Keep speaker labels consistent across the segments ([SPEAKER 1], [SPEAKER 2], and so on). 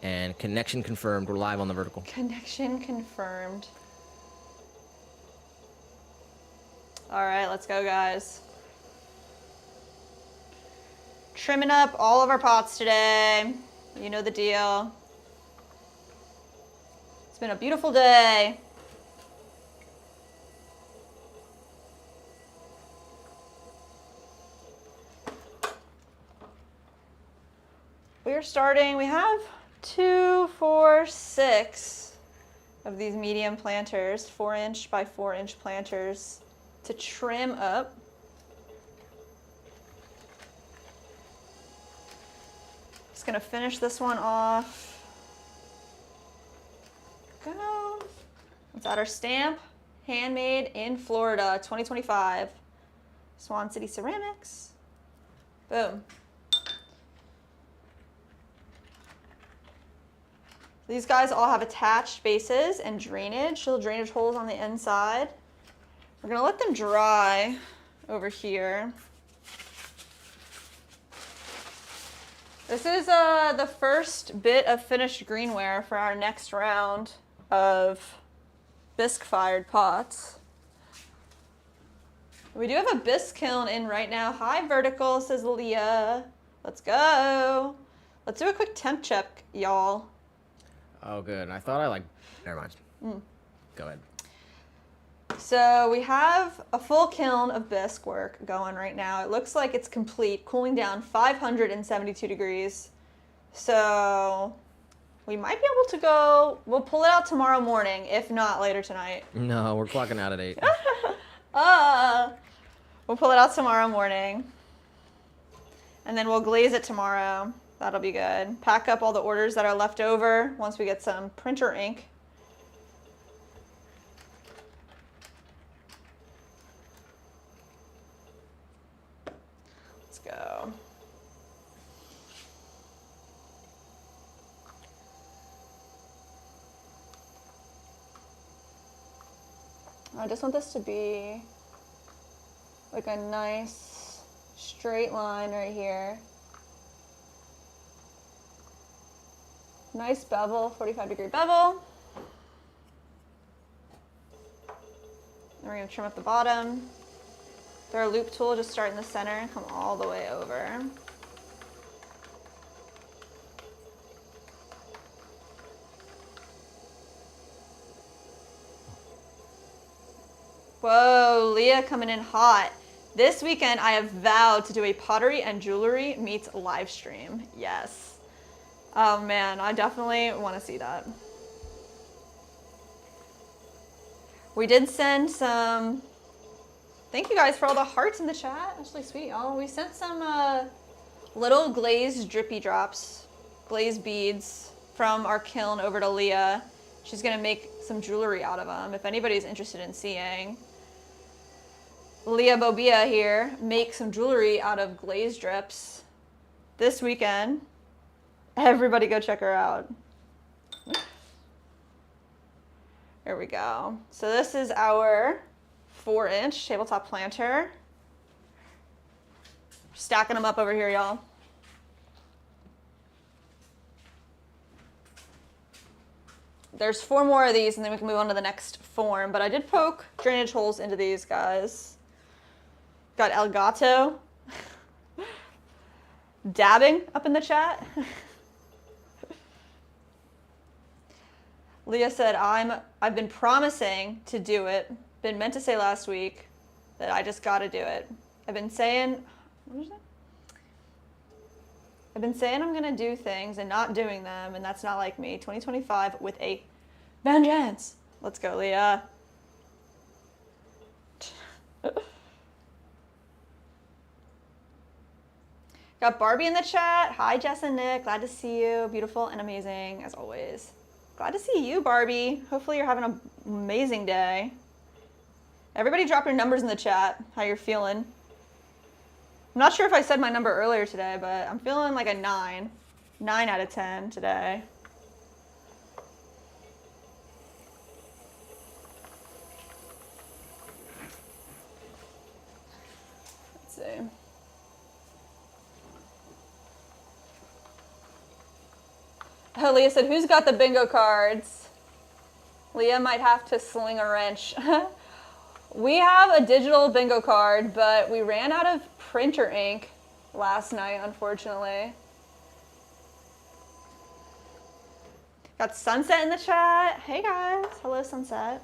[SPEAKER 1] And connection confirmed. We're live on the vertical.
[SPEAKER 2] Connection confirmed. All right, let's go, guys. Trimming up all of our pots today. You know the deal. It's been a beautiful day. We're starting, we have 2, 4, 6 of these medium planters, 4-inch by 4-inch planters to trim up. Just gonna finish this one off. Go. Let's add our stamp. Handmade in Florida, 2025. Swan City Ceramics. Boom. These guys all have attached bases and drainage, little drainage holes on the inside. We're gonna let them dry over here. This is the first bit of finished greenware for our next round of bisque-fired pots. We do have a bisque kiln in right now. Hi, Vertical, says Leah. Let's go. Let's do a quick temp check, y'all.
[SPEAKER 1] Oh, good. I thought never mind. Go ahead.
[SPEAKER 2] So we have a full kiln of bisque work going right now. It looks like it's complete, cooling down 572 degrees. So we might be able to go, we'll pull it out tomorrow morning, if not later tonight.
[SPEAKER 1] No, we're clocking out at 8.
[SPEAKER 2] We'll pull it out tomorrow morning. And then we'll glaze it tomorrow. That'll be good. Pack up all the orders that are left over once we get some printer ink. Let's go. I just want this to be like a nice straight line right here. Nice bevel, 45-degree bevel. And we're gonna trim up the bottom. Throw a loop tool, just start in the center and come all the way over. Whoa, Leah coming in hot. This weekend I have vowed to do a pottery and jewelry meets live stream. Yes. Oh man, I definitely want to see that. We did send some, thank you guys for all the hearts in the chat. That's really sweet, y'all. We sent some little glazed drippy drops, glazed beads from our kiln over to Leah. She's gonna make some jewelry out of them if anybody's interested in seeing. Leah Bobia here make some jewelry out of glazed drips this weekend. Everybody go check her out. There we go. So this is our 4-inch tabletop planter. Stacking them up over here, y'all. There's 4 more of these and then we can move on to the next form, but I did poke drainage holes into these guys. Got El Gato dabbing up in the chat. Leah said, I've been promising to do it. Been meant to say last week that I just got to do it. I've been saying, what did you say? I've been saying I'm going to do things and not doing them, and that's not like me. 2025 with a vengeance. Let's go, Leah. Got Barbie in the chat. Hi, Jess and Nick. Glad to see you. Beautiful and amazing, as always. Glad to see you, Barbie. Hopefully you're having an amazing day. Everybody drop your numbers in the chat, how you're feeling. I'm not sure if I said my number earlier today, but I'm feeling like a 9. 9 out of 10 today. Let's see. Oh, Leah said, who's got the bingo cards? Leah might have to sling a wrench. We have a digital bingo card, but we ran out of printer ink last night, unfortunately. Got Sunset in the chat. Hey guys. Hello, Sunset.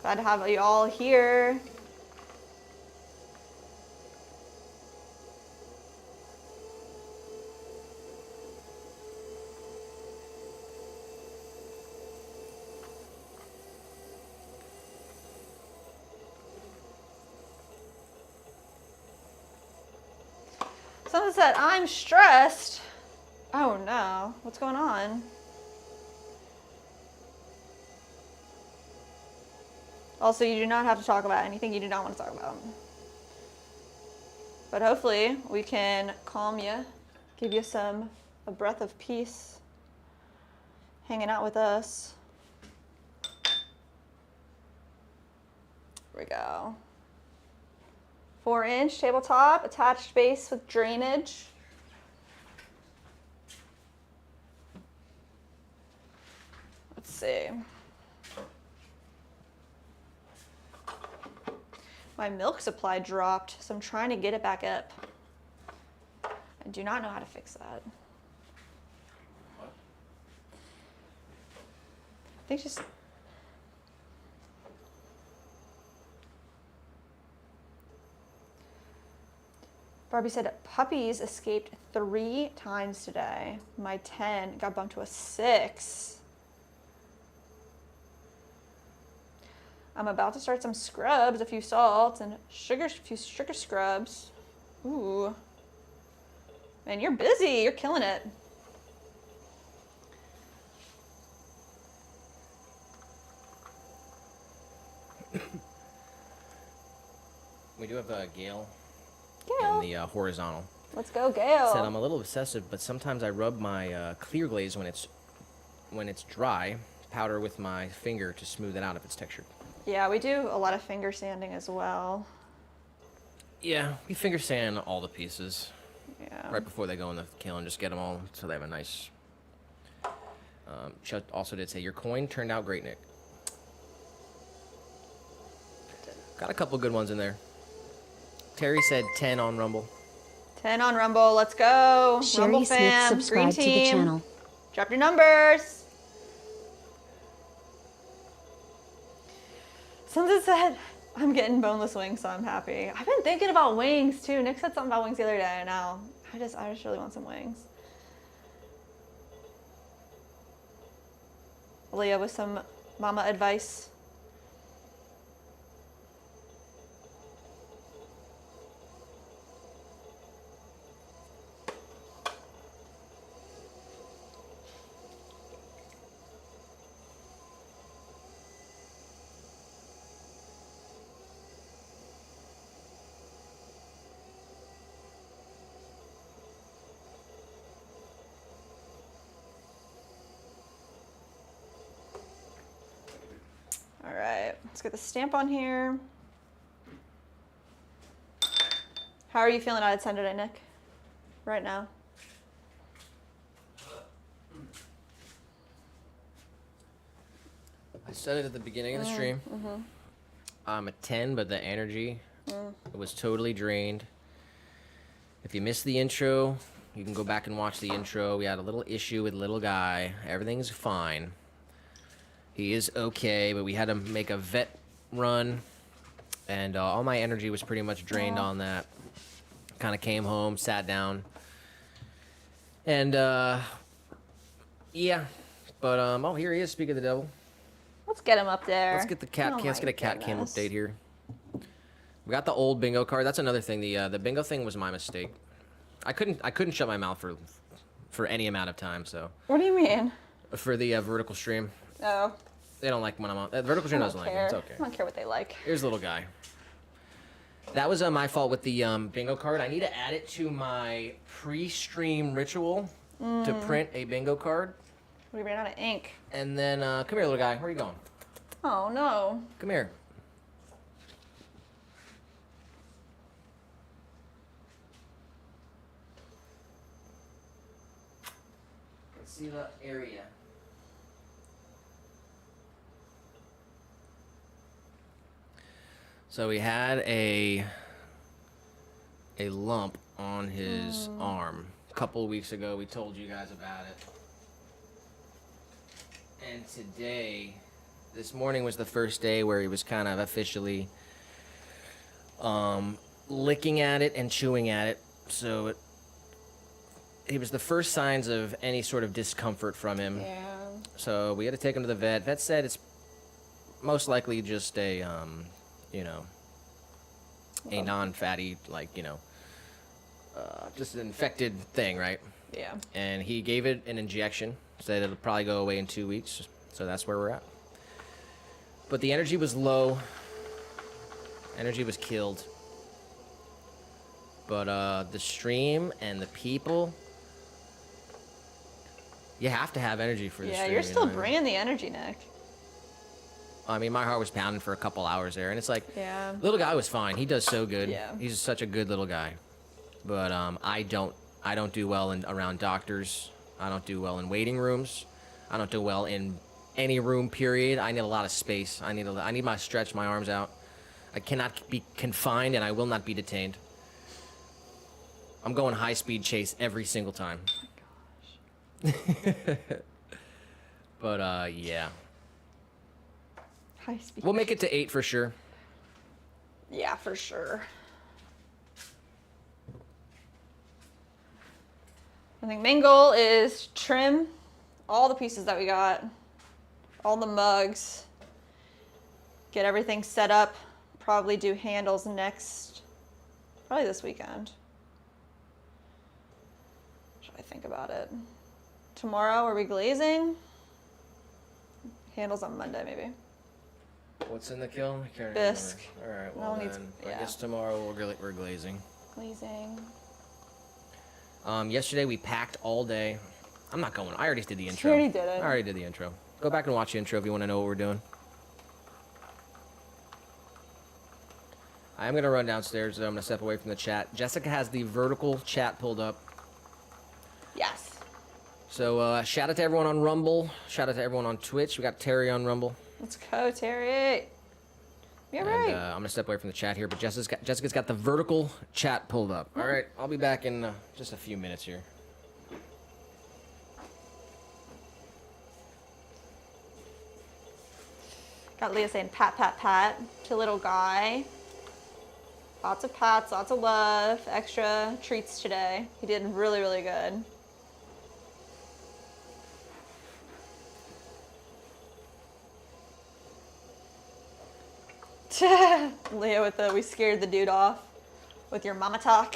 [SPEAKER 2] Glad to have you all here. Someone said, I'm stressed. Oh no, what's going on? Also, you do not have to talk about anything you do not want to talk about. But hopefully we can calm you, give you a breath of peace, hanging out with us. Here we go. 4-inch tabletop, attached base with drainage. Let's see. My milk supply dropped, so I'm trying to get it back up. I do not know how to fix that. I think just... Barbie said, puppies escaped 3 times today. My 10 got bumped to a 6. I'm about to start some scrubs, a few salts, and a few sugar scrubs. Ooh. Man, you're busy. You're killing it.
[SPEAKER 1] We do have a Gale.
[SPEAKER 2] Gail.
[SPEAKER 1] In the horizontal.
[SPEAKER 2] Let's go, Gail.
[SPEAKER 1] Said I'm a little obsessive, but sometimes I rub my clear glaze when it's dry, powder with my finger to smooth it out if it's textured.
[SPEAKER 2] Yeah, we do a lot of finger sanding as well.
[SPEAKER 1] Yeah, we finger sand all the pieces.
[SPEAKER 2] Yeah.
[SPEAKER 1] Right before they go in the kiln, just get them all so they have a nice... Chet also did say, your coin turned out great, Nick. Got a couple good ones in there. Terry said 10 on Rumble.
[SPEAKER 2] 10 on Rumble. Let's go.
[SPEAKER 3] Sherry
[SPEAKER 2] Rumble
[SPEAKER 3] Smith
[SPEAKER 2] fam. Green
[SPEAKER 3] subscribed to the
[SPEAKER 2] team.
[SPEAKER 3] channel.
[SPEAKER 2] Drop your numbers. Someone said, I'm getting boneless wings, so I'm happy. I've been thinking about wings too. Nick said something about wings the other day, and now I just really want some wings. Leah with some mama advice. All right, let's get the stamp on here. How are you feeling out of 10 today, Nick? Right now?
[SPEAKER 1] I said it at the beginning of the stream. I'm a 10, but the energy it was totally drained. If you missed the intro, you can go back and watch the intro. We had a little issue with little guy. Everything's fine. He is okay, but we had to make a vet run, and all my energy was pretty much drained on that. Kind of came home, sat down, and yeah. But oh, here he is. Speak of the devil.
[SPEAKER 2] Let's get him up there.
[SPEAKER 1] Let's get the cat.
[SPEAKER 2] Oh
[SPEAKER 1] Let's get a cat cam update here. We got the old bingo card. That's another thing. The bingo thing was my mistake. I couldn't shut my mouth for any amount of time. So.
[SPEAKER 2] What do you mean?
[SPEAKER 1] For the vertical stream.
[SPEAKER 2] Oh.
[SPEAKER 1] They don't like when I'm on. Vertical stream doesn't like it. It's okay.
[SPEAKER 2] I don't care what they like.
[SPEAKER 1] Here's a little guy. That was my fault with the bingo card. I need to add it to my pre-stream ritual to print a bingo card.
[SPEAKER 2] We ran out of ink.
[SPEAKER 1] And then, come here, little guy. Where are you going?
[SPEAKER 2] Oh, no.
[SPEAKER 1] Come here. see the area. So he had a lump on his arm a couple of weeks ago. We told you guys about it. And today, this morning was the first day where he was kind of officially licking at it and chewing at it. So it was the first signs of any sort of discomfort from him.
[SPEAKER 2] Yeah.
[SPEAKER 1] So we had to take him to the vet. Vet said it's most likely just a non-fatty, just an infected thing, right?
[SPEAKER 2] Yeah.
[SPEAKER 1] And he gave it an injection, said it'll probably go away in 2 weeks. So that's where we're at. But the energy was low. Energy was killed. But the stream and the people, you have to have energy for the stream.
[SPEAKER 2] Yeah, you're still bringing the energy, Nick.
[SPEAKER 1] I mean, my heart was pounding for a couple hours there, and it's like,
[SPEAKER 2] Yeah.
[SPEAKER 1] little guy was fine. He does so good.
[SPEAKER 2] Yeah.
[SPEAKER 1] He's such a good little guy. But I don't do well around doctors. I don't do well in waiting rooms. I don't do well in any room. Period. I need a lot of space. I need my stretch my arms out. I cannot be confined, and I will not be detained. I'm going high speed chase every single time.
[SPEAKER 2] Oh my gosh.
[SPEAKER 1] But yeah.
[SPEAKER 2] High speed.
[SPEAKER 1] We'll make it to 8 for sure.
[SPEAKER 2] Yeah, for sure. I think main goal is trim all the pieces that we got, all the mugs, get everything set up, probably do handles next, probably this weekend. Should I think about it? Tomorrow, are we glazing? Handles on Monday, maybe.
[SPEAKER 1] What's in the kiln? I can't
[SPEAKER 2] Bisque.
[SPEAKER 1] remember. All right, well
[SPEAKER 2] No,
[SPEAKER 1] then,
[SPEAKER 2] yeah.
[SPEAKER 1] I guess tomorrow we're glazing.
[SPEAKER 2] Glazing.
[SPEAKER 1] Yesterday we packed all day. I'm not going. I already did the
[SPEAKER 2] You
[SPEAKER 1] intro.
[SPEAKER 2] already did it.
[SPEAKER 1] I already did the intro. Go back and watch the intro if you want to know what we're doing. I am going to run downstairs, though. I'm going to step away from the chat. Jessica has the vertical chat pulled up.
[SPEAKER 2] Yes.
[SPEAKER 1] So shout out to everyone on Rumble. Shout out to everyone on Twitch. We got Terry on Rumble.
[SPEAKER 2] Let's go, Terry. You're right.
[SPEAKER 1] And, I'm going to step away from the chat here, but Jessica's got the vertical chat pulled up. All right, I'll be back in just a few minutes here.
[SPEAKER 2] Got Leah saying pat, pat, pat to little guy. Lots of pats, lots of love, extra treats today. He did really, really good. Leah with the we scared the dude off with your mama talk.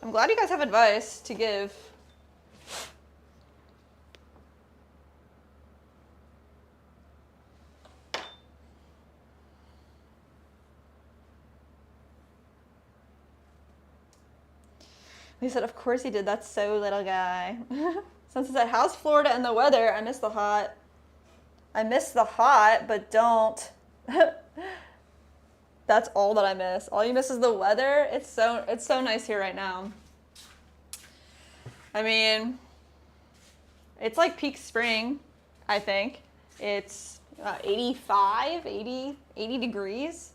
[SPEAKER 2] I'm glad you guys have advice to give. He said, of course he did. That's so little guy. Since it said, how's Florida and the weather? I miss the hot. I miss the hot, but don't. That's all that I miss. All you miss is the weather. It's so nice here right now. I mean, it's like peak spring, I think. It's 85, 80 degrees.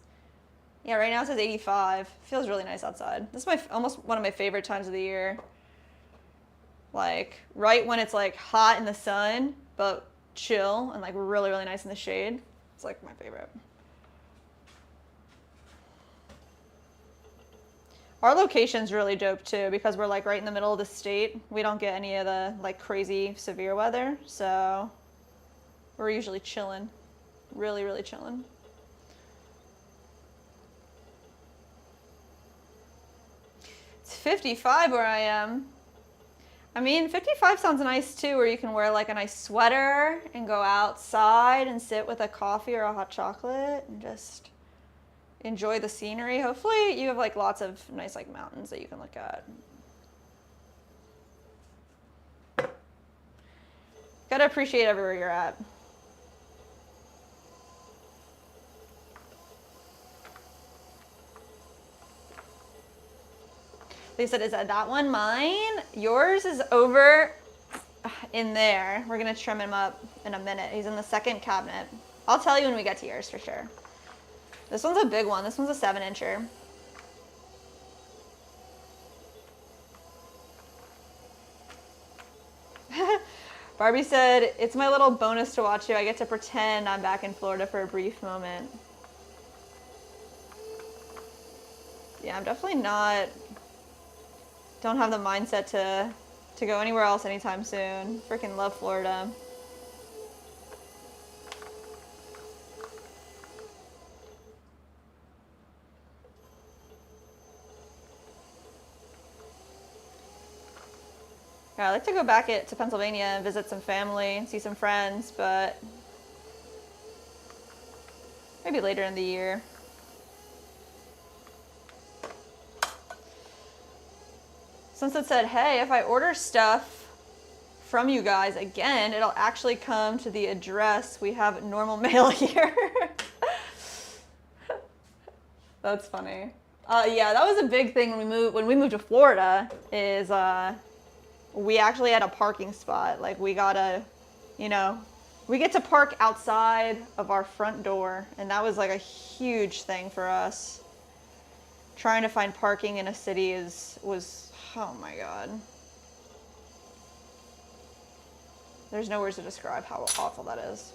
[SPEAKER 2] Yeah, right now it says 85. Feels really nice outside. This is almost one of my favorite times of the year. Like, right when it's like hot in the sun, but chill and like really, really nice in the shade. It's like my favorite. Our location's really dope too because we're like right in the middle of the state. We don't get any of the like crazy severe weather, so we're usually chilling. Really, really chilling. It's 55 where I am. I mean, 55 sounds nice too, where you can wear like a nice sweater and go outside and sit with a coffee or a hot chocolate and just enjoy the scenery. Hopefully you have like lots of nice like mountains that you can look at. Gotta appreciate everywhere you're at. They said, is that one mine? Yours is over in there. We're gonna trim him up in a minute. He's in the second cabinet. I'll tell you when we get to yours for sure. This one's a big one. This one's a 7-incher. Barbie said, it's my little bonus to watch you. I get to pretend I'm back in Florida for a brief moment. Yeah, I'm definitely not, don't have the mindset to go anywhere else anytime soon. Freaking love Florida. Yeah, I'd like to go back to Pennsylvania and visit some family and see some friends, but maybe later in the year. Sunset said, hey, if I order stuff from you guys again, it'll actually come to the address. We have normal mail here. That's funny. Yeah, that was a big thing when we moved to Florida is we actually had a parking spot. Like we gotta, you know, we get to park outside of our front door, and that was like a huge thing for us. Trying to find parking in a city was, oh my God. There's no words to describe how awful that is.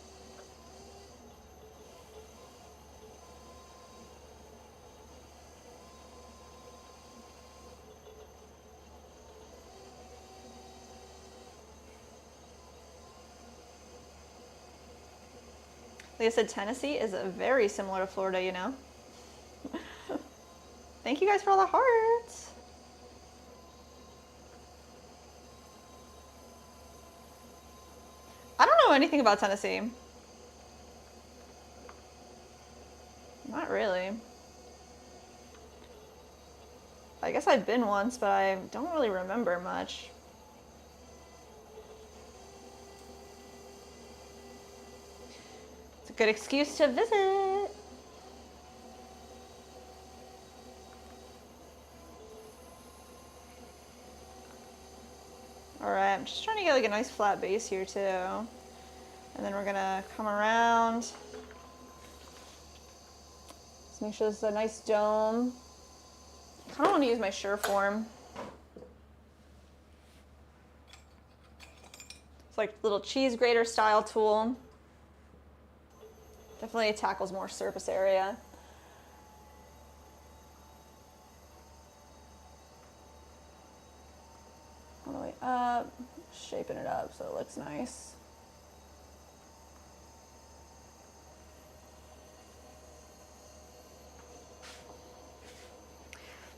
[SPEAKER 2] Leah said Tennessee is very similar to Florida, you know? Thank you guys for all the hearts. I don't know anything about Tennessee. Not really. I guess I've been once, but I don't really remember much. It's a good excuse to visit. Alright, I'm just trying to get like a nice flat base here too. And then we're gonna come around. Let's make sure this is a nice dome. I kind of want to use my Sureform. It's like a little cheese grater style tool. Definitely tackles more surface area. All the way up, shaping it up so it looks nice.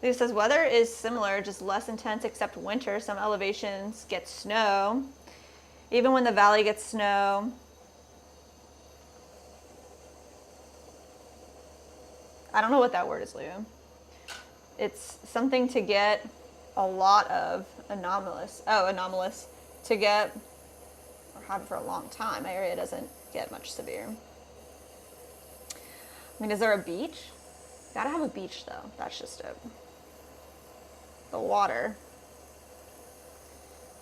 [SPEAKER 2] Lisa says, weather is similar, just less intense except winter. Some elevations get snow. Even when the valley gets snow. I don't know what that word is, Lou. It's something to get a lot of. Anomalous. Oh, anomalous. To get, or have it for a long time. My area doesn't get much severe. I mean, is there a beach? Gotta have a beach though. That's just it. The water.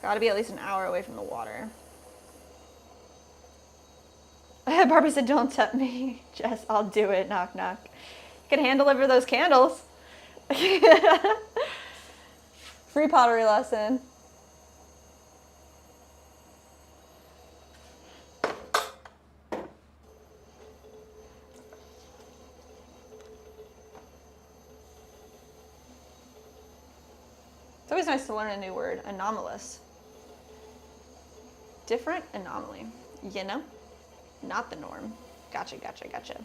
[SPEAKER 2] Gotta be at least an hour away from the water. Barbie said, don't tempt me. Jess, I'll do it. Knock, knock. You can hand deliver those candles. Free pottery lesson. It's always nice to learn a new word. Anomalous. Different anomaly. You know? Not the norm. Gotcha, gotcha, gotcha.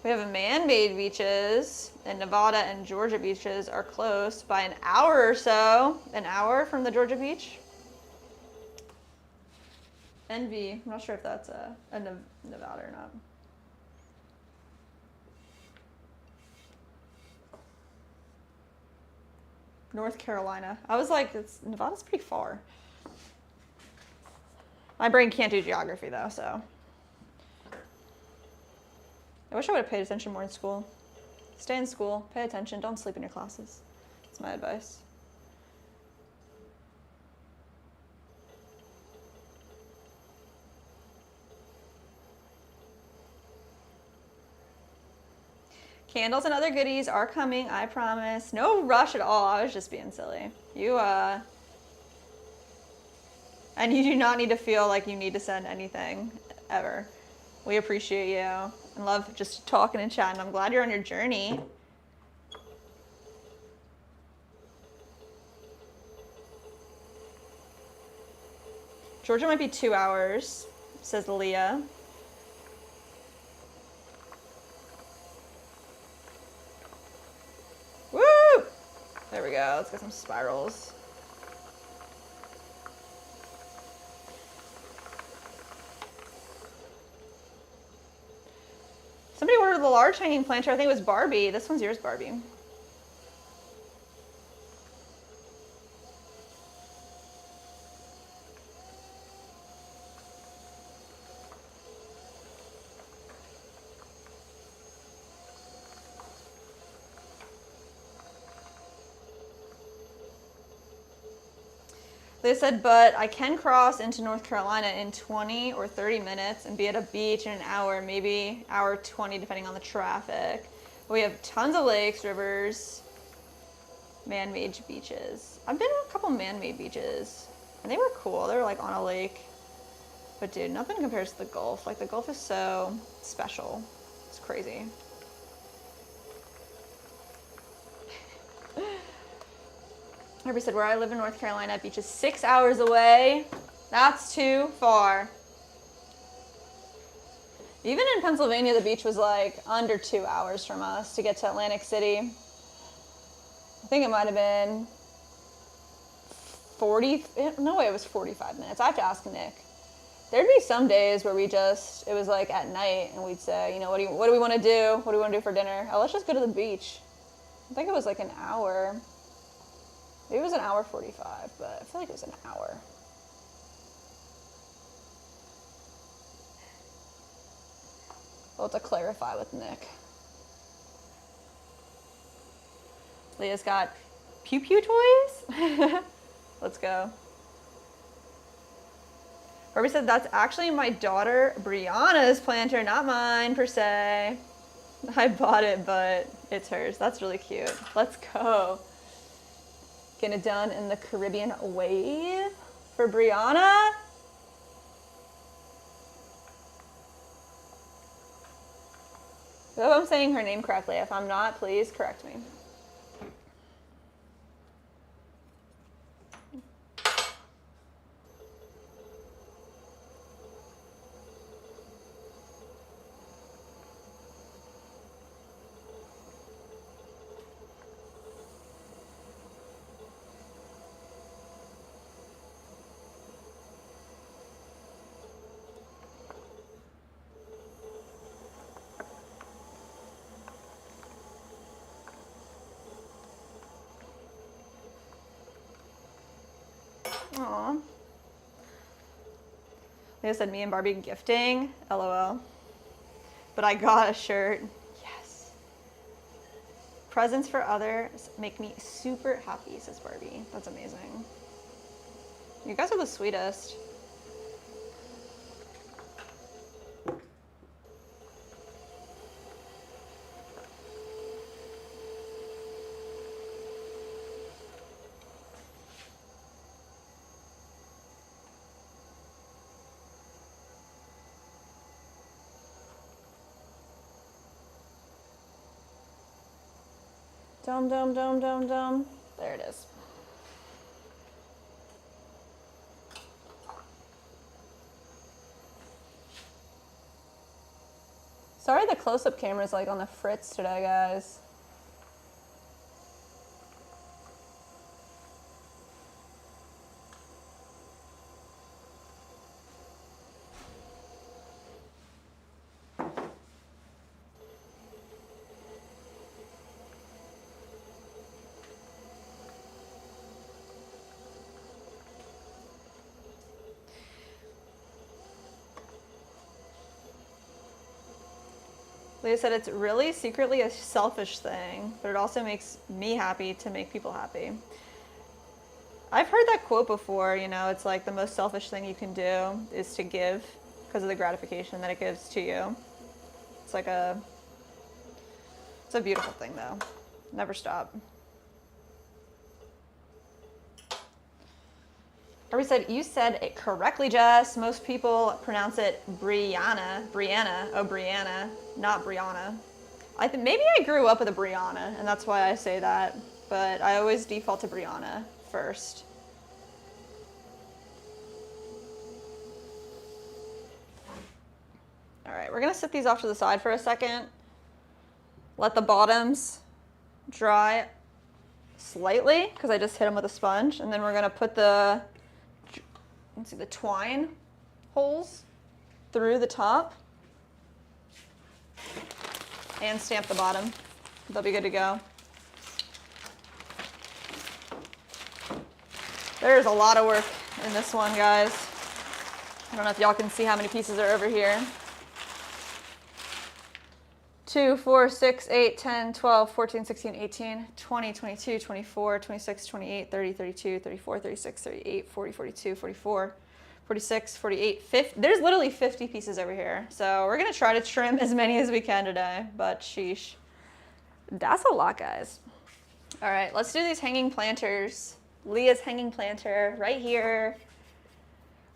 [SPEAKER 2] We have a man-made beaches, and Nevada and Georgia beaches are close by an hour or so. An hour from the Georgia beach. Envy. I'm not sure if that's a Nevada or not. North Carolina. I was like, Nevada's pretty far. My brain can't do geography though, so. I wish I would have paid attention more in school. Stay in school. Pay attention. Don't sleep in your classes. That's my advice. Candles and other goodies are coming, I promise. No rush at all. I was just being silly. And you do not need to feel like you need to send anything ever. We appreciate you and love just talking and chatting. I'm glad you're on your journey. Georgia might be 2 hours, says Leah. Woo! There we go. Let's get some spirals. Somebody ordered the large hanging planter. I think it was Barbie. This one's yours, Barbie. They said, but I can cross into North Carolina in 20 or 30 minutes and be at a beach in an hour, maybe hour 20, depending on the traffic. We have tons of lakes, rivers, man-made beaches. I've been to a couple man-made beaches, and they were cool. They were like on a lake. But dude, nothing compares to the Gulf. Like, the Gulf is so special. It's crazy. Herbie said, where I live in North Carolina, beach is 6 hours away. That's too far. Even in Pennsylvania, the beach was like under 2 hours from us to get to Atlantic City. I think it might have been 40, no way, it was 45 minutes. I have to ask Nick. There'd be some days where it was like at night and we'd say, you know, what do we want to do? What do we want to do for dinner? Oh, let's just go to the beach. I think it was like an hour. Maybe it was an hour 45, but I feel like it was an hour. We'll have to clarify with Nick. Leah's got pew pew toys. Let's go. Herbie said that's actually my daughter Brianna's planter, not mine per se. I bought it, but it's hers. That's really cute. Let's go. Getting it done in the Caribbean wave for Brianna. I hope I'm saying her name correctly. If I'm not, please correct me. Aw. They said me and Barbie gifting. LOL. But I got a shirt. Yes. Presents for others make me super happy, says Barbie. That's amazing. You guys are the sweetest. Dum, dum, dum, dum, dum. There it is. Sorry the close-up camera's like on the fritz today, guys. Leah said it's really secretly a selfish thing, but it also makes me happy to make people happy. I've heard that quote before, you know, it's like the most selfish thing you can do is to give because of the gratification that it gives to you. It's like it's a beautiful thing though. Never stop. Harvey said, you said it correctly, Jess. Most people pronounce it Brianna. Oh, Brianna, not Brianna. Maybe I grew up with a Brianna, and that's why I say that. But I always default to Brianna first. All right, we're gonna set these off to the side for a second. Let the bottoms dry slightly, because I just hit them with a sponge. And then we're gonna put the twine holes through the top and stamp the bottom. They'll be good to go. There's a lot of work in this one, guys. I don't know if y'all can see how many pieces are over here. 2, 4, 6, 8, 10, 12, 14, 16, 18, 20, 22, 24, 26, 28, 30, 32, 34, 36, 38, 40, 42, 44, 46, 48, 50. There's literally 50 pieces over here. So we're going to try to trim as many as we can today, but sheesh. That's a lot, guys. All right, let's do these hanging planters. Leah's hanging planter right here.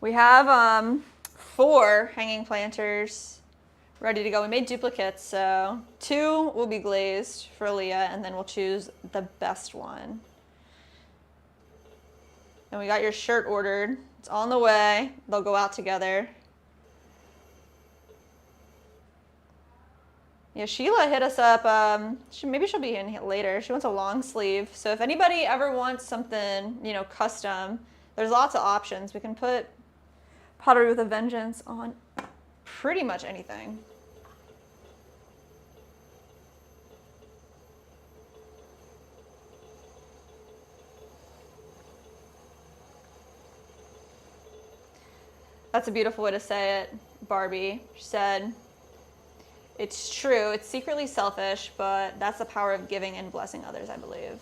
[SPEAKER 2] We have 4 hanging planters ready to go. We made duplicates, so 2 will be glazed for Leah, and then we'll choose the best one. And we got your shirt ordered. It's on the way. They'll go out together. Yeah, Sheila hit us up. Maybe she'll be in here later. She wants a long sleeve. So if anybody ever wants something, you know, custom, there's lots of options. We can put Pottery with a Vengeance on pretty much anything. That's a beautiful way to say it, Barbie. She said, it's true, it's secretly selfish, but that's the power of giving and blessing others, I believe.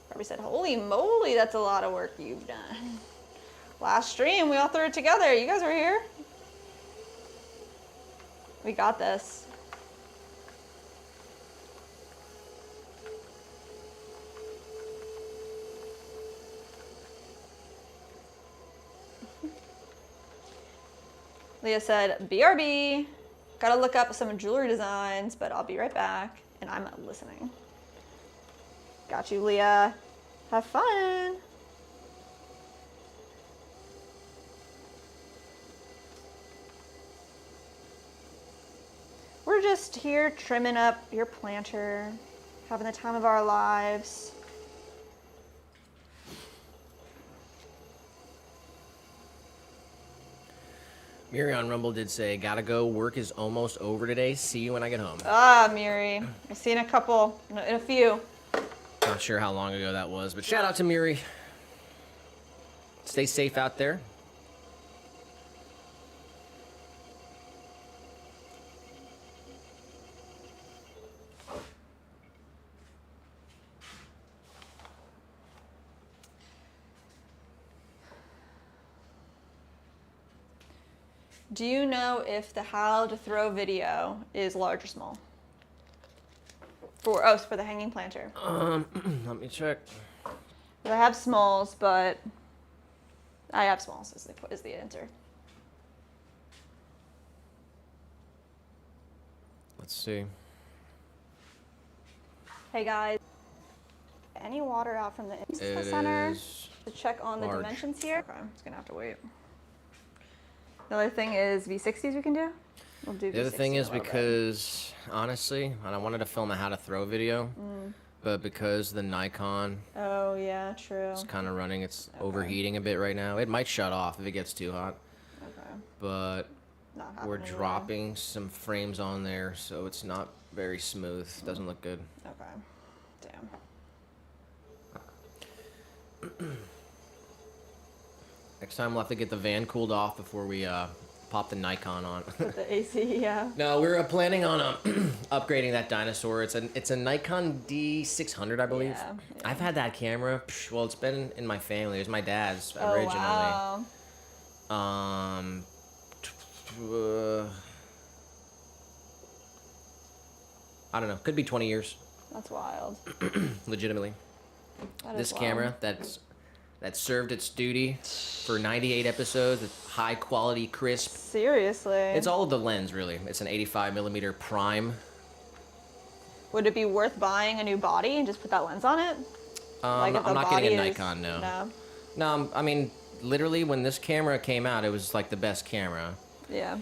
[SPEAKER 2] Barbie said, holy moly, that's a lot of work you've done. Last stream, we all threw it together. You guys were here. We got this. Leah said, BRB. Gotta look up some jewelry designs, but I'll be right back. And I'm listening. Got you, Leah. Have fun. We're just here trimming up your planter, having the time of our lives.
[SPEAKER 1] Miri on Rumble did say, gotta go, work is almost over today. See you when I get home.
[SPEAKER 2] Ah, Miri. I've seen a couple, in a few.
[SPEAKER 1] Not sure how long ago that was, but shout out to Miri. Stay safe out there.
[SPEAKER 2] Do you know if the how to throw video is large or small? For the hanging planter.
[SPEAKER 1] Let me check.
[SPEAKER 2] I have smalls, but I have smalls is the answer.
[SPEAKER 1] Let's see.
[SPEAKER 2] Hey guys, any water out from the
[SPEAKER 1] It
[SPEAKER 2] center
[SPEAKER 1] is
[SPEAKER 2] to check on the
[SPEAKER 1] large.
[SPEAKER 2] dimensions here? Okay, I'm just gonna have to wait. The other thing is V60s we can do. We'll do
[SPEAKER 1] The other
[SPEAKER 2] V60
[SPEAKER 1] thing
[SPEAKER 2] in a
[SPEAKER 1] is
[SPEAKER 2] little bit.
[SPEAKER 1] because, honestly, and I wanted to film a how to throw video, but because the Nikon
[SPEAKER 2] Oh yeah, true.
[SPEAKER 1] is kind of running, it's overheating a bit right now. It might shut off if it gets too hot,
[SPEAKER 2] Okay.
[SPEAKER 1] but
[SPEAKER 2] Not
[SPEAKER 1] we're
[SPEAKER 2] happening
[SPEAKER 1] dropping some frames on there, so it's not very smooth. Doesn't look good.
[SPEAKER 2] Now. Okay. Damn.
[SPEAKER 1] Next time we'll have to get the van cooled off before we pop the Nikon on.
[SPEAKER 2] With the AC, yeah.
[SPEAKER 1] No, we're planning on upgrading that dinosaur. It's a Nikon D600, I believe.
[SPEAKER 2] Yeah, yeah.
[SPEAKER 1] I've had that camera. Well, it's been in my family. It was my dad's
[SPEAKER 2] Oh,
[SPEAKER 1] originally.
[SPEAKER 2] wow.
[SPEAKER 1] I don't know. Could be 20 years.
[SPEAKER 2] That's wild.
[SPEAKER 1] Legitimately.
[SPEAKER 2] That
[SPEAKER 1] This
[SPEAKER 2] is
[SPEAKER 1] camera
[SPEAKER 2] wild.
[SPEAKER 1] that served its duty for 98 episodes with high quality, crisp.
[SPEAKER 2] Seriously.
[SPEAKER 1] It's all of the lens, really. It's an 85 millimeter prime.
[SPEAKER 2] Would it be worth buying a new body and just put that lens on it? Like if
[SPEAKER 1] I'm
[SPEAKER 2] the
[SPEAKER 1] not getting a
[SPEAKER 2] body is-
[SPEAKER 1] Nikon, no.
[SPEAKER 2] No.
[SPEAKER 1] No, I mean, literally, when this camera came out, it was like the best camera.
[SPEAKER 2] Yeah.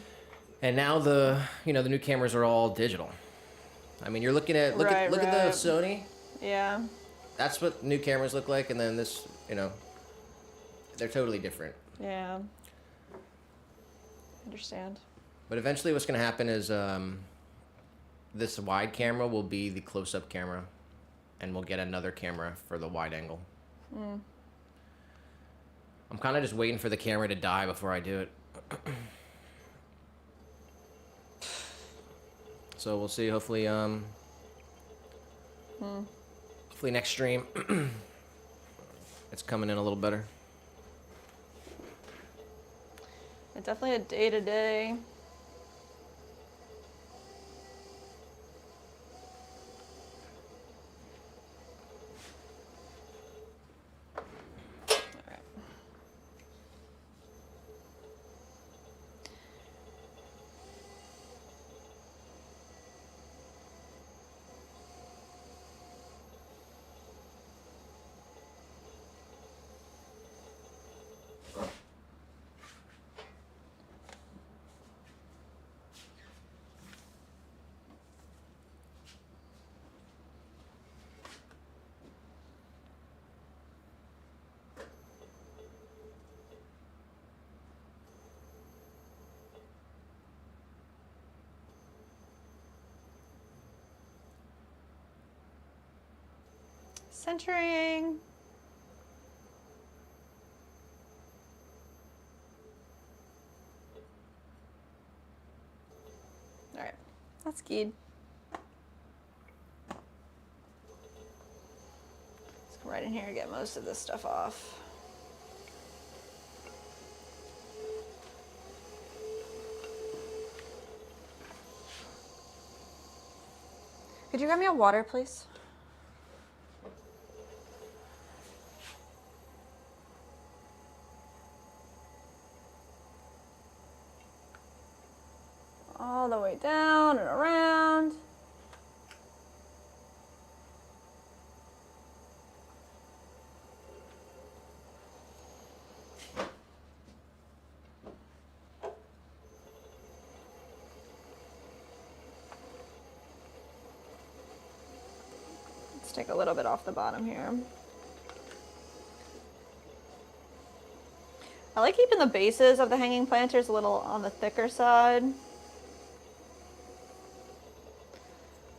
[SPEAKER 1] And now the new cameras are all digital. I mean, you're looking at look at the Sony.
[SPEAKER 2] Yeah.
[SPEAKER 1] That's what new cameras look like, and then this, they're totally different.
[SPEAKER 2] Yeah. Understand.
[SPEAKER 1] But eventually, what's going to happen is this wide camera will be the close-up camera, and we'll get another camera for the wide angle. I'm kind of just waiting for the camera to die before I do it. So we'll see. Hopefully, hopefully next stream, it's coming in a little better.
[SPEAKER 2] It's definitely a day-to-day. Alright. Centering. All right, that's good. Let's go right in here and get most of this stuff off. Could you grab me a water, please? All the way down and around. Let's take a little bit off the bottom here. I like keeping the bases of the hanging planters a little on the thicker side.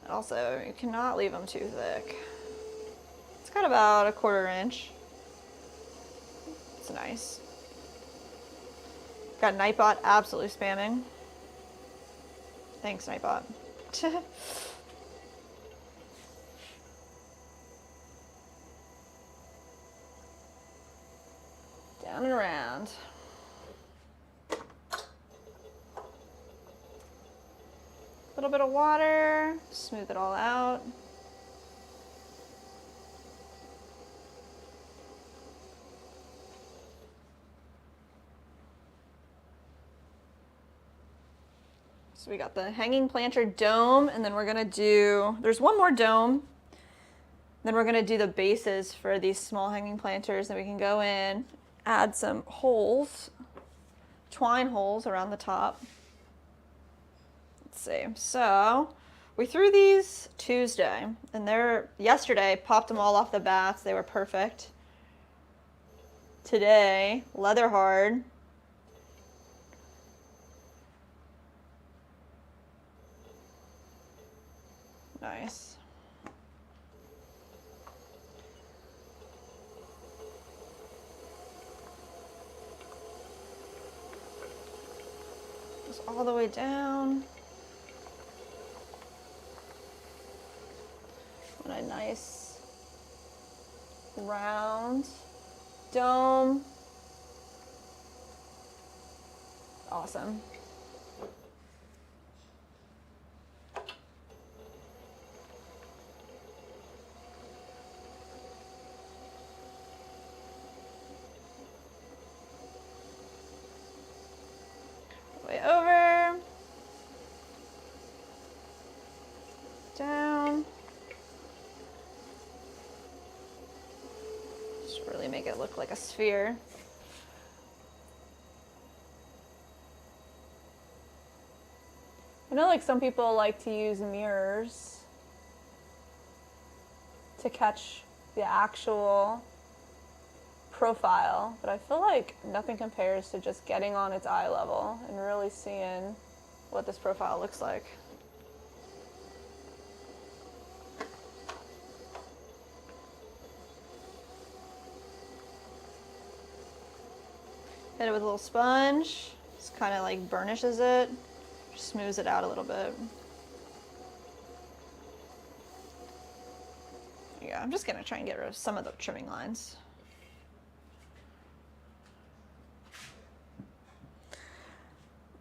[SPEAKER 2] Also, you cannot leave them too thick. It's got about a 1/4 inch. It's nice. Got Nightbot absolutely spamming. Thanks, Nightbot. Down and around. A little bit of water, smooth it all out. So we got the hanging planter dome, and then we're gonna do, there's one more dome. Then we're gonna do the bases for these small hanging planters, and we can go in, add some holes, twine holes around the top. Let's see. So we threw these Tuesday, and yesterday popped them all off the bats. They were perfect. Today, leather hard. Nice. Goes all the way down. And a nice round dome. Awesome. Way over. Down. Just really make it look like a sphere. I know like some people like to use mirrors to catch the actual profile, but I feel like nothing compares to just getting on its eye level and really seeing what this profile looks like. Hit it with a little sponge, just kind of like burnishes it, just smooths it out a little bit. Yeah, I'm just gonna try and get rid of some of the trimming lines.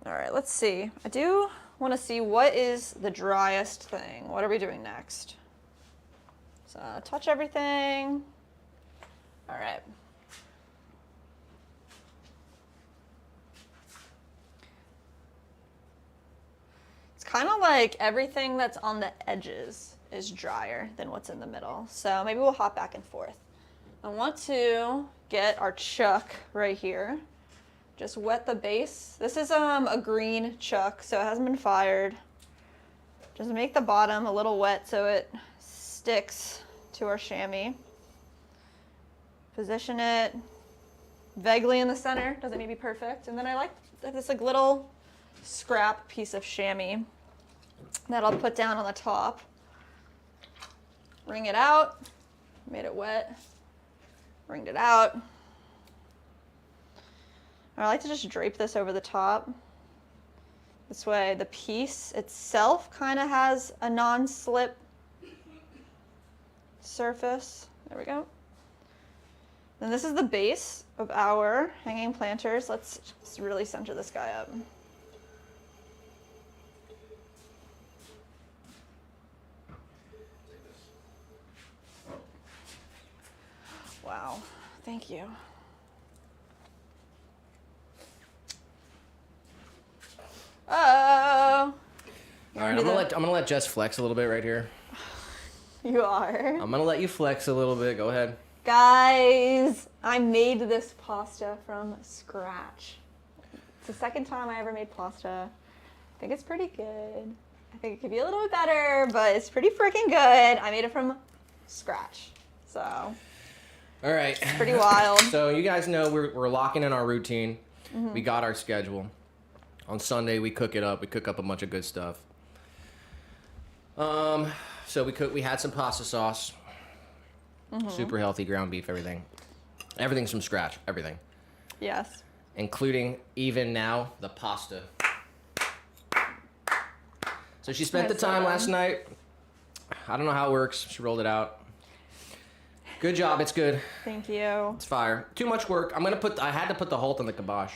[SPEAKER 2] All right, let's see. I do want to see what is the driest thing. What are we doing next? So touch everything. All right. It's kind of like everything that's on the edges is drier than what's in the middle. So maybe we'll hop back and forth. I want to get our chuck right here. Just wet the base. This is a green chuck, so it hasn't been fired. Just make the bottom a little wet so it sticks to our chamois. Position it vaguely in the center. Doesn't need to be perfect. And then I like this like little scrap piece of chamois that I'll put down on the top. Wring it out. Made it wet. Wringed it out. I like to just drape this over the top. This way the piece itself kind of has a non-slip surface. There we go. Then this is the base of our hanging planters. Let's just really center this guy up. Wow, thank you. Oh.
[SPEAKER 1] All right, I'm gonna let Jess flex a little bit right here.
[SPEAKER 2] You are.
[SPEAKER 1] I'm gonna let you flex a little bit. Go ahead.
[SPEAKER 2] Guys, I made this pasta from scratch. It's the second time I ever made pasta. I think it's pretty good. I think it could be a little bit better, but it's pretty freaking good. I made it from scratch, so.
[SPEAKER 1] All right.
[SPEAKER 2] It's pretty wild.
[SPEAKER 1] So you guys know we're locking in our routine. Mm-hmm. We got our schedule. On Sunday we cook it up. We cook up a bunch of good stuff. So we had some pasta sauce. Mm-hmm. Super healthy ground beef, everything. Everything's from scratch, everything.
[SPEAKER 2] Yes.
[SPEAKER 1] Including even now the pasta. So she spent the time last night. I don't know how it works. She rolled it out. Good job. It's good.
[SPEAKER 2] Thank you.
[SPEAKER 1] It's fire. Too much work. I had to put the halt on the kibosh.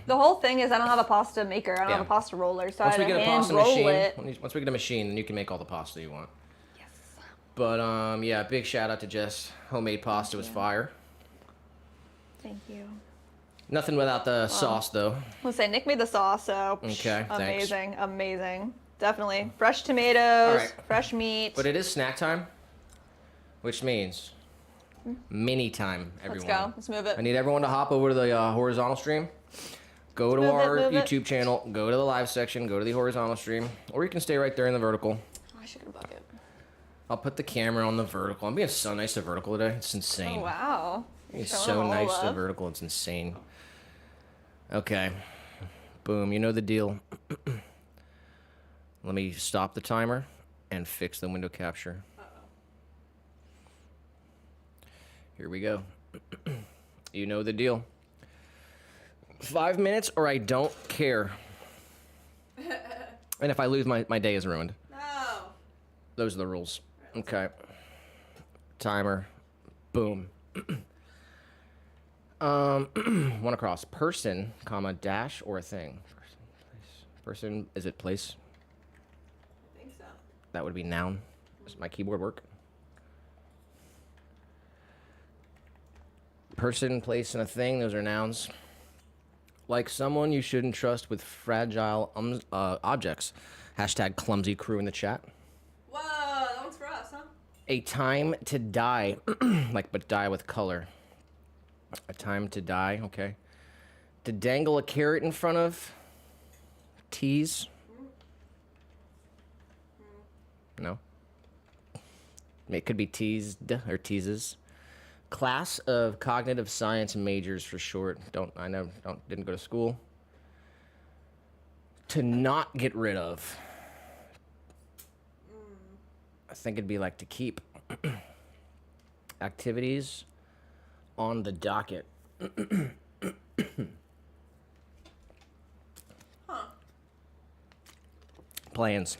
[SPEAKER 2] The whole thing is I don't have a pasta maker. I don't have a pasta roller, so I had to hand roll it.
[SPEAKER 1] Once we get a machine, then you can make all the pasta you want.
[SPEAKER 2] Yes.
[SPEAKER 1] But yeah, big shout out to Jess. Homemade pasta was fire.
[SPEAKER 2] Thank you.
[SPEAKER 1] Nothing without the sauce though.
[SPEAKER 2] Let's say Nick made the sauce, so
[SPEAKER 1] okay,
[SPEAKER 2] amazing, thanks. Amazing. Definitely. Fresh tomatoes, fresh meat.
[SPEAKER 1] But it is snack time, which means mini time, everyone.
[SPEAKER 2] Let's go. Let's move it.
[SPEAKER 1] I need everyone to hop over to the horizontal stream. Go to our YouTube channel. Go to the live section. Go to the horizontal stream. Or you can stay right there in the vertical.
[SPEAKER 2] Oh, I should get a bucket.
[SPEAKER 1] I'll put the camera on the vertical. I'm being so nice to vertical today. It's insane.
[SPEAKER 2] Oh, wow.
[SPEAKER 1] It's so nice to vertical. It's insane. Okay. Boom. You know the deal. Let me stop the timer and fix the window capture. Here we go. You know the deal. 5 minutes or I don't care. And if I lose, my day is ruined.
[SPEAKER 2] No.
[SPEAKER 1] Those are the rules.
[SPEAKER 2] Right,
[SPEAKER 1] Okay. Timer. Boom. One across. Person, comma, dash, or a thing. Person, place. Person, is it place?
[SPEAKER 2] I think so.
[SPEAKER 1] That would be noun. Does my keyboard work? Person, place, and a thing, those are nouns. Like someone you shouldn't trust with fragile objects. Hashtag clumsy crew in the chat.
[SPEAKER 2] Whoa, that one's for us, huh?
[SPEAKER 1] A time to die. Like, but die with color. A time to die, okay. To dangle a carrot in front of. Tease. No. It could be teased or teases. Class of cognitive science majors for short. Didn't go to school. To not get rid of. I think it'd be like to keep. Activities on the docket.
[SPEAKER 2] Huh.
[SPEAKER 1] Plans.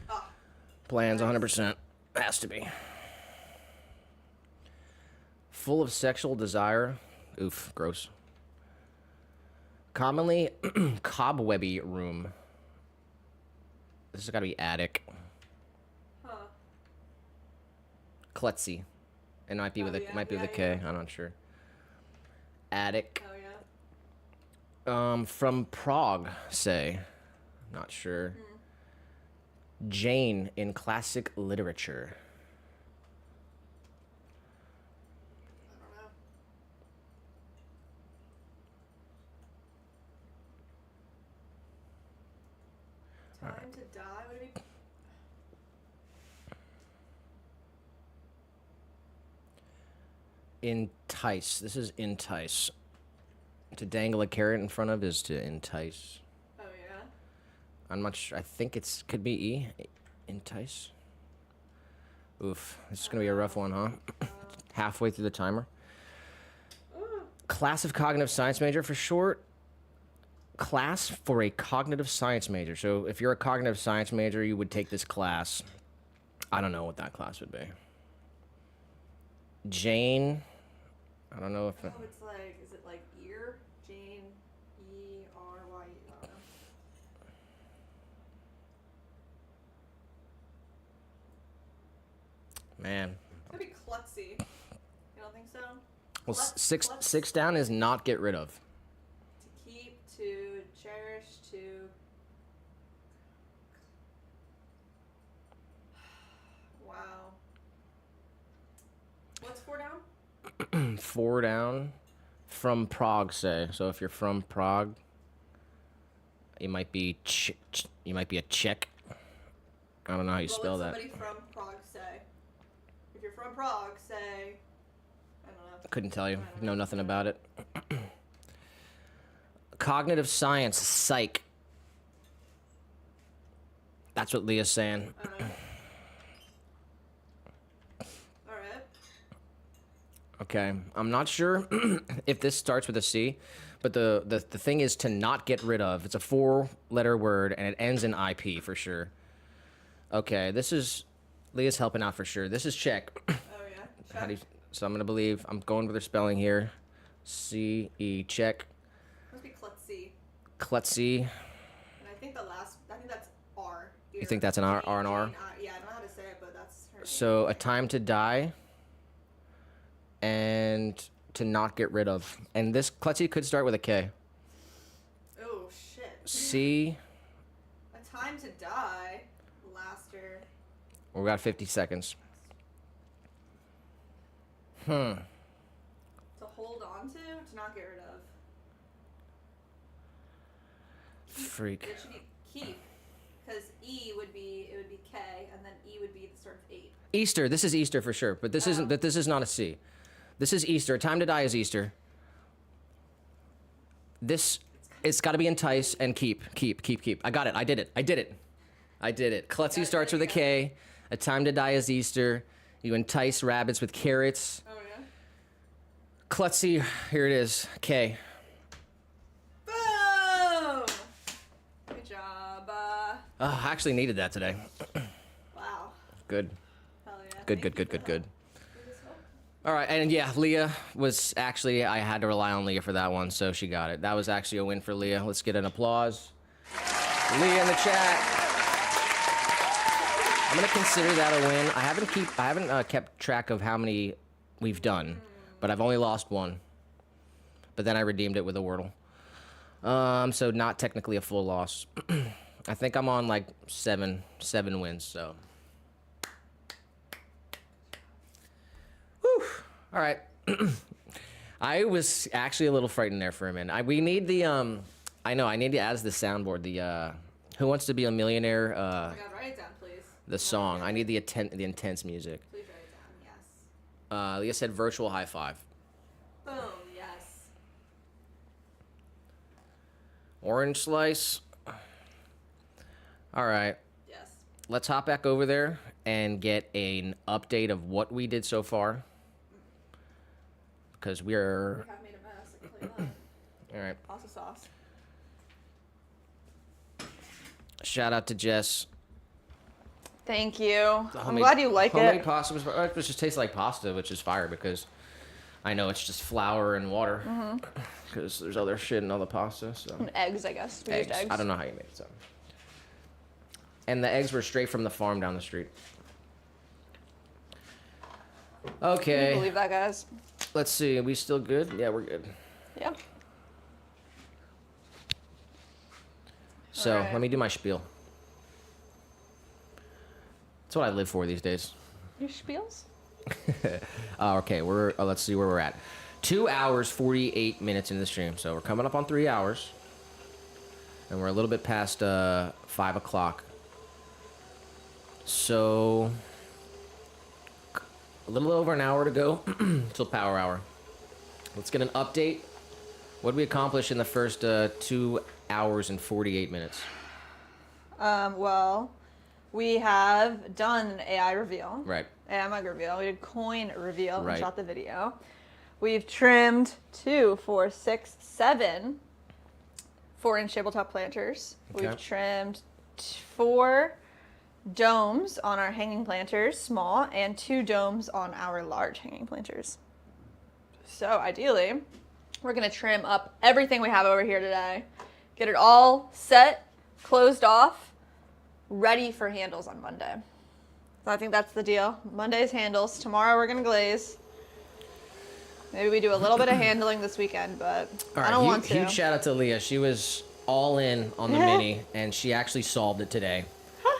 [SPEAKER 2] Ah.
[SPEAKER 1] Plans, 100%. Has to be. Full of sexual desire. Oof, gross. Commonly cobwebby room. This has got to be attic.
[SPEAKER 2] Huh.
[SPEAKER 1] Klutzy. It might be with a K. I'm not sure. Attic.
[SPEAKER 2] Oh yeah.
[SPEAKER 1] From Prague, say. Not sure. Jane in classic literature.
[SPEAKER 2] I don't know. Time to die? Would it be?
[SPEAKER 1] Entice. This is entice. To dangle a carrot in front of is to entice.
[SPEAKER 2] Oh yeah.
[SPEAKER 1] I'm not sure. I think it's could be E. Entice. Oof. This is gonna be a rough one, huh? Halfway through the timer. Class of cognitive science major for short. Class for a cognitive science major. So if you're a cognitive science major, you would take this class. I don't know what that class would be. Jane. I don't know if.
[SPEAKER 2] Oh, it's like, is it like ear? Jane, E-R-Y-E. I don't know.
[SPEAKER 1] Man.
[SPEAKER 2] Could be klutzy. You don't think so?
[SPEAKER 1] Well,
[SPEAKER 2] Klutz-
[SPEAKER 1] six
[SPEAKER 2] klutz-
[SPEAKER 1] six down is not get rid of.
[SPEAKER 2] To keep, to cherish, to. Wow. What's 4 down?
[SPEAKER 1] 4 down. From Prague, say. So if you're from Prague, you might be you might be a Czech. I don't know how you spell that.
[SPEAKER 2] What would somebody from Prague say? If you're from Prague, say. I don't know.
[SPEAKER 1] Couldn't tell you.
[SPEAKER 2] I don't
[SPEAKER 1] Know
[SPEAKER 2] know.
[SPEAKER 1] nothing about it. Cognitive science, psych. That's what Leah's saying.
[SPEAKER 2] I don't know. Alright.
[SPEAKER 1] Okay, I'm not sure if this starts with a C, but the thing is to not get rid of. It's a 4-letter word, and it ends in IP for sure. Okay, this is Leah's helping out for sure. This is check.
[SPEAKER 2] Oh yeah.
[SPEAKER 1] How do you, so I'm gonna believe I'm going with her spelling here. C-E, check.
[SPEAKER 2] Must be klutzy.
[SPEAKER 1] Klutzy.
[SPEAKER 2] And I think that's R.
[SPEAKER 1] You think that's an R and R?
[SPEAKER 2] Yeah, I don't know how to say it, but that's her name.
[SPEAKER 1] So a time to die and to not get rid of. And this klutzy could start with a K.
[SPEAKER 2] Oh shit.
[SPEAKER 1] C.
[SPEAKER 2] A time to die. Laster.
[SPEAKER 1] We got 50 seconds.
[SPEAKER 2] To hold on to not get rid of.
[SPEAKER 1] Freak.
[SPEAKER 2] It should be keep. Because E would be K, and then E would be the start of 8.
[SPEAKER 1] Easter. This is Easter for sure, but this isn't. This is not a C. This is Easter. Time to die is Easter. It's got to be entice and keep. I got it. I did it. Klutzy starts with a K. A time to die is Easter. You entice rabbits with carrots.
[SPEAKER 2] Oh yeah.
[SPEAKER 1] Klutzy, here it is. K.
[SPEAKER 2] Boom! Good job.
[SPEAKER 1] I actually needed that today.
[SPEAKER 2] Wow.
[SPEAKER 1] Good.
[SPEAKER 2] Hell yeah.
[SPEAKER 1] Good. All right, and yeah, Leah was actually, I had to rely on Leah for that one, so she got it. That was actually a win for Leah. Let's get an applause. Leah in the chat. I'm gonna consider that a win. I haven't kept track of how many we've done, but I've only lost one. But then I redeemed it with a Wordle. So not technically a full loss. I think I'm on like seven wins, so. Whew. All right. I was actually a little frightened there for a minute. We need the, I know, I need to add the soundboard, the, Who Wants to Be a Millionaire,
[SPEAKER 2] Oh my God, write it down, please.
[SPEAKER 1] the song. I need the intense music.
[SPEAKER 2] Please write it down, yes.
[SPEAKER 1] Leah said virtual high five.
[SPEAKER 2] Boom, yes.
[SPEAKER 1] Orange slice. All right.
[SPEAKER 2] Yes.
[SPEAKER 1] Let's hop back over there and get an update of what we did so far. Because we're...
[SPEAKER 2] We have made a mess, I can tell you that.
[SPEAKER 1] All right.
[SPEAKER 2] Pasta sauce.
[SPEAKER 1] Shout out to Jess.
[SPEAKER 2] Thank you. I'm glad you like
[SPEAKER 1] homemade
[SPEAKER 2] it.
[SPEAKER 1] pasta it just tastes like pasta, which is fire because I know it's just flour and water. Because there's other shit in all the pasta. So.
[SPEAKER 2] And eggs, I guess. We used eggs.
[SPEAKER 1] I don't know how you make it. So. And the eggs were straight from the farm down the street. Okay.
[SPEAKER 2] Can you believe that, guys?
[SPEAKER 1] Let's see. Are we still good? Yeah, we're good.
[SPEAKER 2] Yeah.
[SPEAKER 1] So
[SPEAKER 2] All right.
[SPEAKER 1] let me do my spiel. That's what I live for these days.
[SPEAKER 2] Your spiels?
[SPEAKER 1] Okay, let's see where we're at. 2 hours, 48 minutes in the stream. So we're coming up on 3 hours. And we're a little bit past 5 o'clock. So a little over an hour to go till power hour. Let's get an update. What did we accomplish in the first 2 hours and 48 minutes?
[SPEAKER 2] Well, we have done an AI reveal.
[SPEAKER 1] Right.
[SPEAKER 2] AI mug reveal. We did coin reveal
[SPEAKER 1] Right.
[SPEAKER 2] and shot the video. We've trimmed 2, 4, 6, 7 4-inch tabletop planters.
[SPEAKER 1] Okay.
[SPEAKER 2] We've trimmed 4 domes on our hanging planters, small, and 2 domes on our large hanging planters. So ideally, we're gonna trim up everything we have over here today, get it all set, closed off, ready for handles on Monday. So I think that's the deal. Monday's handles. Tomorrow we're gonna glaze. Maybe we do a little bit of handling this weekend, but
[SPEAKER 1] All right,
[SPEAKER 2] I don't want to.
[SPEAKER 1] Huge shout out to Leah. She was all in on the mini, and she actually solved it today.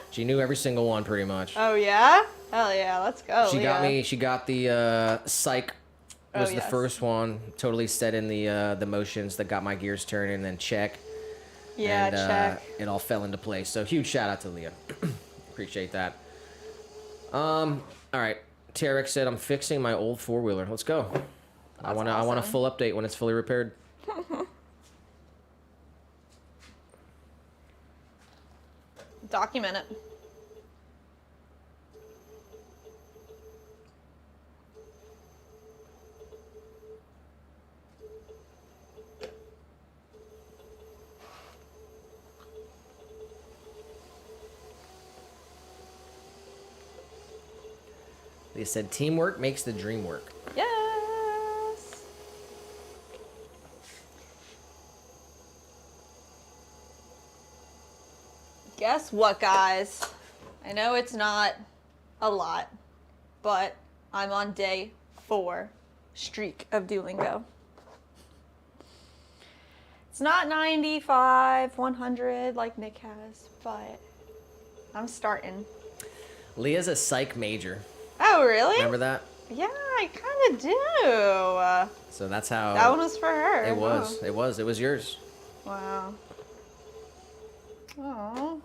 [SPEAKER 1] She knew every single one pretty much.
[SPEAKER 2] Oh yeah? Hell yeah, let's go.
[SPEAKER 1] She got
[SPEAKER 2] Leah.
[SPEAKER 1] me. She got the psych. Was the
[SPEAKER 2] yes.
[SPEAKER 1] first one. Totally set in the motions that got my gears turning, and then check.
[SPEAKER 2] Yeah,
[SPEAKER 1] and,
[SPEAKER 2] check.
[SPEAKER 1] It all fell into place. So huge shout out to Leah. Appreciate that. All right. Tarek said I'm fixing my old 4-wheeler. Let's go. I want a
[SPEAKER 2] awesome.
[SPEAKER 1] full update when it's fully repaired.
[SPEAKER 2] Document it.
[SPEAKER 1] They said teamwork makes the dream work.
[SPEAKER 2] Yes. Guess what, guys? I know it's not a lot, but I'm on day 4 streak of Duolingo. It's not 95, 100 like Nick has, but I'm starting.
[SPEAKER 1] Leah's a psych major.
[SPEAKER 2] Oh, really?
[SPEAKER 1] Remember that?
[SPEAKER 2] Yeah, I kind of do.
[SPEAKER 1] So that's how.
[SPEAKER 2] That one was for her.
[SPEAKER 1] It was.
[SPEAKER 2] Huh?
[SPEAKER 1] It was. It was yours.
[SPEAKER 2] Wow. Oh.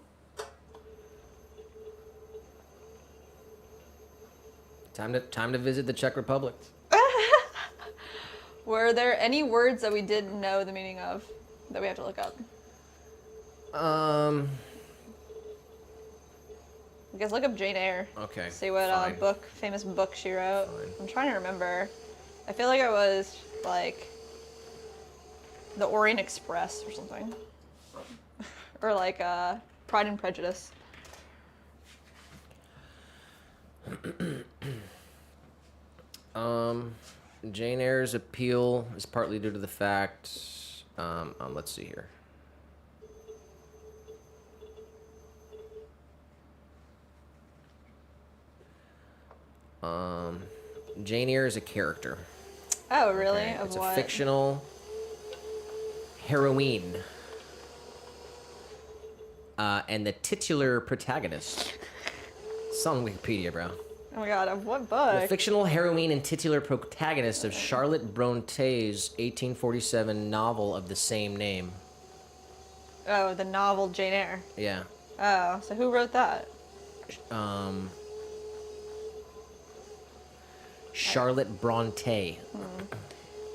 [SPEAKER 1] Time to visit the Czech Republic.
[SPEAKER 2] Were there any words that we didn't know the meaning of that we have to look up? I guess look up Jane Eyre.
[SPEAKER 1] Okay.
[SPEAKER 2] See what
[SPEAKER 1] fine.
[SPEAKER 2] famous book she wrote.
[SPEAKER 1] Fine.
[SPEAKER 2] I'm trying to remember. I feel like it was like the Orient Express or something. Or like Pride and Prejudice.
[SPEAKER 1] Jane Eyre's appeal is partly due to the fact, let's see here. Jane Eyre is a character.
[SPEAKER 2] Oh, really?
[SPEAKER 1] Okay?
[SPEAKER 2] Of
[SPEAKER 1] It's
[SPEAKER 2] what?
[SPEAKER 1] a fictional heroine. And the titular protagonist. It's on Wikipedia, bro.
[SPEAKER 2] Oh my god, of what
[SPEAKER 1] The
[SPEAKER 2] book?
[SPEAKER 1] fictional heroine and titular protagonist of Charlotte Bronte's 1847 novel of the same name.
[SPEAKER 2] Oh, the novel Jane Eyre.
[SPEAKER 1] Yeah.
[SPEAKER 2] Oh, so who wrote that?
[SPEAKER 1] Charlotte Bronte.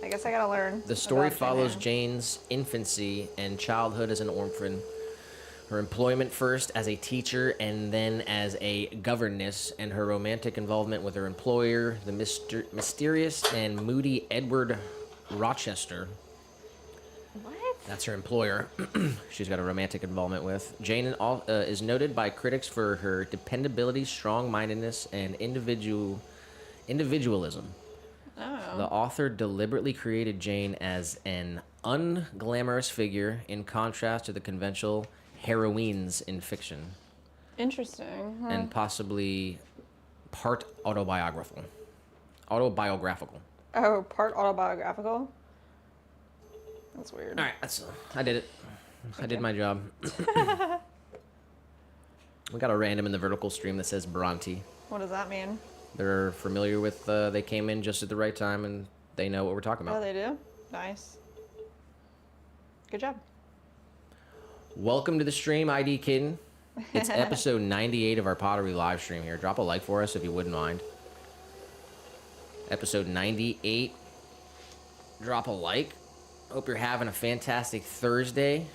[SPEAKER 2] I guess I gotta learn.
[SPEAKER 1] The story
[SPEAKER 2] about Jane
[SPEAKER 1] follows
[SPEAKER 2] Eyre.
[SPEAKER 1] Jane's infancy and childhood as an orphan, her employment first as a teacher and then as a governess, and her romantic involvement with her employer, the mysterious and moody Edward Rochester.
[SPEAKER 2] What?
[SPEAKER 1] That's her employer. She's got a romantic involvement with. Jane is noted by critics for her dependability, strong-mindedness, and individualism.
[SPEAKER 2] Oh.
[SPEAKER 1] The author deliberately created Jane as an unglamorous figure in contrast to the conventional heroines in fiction,
[SPEAKER 2] Interesting. Huh.
[SPEAKER 1] and possibly part autobiographical. Autobiographical.
[SPEAKER 2] Oh, part autobiographical? That's weird.
[SPEAKER 1] All right, I did it. I did my job. We got a random in the vertical stream that says Bronte.
[SPEAKER 2] What does that mean?
[SPEAKER 1] They're familiar with, they came in just at the right time and they know what we're talking
[SPEAKER 2] Oh,
[SPEAKER 1] about.
[SPEAKER 2] they do? Nice. Good job.
[SPEAKER 1] Welcome to the stream, ID Kitten. It's episode 98 of our Pottery live stream here. Drop a like for us if you wouldn't mind. Episode 98. Drop a like. Hope you're having a fantastic Thursday.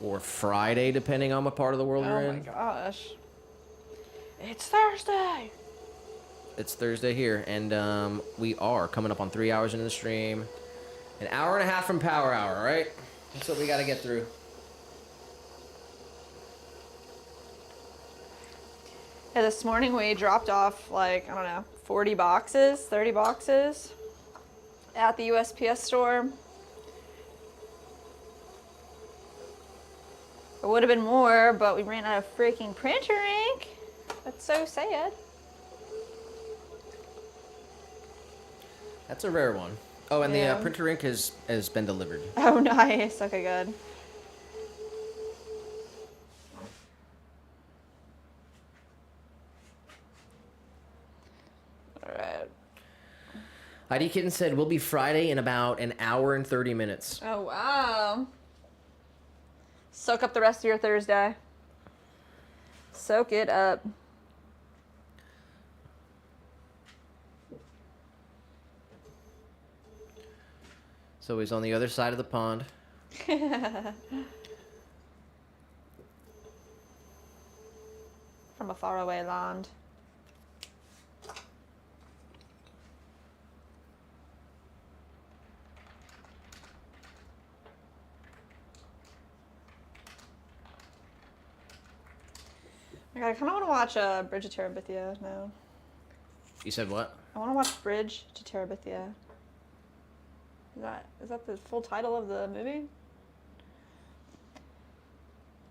[SPEAKER 1] Or Friday, depending on what part of the world you're
[SPEAKER 2] Oh my
[SPEAKER 1] in.
[SPEAKER 2] gosh. It's Thursday!
[SPEAKER 1] It's Thursday here, and we are coming up on 3 hours into the stream. An hour and a half from Power Hour, right? That's what we got to get through.
[SPEAKER 2] Yeah, this morning we dropped off, like, I don't know, 40 boxes, 30 boxes at the USPS store. It would have been more, but we ran out of freaking printer ink. That's so sad.
[SPEAKER 1] That's a rare one. Oh, and
[SPEAKER 2] Yeah.
[SPEAKER 1] the printer ink has been delivered.
[SPEAKER 2] Oh, nice. Okay, good. All right.
[SPEAKER 1] ID Kitten said, we'll be Friday in about an hour and 30 minutes.
[SPEAKER 2] Oh, wow. Soak up the rest of your Thursday. Soak it up.
[SPEAKER 1] So he's on the other side of the pond.
[SPEAKER 2] From a faraway land. I kind of want to watch Bridge to Terabithia now.
[SPEAKER 1] You said what?
[SPEAKER 2] I want to watch Bridge to Terabithia. Is that the full title of the movie?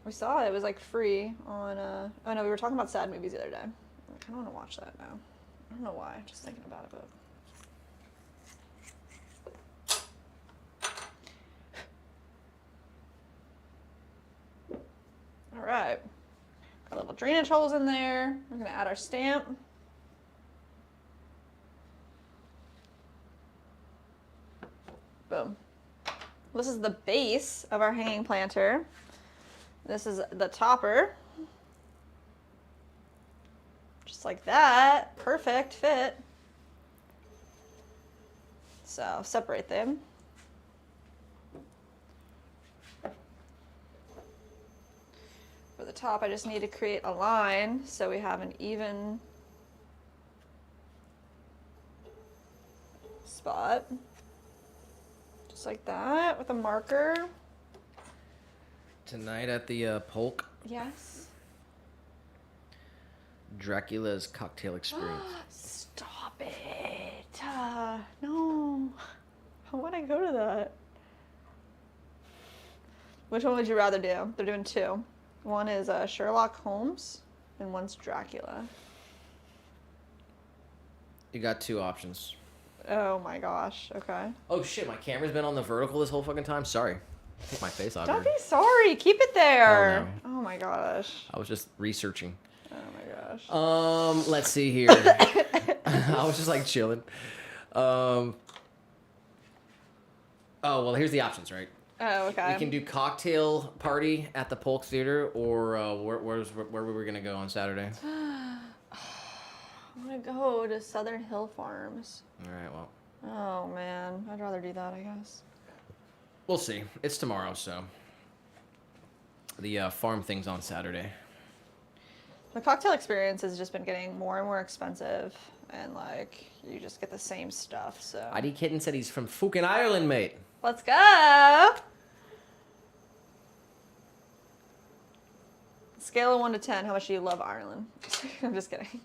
[SPEAKER 2] We saw it. It was like free on. Oh no, we were talking about sad movies the other day. I kind of want to watch that now. I don't know why. I'm just thinking about it, but. All right. Got little drainage holes in there. We're gonna add our stamp. Boom. This is the base of our hanging planter. This is the topper. Just like that. Perfect fit. So separate them. For the top, I just need to create a line so we have an even spot. Just like that with a marker.
[SPEAKER 1] Tonight at the Polk,
[SPEAKER 2] Yes.
[SPEAKER 1] Dracula's Cocktail Experience.
[SPEAKER 2] Stop it. No. How would I go to that? Which one would you rather do? They're doing two. One is Sherlock Holmes, and one's Dracula.
[SPEAKER 1] You got two options.
[SPEAKER 2] Oh my gosh. Okay.
[SPEAKER 1] Oh shit, my camera's been on the vertical this whole fucking time. Sorry. Take my face off.
[SPEAKER 2] Don't be sorry. Keep it there.
[SPEAKER 1] Oh,
[SPEAKER 2] Oh my gosh.
[SPEAKER 1] I was just researching.
[SPEAKER 2] Oh my gosh.
[SPEAKER 1] Let's see here. I was just like chilling. Oh, well, here's the options, right?
[SPEAKER 2] Oh, okay.
[SPEAKER 1] We can do cocktail party at the Polk Theater, or where were we gonna go on Saturday?
[SPEAKER 2] I'm gonna go to Southern Hill Farms.
[SPEAKER 1] All right, well,
[SPEAKER 2] Oh man, I'd rather do that, I guess.
[SPEAKER 1] we'll see. It's tomorrow, so the farm thing's on Saturday.
[SPEAKER 2] The cocktail experience has just been getting more and more expensive, and like you just get the same stuff. So
[SPEAKER 1] ID Kitten said he's from fucking Ireland, mate.
[SPEAKER 2] let's go. Scale of 1 to 10, how much do you love Ireland? I'm just kidding.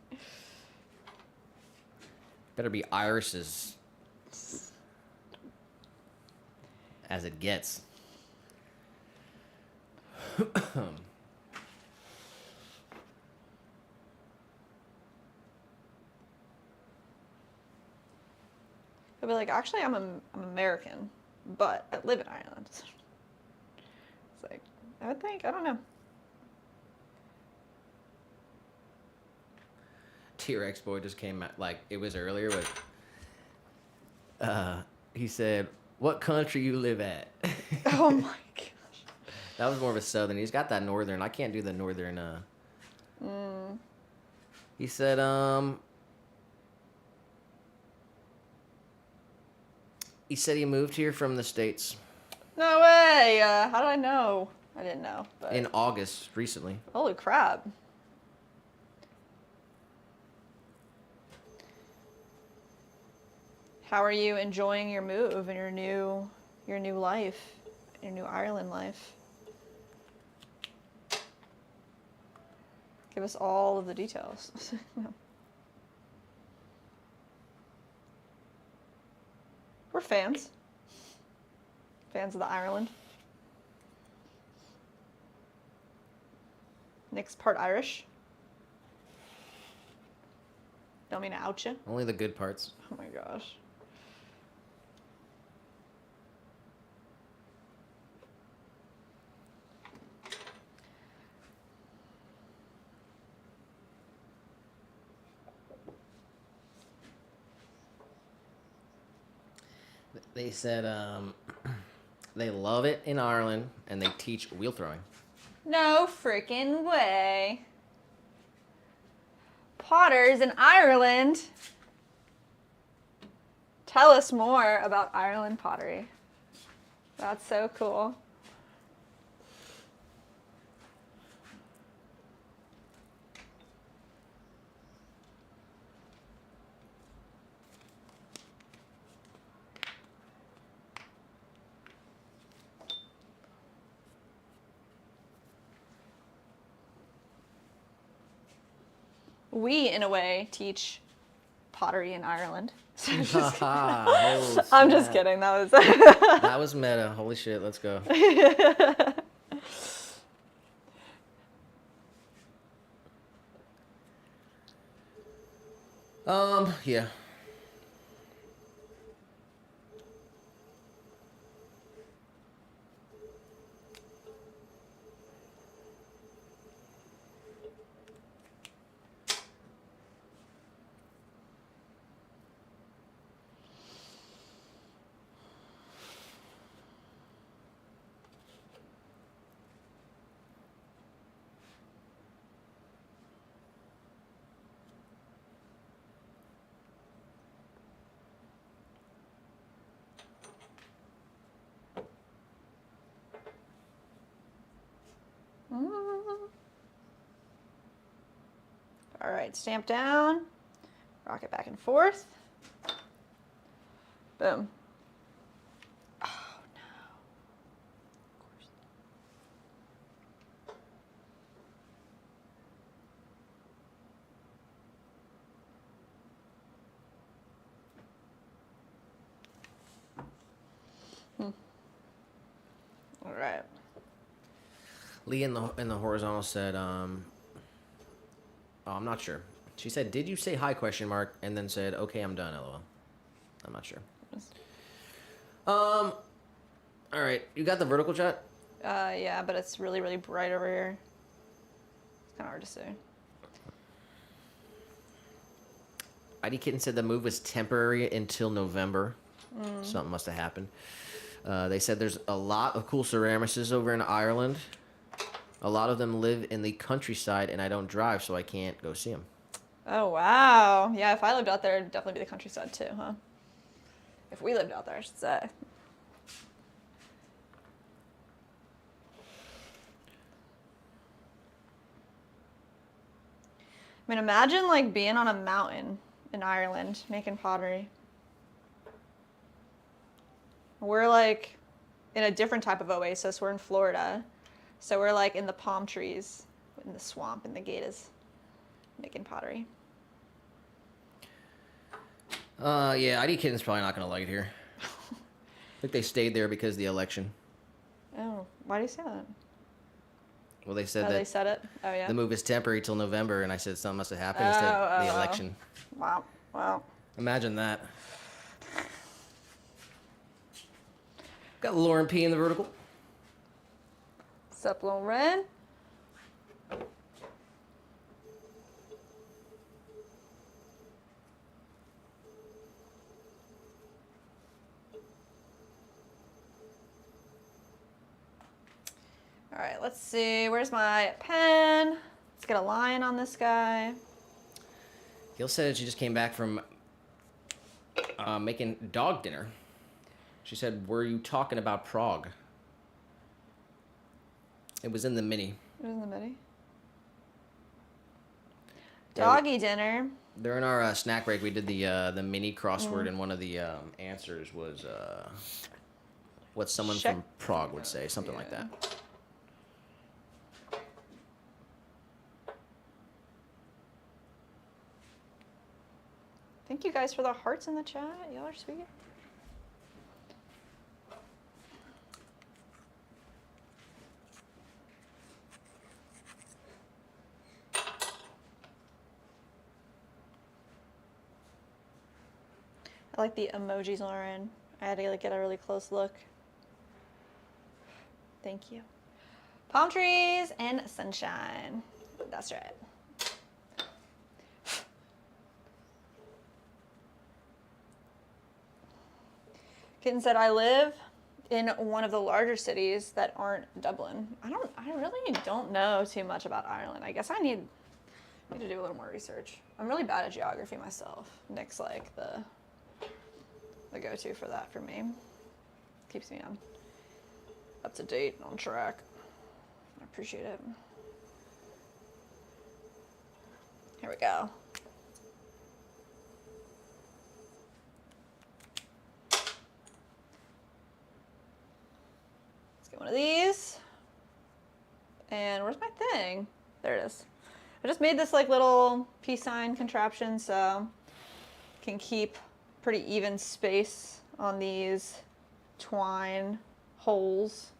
[SPEAKER 1] Better be Irish as it gets.
[SPEAKER 2] I'd be like, actually, I'm American, but I live in Ireland. It's like, I would think, I don't know.
[SPEAKER 1] T-Rex boy just came out, like, it was earlier, but he said, what country you live at?
[SPEAKER 2] Oh my gosh.
[SPEAKER 1] That was more of a southern. He's got that northern. I can't do the northern. He said, he said he moved here from the States
[SPEAKER 2] No way. How did I know? I didn't know. But
[SPEAKER 1] in August, recently.
[SPEAKER 2] holy crap. How are you enjoying your move and your new life, your new Ireland life? Give us all of the details. We're fans. Fans of the Ireland. Nick's part Irish. Don't mean to out you.
[SPEAKER 1] Only the good parts.
[SPEAKER 2] Oh my gosh.
[SPEAKER 1] They said they love it in Ireland and they teach wheel throwing.
[SPEAKER 2] No freaking way. Potters in Ireland. Tell us more about Ireland pottery. That's so cool. We, in a way, teach pottery in Ireland. I'm just kidding. That was
[SPEAKER 1] That was meta. Holy shit, let's go. Yeah.
[SPEAKER 2] All right, stamp down, rock it back and forth. Boom. Oh no. Of course.
[SPEAKER 1] Lee in the horizontal said, oh, I'm not sure. She said, "Did you say hi?" question mark, and then said, "Okay, I'm done." LOL. I'm not sure. All right, you got the vertical chat?
[SPEAKER 2] Yeah, but it's really, really bright over here. It's kind of hard to see.
[SPEAKER 1] ID Kitten said the move was temporary until November. Something must have happened. They said there's a lot of cool ceramicists over in Ireland. A lot of them live in the countryside, and I don't drive, so I can't go see them.
[SPEAKER 2] Oh, wow. Yeah, if I lived out there, it'd definitely be the countryside too, huh? If we lived out there, I should say. I mean, imagine like being on a mountain in Ireland making pottery. We're like in a different type of oasis. We're in Florida. So we're like in the palm trees, in the swamp, in the gators, making pottery.
[SPEAKER 1] Yeah, ID Kitten's probably not going to like it here. I think they stayed there because of the election.
[SPEAKER 2] Oh, why do you say that?
[SPEAKER 1] Well, they said
[SPEAKER 2] Oh,
[SPEAKER 1] that
[SPEAKER 2] they said it? Oh, yeah.
[SPEAKER 1] the move is temporary till November, and I said something must have happened instead of the election.
[SPEAKER 2] Wow. Wow.
[SPEAKER 1] Imagine that. Got Lauren P in the vertical.
[SPEAKER 2] Sup, Lauren? All right, let's see. Where's my pen? Let's get a line on this guy.
[SPEAKER 1] Gil said she just came back from making dog dinner. She said, "Were you talking about Prague?" It was in the mini.
[SPEAKER 2] It was in the mini. Doggy dinner.
[SPEAKER 1] During our snack break, we did the mini crossword, and one of the answers was what someone from Prague would say, something like that.
[SPEAKER 2] Thank you guys for the hearts in the chat. Y'all are sweet. I like the emojis, Lauren. I had to like, get a really close look. Thank you. Palm trees and sunshine. That's right. Kitten said, I live in one of the larger cities that aren't Dublin. I really don't know too much about Ireland. I guess I need to do a little more research. I'm really bad at geography myself. Nick's like the go-to for that for me. Keeps me up to date, on track. I appreciate it. Here we go. One of these. And where's my thing? There it is. I just made this like little peace sign contraption so can keep pretty even space on these twine holes.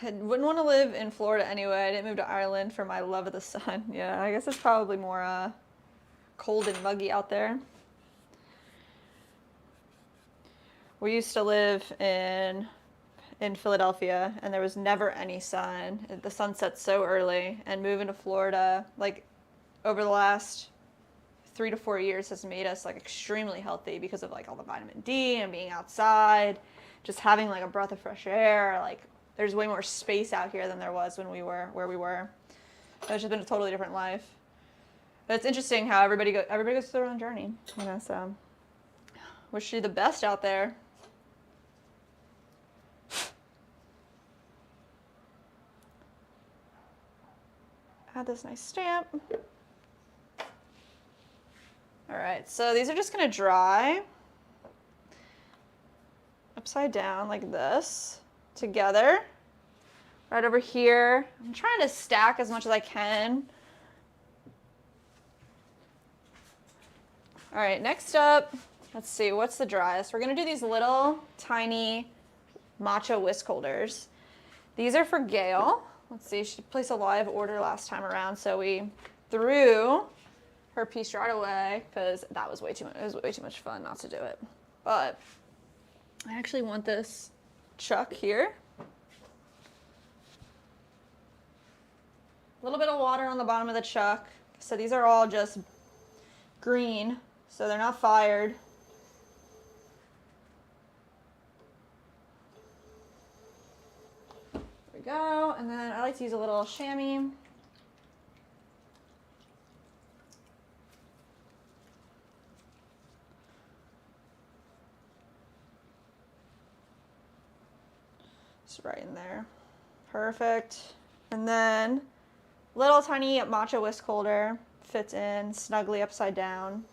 [SPEAKER 2] I wouldn't want to live in Florida anyway. I didn't move to Ireland for my love of the sun. Yeah, I guess it's probably more cold and muggy out there. We used to live in Philadelphia, and there was never any sun. The sun sets so early, and moving to Florida, like over the last 3 to 4 years, has made us like extremely healthy because of like all the vitamin D and being outside, just having like a breath of fresh air, like. There's way more space out here than there was when we were where we were. It's just been a totally different life. But it's interesting how everybody goes through their own journey, you know. So, wish you the best out there. Add this nice stamp. All right, so these are just gonna dry upside down like this. Together, right over here. I'm trying to stack as much as I can. All right, next up, let's see, what's the driest? We're gonna do these little tiny matcha whisk holders. These are for Gail. Let's see, she placed a live order last time around, so we threw her piece right away because that was way too much. It was way too much fun not to do it. But I actually want this chuck here. A little bit of water on the bottom of the chuck. So these are all just green, so they're not fired. There we go. And then I like to use a little chamois. Just right in there. Perfect. And then little tiny matcha whisk holder, fits in snugly upside down.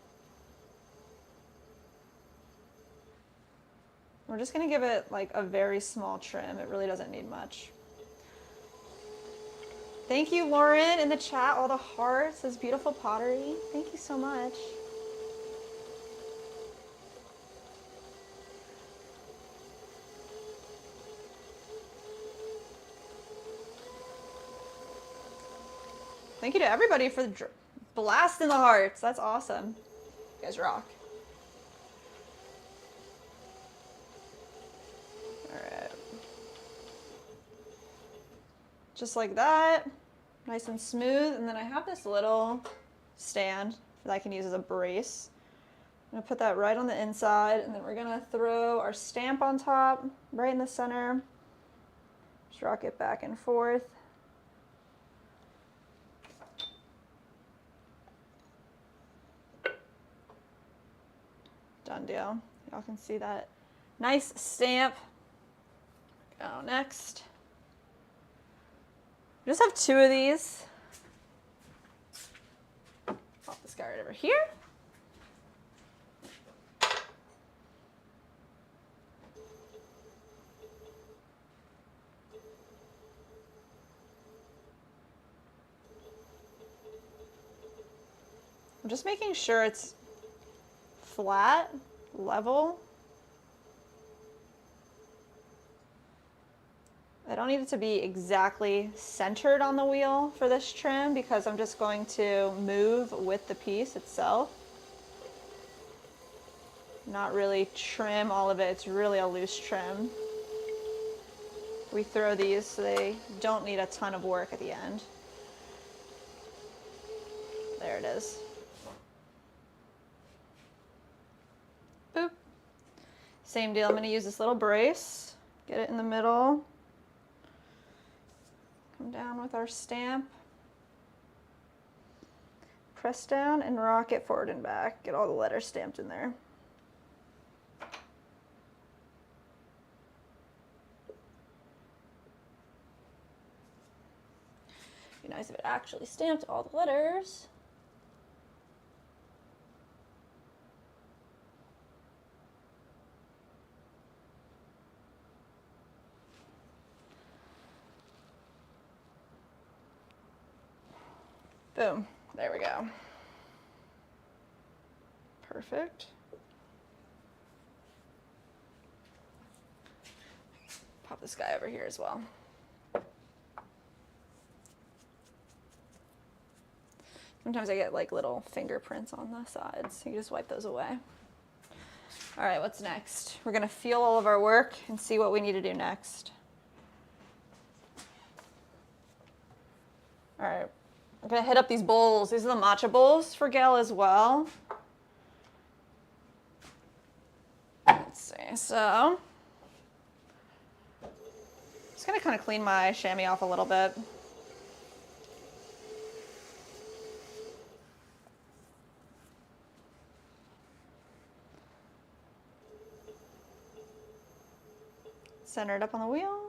[SPEAKER 2] We're just gonna give it like a very small trim. It really doesn't need much. Thank you, Lauren, in the chat, all the hearts, this beautiful pottery. Thank you so much. Thank you to everybody for blasting the hearts. That's awesome. You guys rock. All right. Just like that. Nice and smooth. And then I have this little stand that I can use as a brace. I'm gonna put that right on the inside, and then we're gonna throw our stamp on top, right in the center. Just rock it back and forth. Done deal. Y'all can see that nice stamp. Go next. We just have 2 of these. Pop this guy right over here. I'm just making sure it's flat, level. I don't need it to be exactly centered on the wheel for this trim because I'm just going to move with the piece itself. Not really trim all of it, it's really a loose trim. We throw these so they don't need a ton of work at the end. There it is. Boop. Same deal, I'm gonna use this little brace, get it in the middle. Come down with our stamp. Press down and rock it forward and back. Get all the letters stamped in there. Be nice if it actually stamped all the letters. Boom, there we go. Perfect. Pop this guy over here as well. Sometimes I get like little fingerprints on the sides. You just wipe those away. All right, what's next? We're gonna feel all of our work and see what we need to do next. All right. I'm gonna hit up these bowls. These are the matcha bowls for Gail as well. Let's see, so. Just gonna kind of clean my chamois off a little bit. Center it up on the wheel.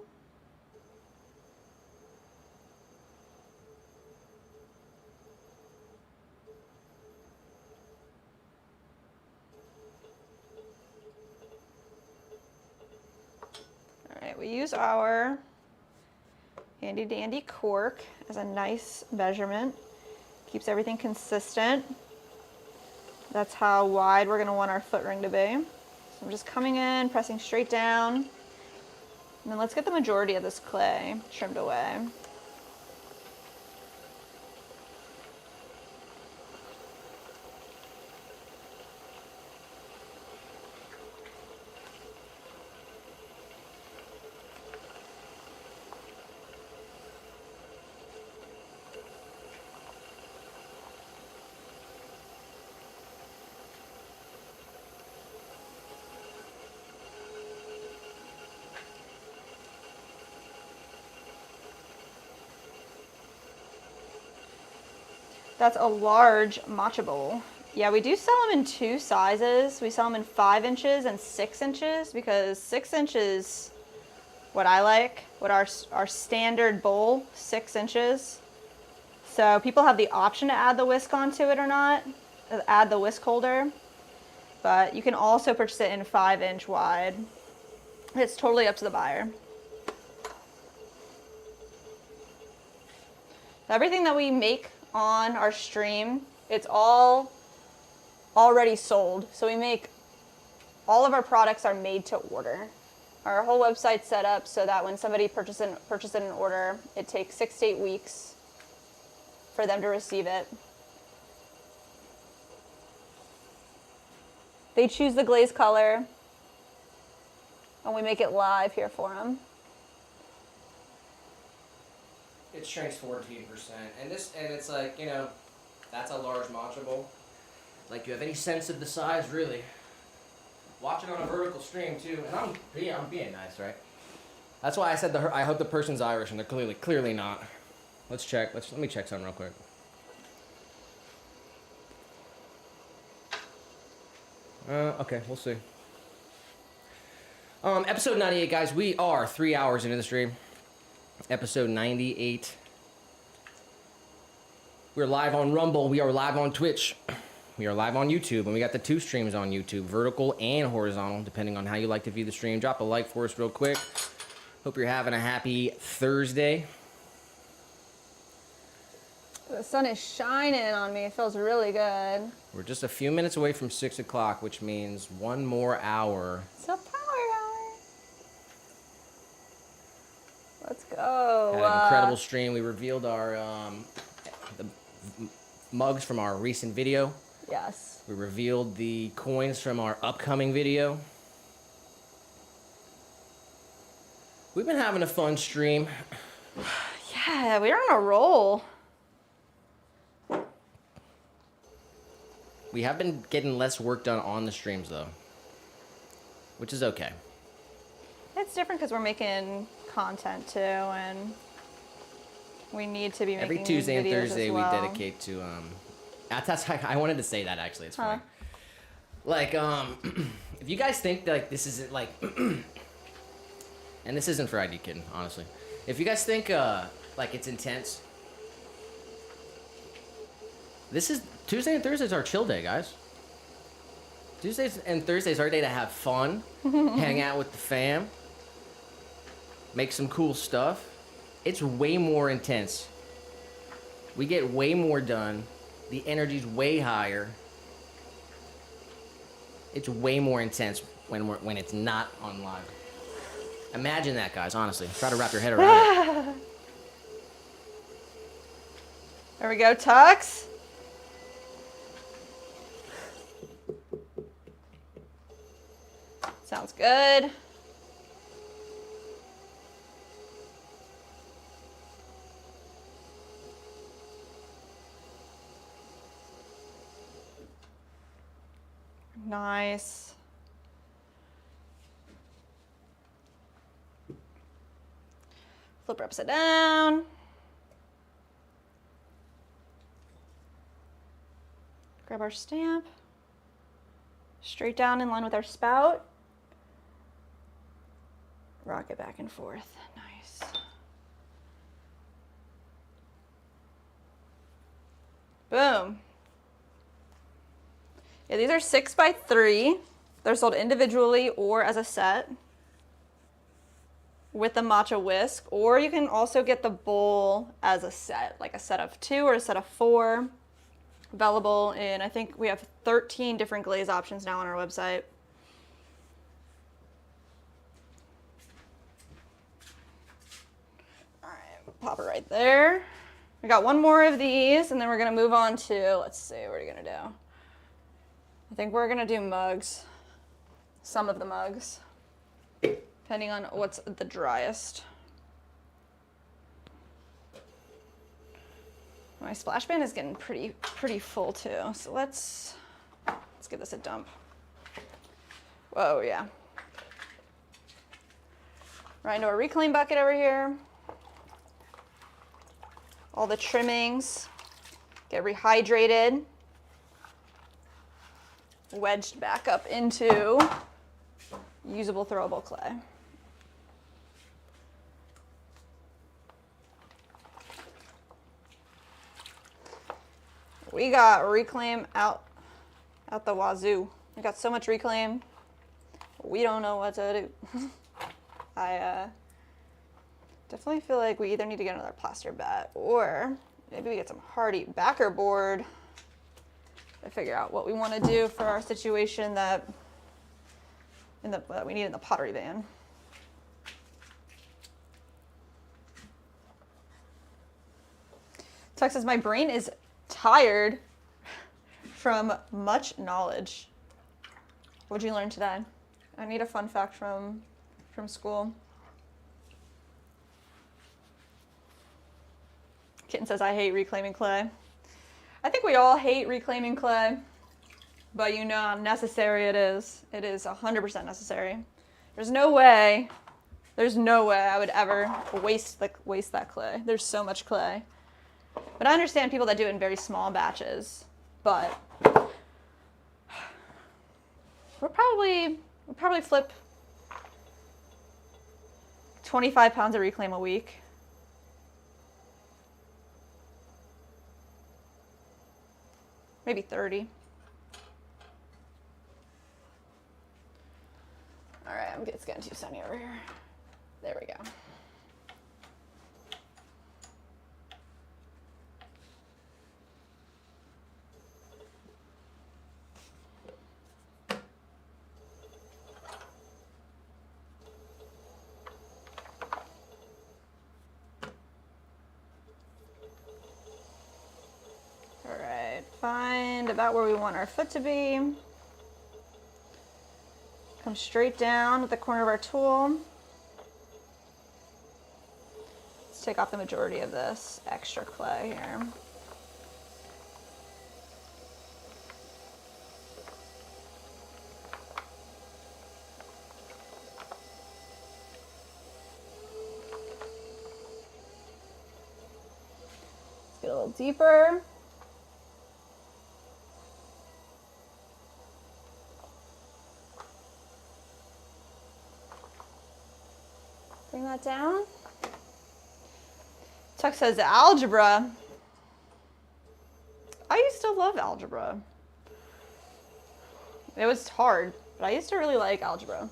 [SPEAKER 2] We use our handy dandy cork as a nice measurement. Keeps everything consistent. That's how wide we're gonna want our foot ring to be. So I'm just coming in, pressing straight down. And then let's get the majority of this clay trimmed away. That's a large matcha bowl. Yeah, we do sell them in 2 sizes. We sell them in 5 inches and 6 inches because 6 inches, what I like, what our standard bowl, 6 inches. So people have the option to add the whisk onto it or not, add the whisk holder. But you can also purchase it in 5-inch wide. It's totally up to the buyer. Everything that we make on our stream, it's all already sold. So we make, all of our products are made to order. Our whole website's set up so that when somebody purchases an order, it takes 6 to 8 weeks for them to receive it. They choose the glaze color, and we make it live here for them.
[SPEAKER 1] It shrinks 14%, and it's like, you know, that's a large matcha bowl. Like, you have any sense of the size, really? Watch it on a vertical stream too, and I'm being nice, right? That's why I said I hope the person's Irish, and they're clearly not. Let's check. Let me check something real quick. Okay, we'll see. Episode 98, guys. We are 3 hours into the stream. Episode 98. We're live on Rumble. We are live on Twitch. We are live on YouTube. And we got the 2 streams on YouTube, vertical and horizontal, depending on how you like to view the stream. Drop a like for us real quick. Hope you're having a happy Thursday.
[SPEAKER 2] The sun is shining on me. It feels really good.
[SPEAKER 1] We're just a few minutes away from 6 o'clock, which means 1 more hour.
[SPEAKER 2] It's a power hour. Let's go.
[SPEAKER 1] Had an incredible stream. We revealed our the mugs from our recent video.
[SPEAKER 2] Yes.
[SPEAKER 1] We revealed the coins from our upcoming video. We've been having a fun stream.
[SPEAKER 2] Yeah, we're on a roll.
[SPEAKER 1] We have been getting less work done on the streams, though, which is okay.
[SPEAKER 2] It's different because we're making content too, and we need to be making
[SPEAKER 1] Every Tuesday and
[SPEAKER 2] videos
[SPEAKER 1] Thursday
[SPEAKER 2] as well.
[SPEAKER 1] we dedicate to that's I wanted to say that, actually. It's funny. Like, if you guys think that, like, this isn't like and this isn't for ID Kitten, honestly. If you guys think like it's intense, this is Tuesday and Thursdays are chill day, guys. Tuesdays and Thursdays are our day to have fun, hang out with the fam, make some cool stuff. It's way more intense. We get way more done. The energy's way higher. It's way more intense when it's not on live. Imagine that, guys, honestly. Try to wrap your head around it.
[SPEAKER 2] There we go, Tux. Sounds good. Nice. Flip her upside down. Grab our stamp. Straight down in line with our spout. Rock it back and forth. Nice. Boom. Yeah, these are 6x3. They're sold individually or as a set with the matcha whisk, or you can also get the bowl as a set, like a set of 2 or a set of 4. Available in, I think we have 13 different glaze options now on our website. All right, pop it right there. We got one more of these, and then we're gonna move on to, let's see, what are you gonna do? I think we're gonna do mugs. Some of the mugs, depending on what's the driest. My splash pan is getting pretty full too, so let's give this a dump. Whoa, yeah. Right into a reclaim bucket over here. All the trimmings get rehydrated, wedged back up into usable throwable clay. We got reclaim out the wazoo. We got so much reclaim, we don't know what to do. I definitely feel like we either need to get another plaster bat or maybe we get some hardy backer board to figure out what we want to do for our situation that we need in the pottery van. Tuck says, my brain is tired from much knowledge. What'd you learn today? I need a fun fact from school. Kitten says, I hate reclaiming clay. I think we all hate reclaiming clay, but you know how necessary it is. It is 100% necessary. There's no way I would ever waste that clay. There's so much clay. But I understand people that do it in very small batches, but we'll probably flip 25 pounds of reclaim a week. Maybe 30. All right, it's getting too sunny over here. There we go. Find about where we want our foot to be. Come straight down with the corner of our tool. Let's take off the majority of this extra clay here. Let's get a little deeper. Bring that down. Tuck says algebra. I used to love algebra. It was hard, but I used to really like algebra.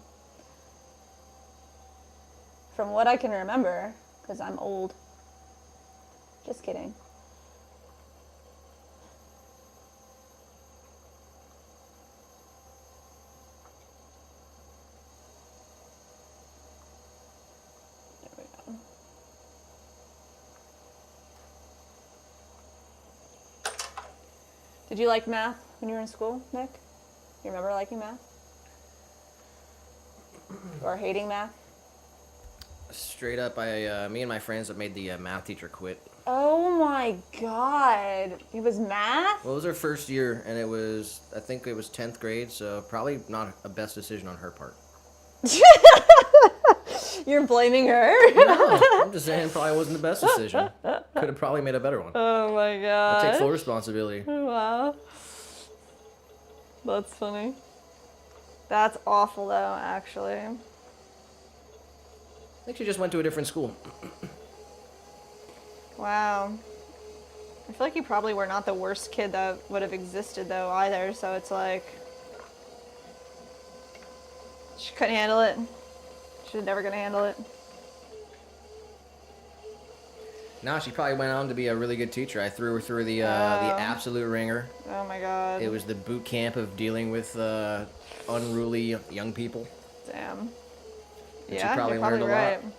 [SPEAKER 2] From what I can remember, because I'm old. Just kidding. Did you like math when you were in school, Nick? You remember liking math? Or hating math?
[SPEAKER 1] Straight up, me and my friends that made the math teacher quit.
[SPEAKER 2] Oh my God. It was math?
[SPEAKER 1] Well, it was our first year, and I think it was 10th grade, so probably not a best decision on her part.
[SPEAKER 2] You're blaming her?
[SPEAKER 1] No, I'm just saying it probably wasn't the best decision. Could have probably made a better one.
[SPEAKER 2] Oh my God.
[SPEAKER 1] I take full responsibility.
[SPEAKER 2] Wow. That's funny. That's awful though, actually.
[SPEAKER 1] I think she just went to a different school.
[SPEAKER 2] Wow. I feel like you probably were not the worst kid that would have existed though either, so it's like she couldn't handle it. She was never gonna handle it.
[SPEAKER 1] No, she probably went on to be a really good teacher. I threw her through the absolute ringer.
[SPEAKER 2] Oh my god.
[SPEAKER 1] It was the boot camp of dealing with unruly young people.
[SPEAKER 2] Damn.
[SPEAKER 1] And
[SPEAKER 2] Yeah,
[SPEAKER 1] she probably
[SPEAKER 2] you're probably
[SPEAKER 1] learned a
[SPEAKER 2] right.
[SPEAKER 1] lot.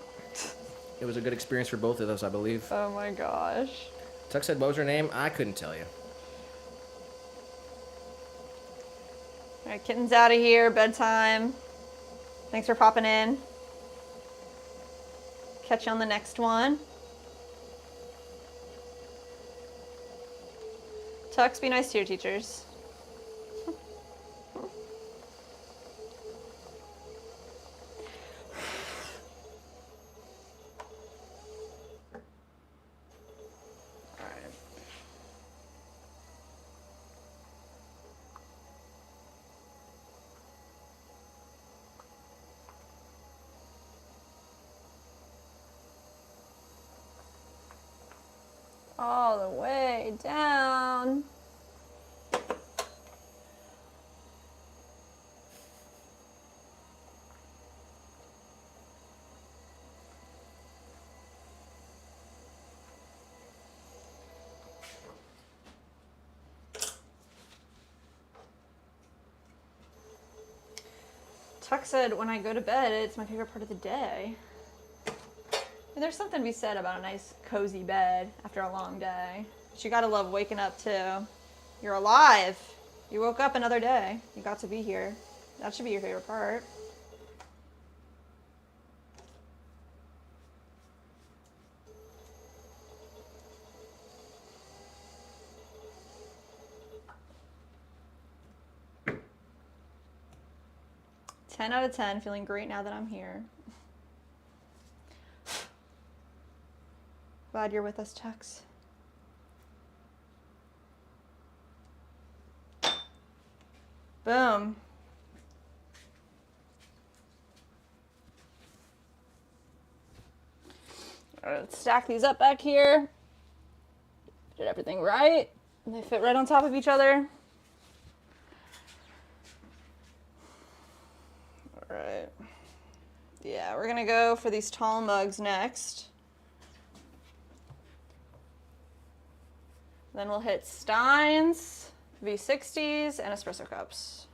[SPEAKER 1] It was a good experience for both of us, I believe.
[SPEAKER 2] Oh my gosh.
[SPEAKER 1] Tuck said, what was her name? I couldn't tell you.
[SPEAKER 2] All right, kitten's out of here. Bedtime. Thanks for popping in. Catch you on the next one. Tux, be nice to your teachers. All the way down. Tuck said, when I go to bed, it's my favorite part of the day. And there's something to be said about a nice, cozy bed after a long day. But you gotta love waking up, too. You're alive. You woke up another day. You got to be here. That should be your favorite part. Ten out of 10, feeling great now that I'm here. Glad you're with us, Tux. Boom. All right, let's stack these up back here. Did everything right. They fit right on top of each other. All right. Yeah, we're gonna go for these tall mugs next. Then we'll hit Steins, V60s, and espresso cups.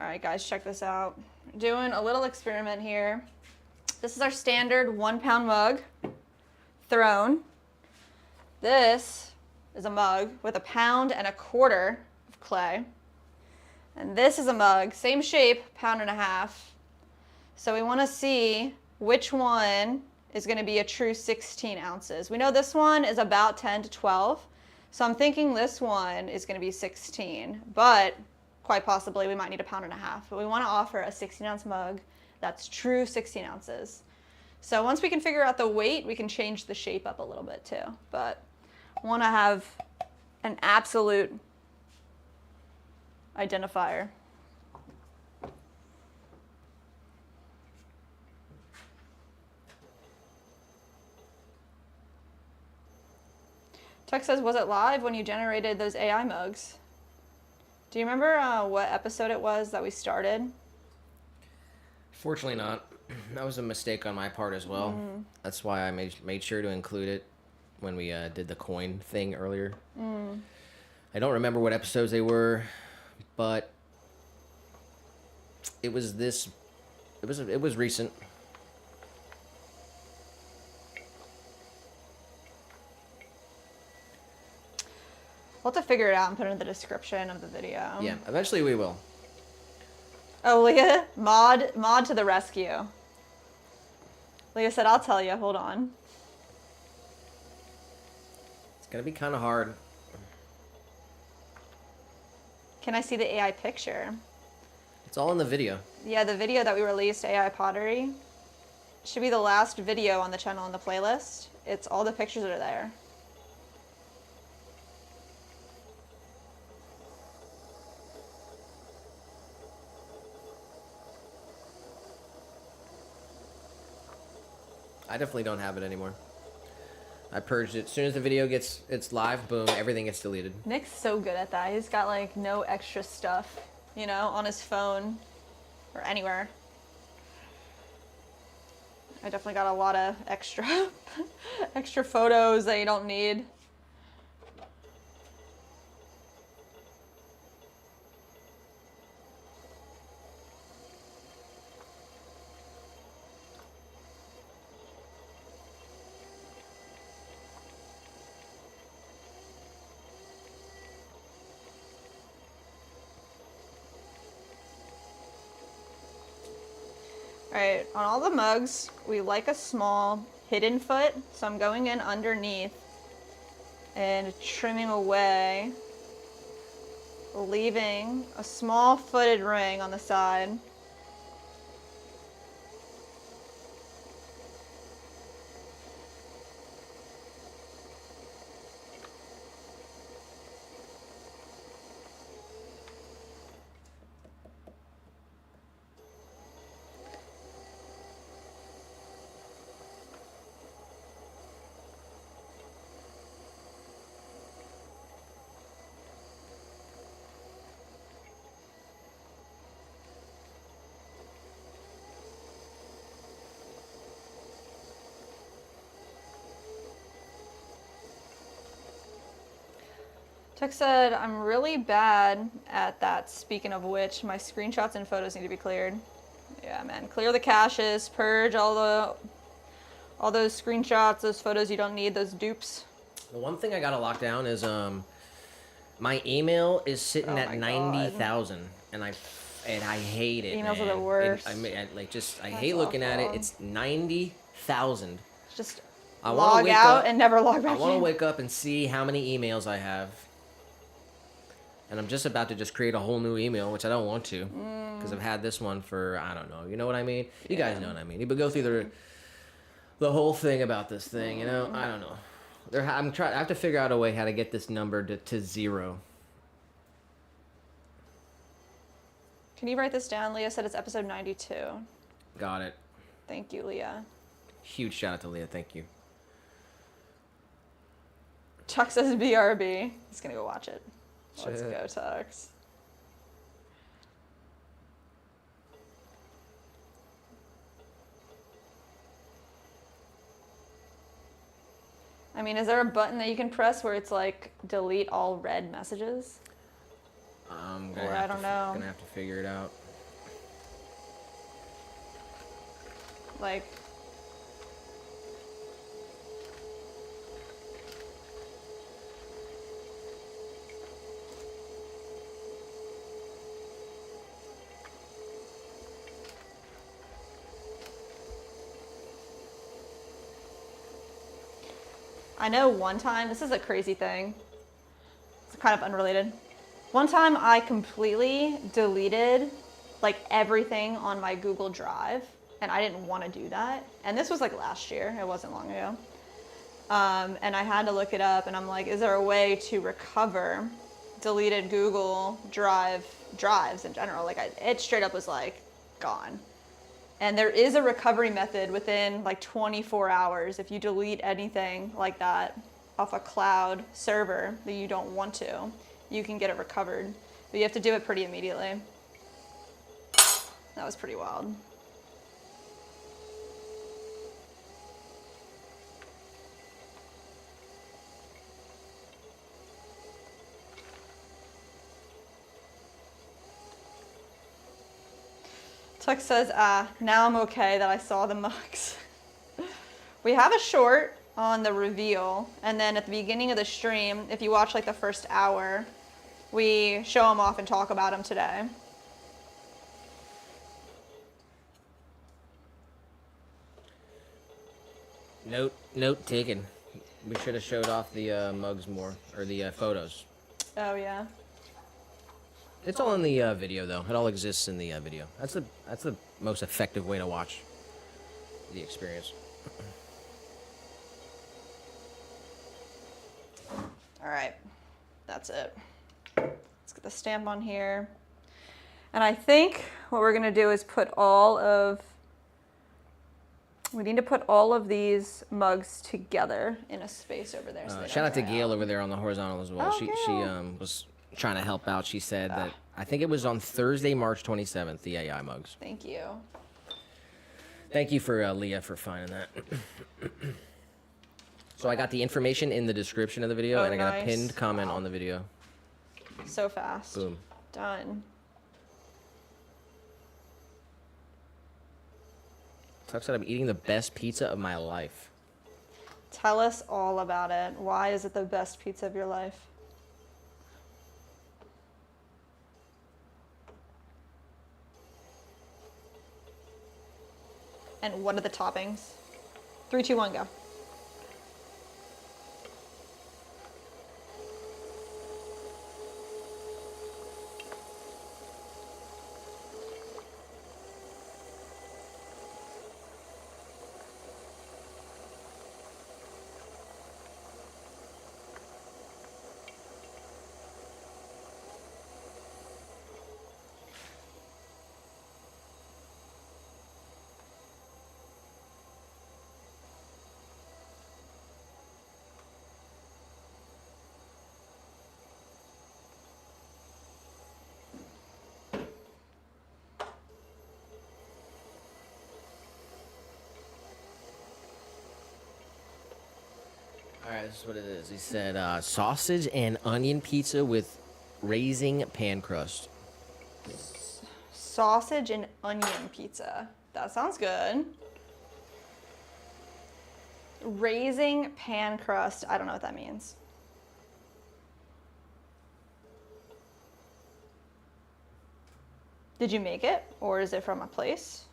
[SPEAKER 2] All right, guys, check this out. Doing a little experiment here. This is our standard 1 pound mug, thrown. This is a mug with 1.25 pounds of clay. And this is a mug, same shape, 1.5 pounds. So we want to see which one is going to be a true 16 ounces. We know this one is about 10 to 12. So I'm thinking this one is going to be 16, but quite possibly we might need 1.5 pounds. But we want to offer a 16-ounce mug that's true 16 ounces. So once we can figure out the weight, we can change the shape up a little bit too. But I want to have an absolute identifier. Tuck says, was it live when you generated those AI mugs? Do you remember what episode it was that we started?
[SPEAKER 1] Fortunately not. That was a mistake on my part as well. That's why I made sure to include it when we did the coin thing earlier. I don't remember what episodes they were, but it was recent.
[SPEAKER 2] We'll have to figure it out and put it in the description of the video.
[SPEAKER 1] Yeah, eventually we will.
[SPEAKER 2] Oh, Leah, mod to the rescue. Leah said, I'll tell you, hold on.
[SPEAKER 1] It's gonna be kind of hard.
[SPEAKER 2] Can I see the AI picture?
[SPEAKER 1] It's all in the video.
[SPEAKER 2] Yeah, the video that we released, AI Pottery, should be the last video on the channel in the playlist. It's all the pictures that are there.
[SPEAKER 1] I definitely don't have it anymore. I purged it. As soon as the video it's live, boom, everything gets deleted.
[SPEAKER 2] Nick's so good at that. He's got like no extra stuff, you know, on his phone or anywhere. I definitely got a lot of extra extra photos that you don't need. All right, on all the mugs, we like a small hidden foot, so I'm going in underneath and trimming away, leaving a small footed ring on the side. Tuck said, I'm really bad at that. Speaking of which, my screenshots and photos need to be cleared. Yeah, man. Clear the caches, purge all those screenshots, those photos you don't need, those dupes.
[SPEAKER 1] The one thing I gotta lock down is my email is sitting at 90,000, and I hate it.
[SPEAKER 2] Emails
[SPEAKER 1] man.
[SPEAKER 2] are the worst.
[SPEAKER 1] I hate looking at it.
[SPEAKER 2] awful.
[SPEAKER 1] It's 90,000.
[SPEAKER 2] Just
[SPEAKER 1] I wanna
[SPEAKER 2] log
[SPEAKER 1] wake
[SPEAKER 2] out
[SPEAKER 1] up-
[SPEAKER 2] and never log
[SPEAKER 1] I
[SPEAKER 2] back
[SPEAKER 1] want to
[SPEAKER 2] in.
[SPEAKER 1] wake up and see how many emails I have. And I'm just about to just create a whole new email, which I don't want to, because I've had this one for, I don't know. You know what I mean? You guys know what I mean. You go through the whole thing about this thing, you know? I don't know. I have to figure out a way how to get this number to 0.
[SPEAKER 2] Can you write this down? Leah said it's episode 92.
[SPEAKER 1] Got it.
[SPEAKER 2] Thank you, Leah.
[SPEAKER 1] Huge shout out to Leah. Thank you.
[SPEAKER 2] Chuck says BRB. He's going to go watch it. Let's
[SPEAKER 1] Shit.
[SPEAKER 2] go, Tux. I mean, is there a button that you can press where it's like delete all read messages?
[SPEAKER 1] I'm
[SPEAKER 2] Or I don't know.
[SPEAKER 1] gonna have to figure it out.
[SPEAKER 2] Like, I know one time, this is a crazy thing. It's kind of unrelated. One time I completely deleted like everything on my Google Drive, and I didn't want to do that. And this was like last year, it wasn't long ago. And I had to look it up, and I'm like, is there a way to recover deleted Google drives in general? Like it straight up was like gone. And there is a recovery method within like 24 hours. If you delete anything like that off a cloud server that you don't want to, you can get it recovered. But you have to do it pretty immediately. That was pretty wild. Tuck says, now I'm okay that I saw the mugs. We have a short on the reveal, and then at the beginning of the stream, if you watch like the first hour, we show them off and talk about them today.
[SPEAKER 1] Note taken. We should have showed off the mugs more, or the photos.
[SPEAKER 2] Oh yeah.
[SPEAKER 1] It's all in the video, though. It all exists in the video. That's the most effective way to watch the experience.
[SPEAKER 2] All right, that's it. Let's get the stamp on here. And I think what we're gonna do is we need to put all of these mugs together in a space over there. So they
[SPEAKER 1] Shout
[SPEAKER 2] don't
[SPEAKER 1] out to
[SPEAKER 2] dry
[SPEAKER 1] Gail over there on the horizontal as well.
[SPEAKER 2] Oh,
[SPEAKER 1] She
[SPEAKER 2] Gail.
[SPEAKER 1] was trying to help out. She said that I think it was on Thursday, March 27th, the AI mugs.
[SPEAKER 2] Thank you.
[SPEAKER 1] Thank you for Leah for finding that. So I got the information in the description of the video, and I got a pinned comment on the video.
[SPEAKER 2] So fast.
[SPEAKER 1] Boom.
[SPEAKER 2] Done.
[SPEAKER 1] Tuck said I'm eating the best pizza of my life.
[SPEAKER 2] Tell us all about it. Why is it the best pizza of your life? And what are the toppings? 3, 2, 1, go.
[SPEAKER 1] All right, this is what it is. He said sausage and onion pizza with raising pan crust.
[SPEAKER 2] Sausage and onion pizza. That sounds good. Raising pan crust. I don't know what that means. Did you make it, or is it from a place?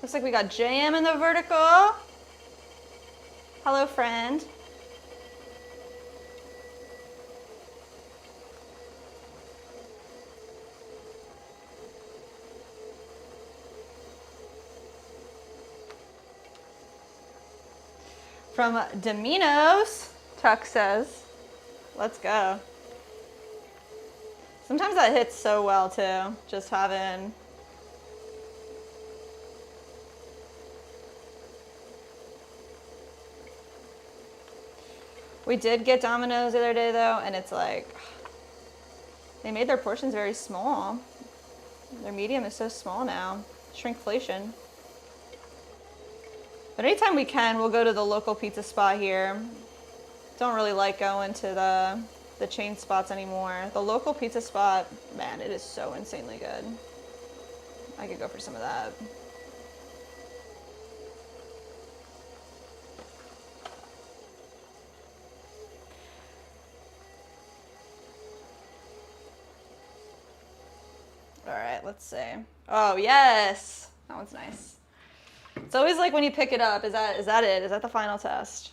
[SPEAKER 2] Looks like we got jam in the vertical. Hello, friend. From Domino's, Tuck says. Let's go. Sometimes that hits so well too, just having We did get Domino's the other day though, and it's like, they made their portions very small. Their medium is so small now. Shrinkflation. But anytime we can, we'll go to the local pizza spot here. Don't really like going to the chain spots anymore. The local pizza spot, man, it is so insanely good. I could go for some of that. All right, let's see. Oh, yes. That one's nice. It's always like when you pick it up, is that it? Is that the final test?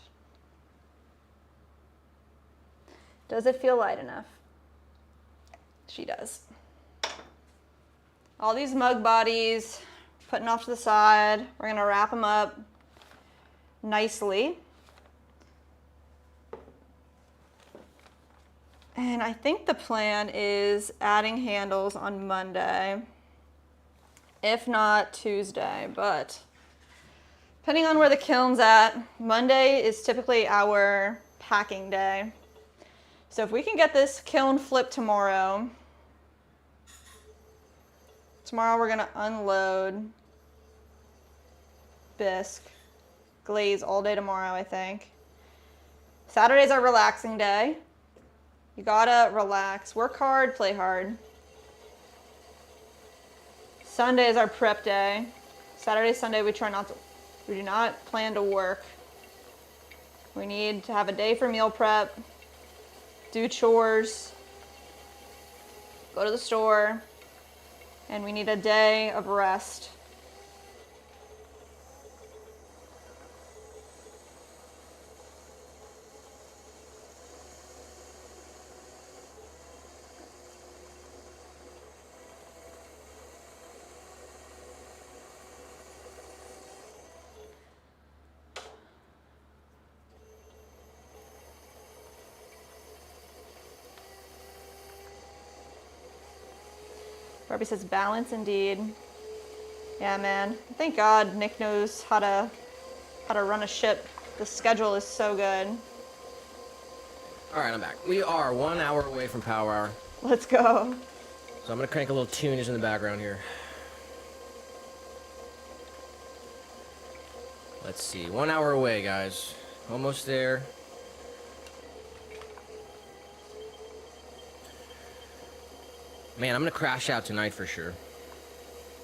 [SPEAKER 2] Does it feel light enough? She does. All these mug bodies, putting off to the side. We're gonna wrap them up nicely. And I think the plan is adding handles on Monday, if not Tuesday, but depending on where the kiln's at, Monday is typically our packing day. So if we can get this kiln flipped tomorrow we're gonna unload bisque, glaze all day tomorrow, I think. Saturday's our relaxing day. You gotta relax, work hard, play hard. Sunday is our prep day. Saturday, Sunday, we do not plan to work. We need to have a day for meal prep, do chores, go to the store, and we need a day of rest. Barbie says balance indeed. Yeah, man. Thank God Nick knows how to run a ship. The schedule is so good.
[SPEAKER 1] All right, I'm back. We are 1 hour away from power hour.
[SPEAKER 2] Let's go.
[SPEAKER 1] So I'm gonna crank a little tunage in the background here. Let's see, 1 hour away, guys. Almost there. Man, I'm gonna crash out tonight for sure.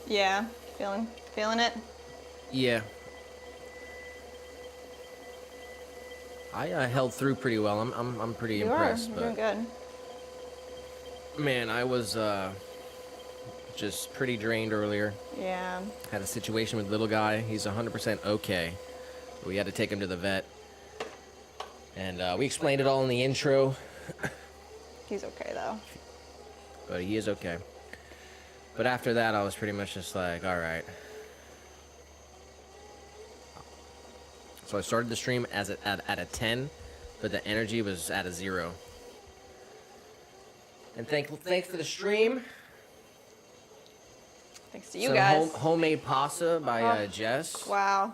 [SPEAKER 2] Yeah, feeling it.
[SPEAKER 1] Yeah. I held through pretty well. I'm pretty impressed.
[SPEAKER 2] You're doing good.
[SPEAKER 1] Man, I was just pretty drained earlier.
[SPEAKER 2] Yeah.
[SPEAKER 1] Had a situation with little guy. He's 100% okay. We had to take him to the vet. And we explained it all in the intro.
[SPEAKER 2] He's okay though.
[SPEAKER 1] But he is okay. But after that, I was pretty much just like, all right. So I started the stream at a 10, but the energy was at a 0. And thanks for the stream.
[SPEAKER 2] Thanks to you
[SPEAKER 1] Some
[SPEAKER 2] guys.
[SPEAKER 1] homemade pasta by Jess.
[SPEAKER 2] Wow.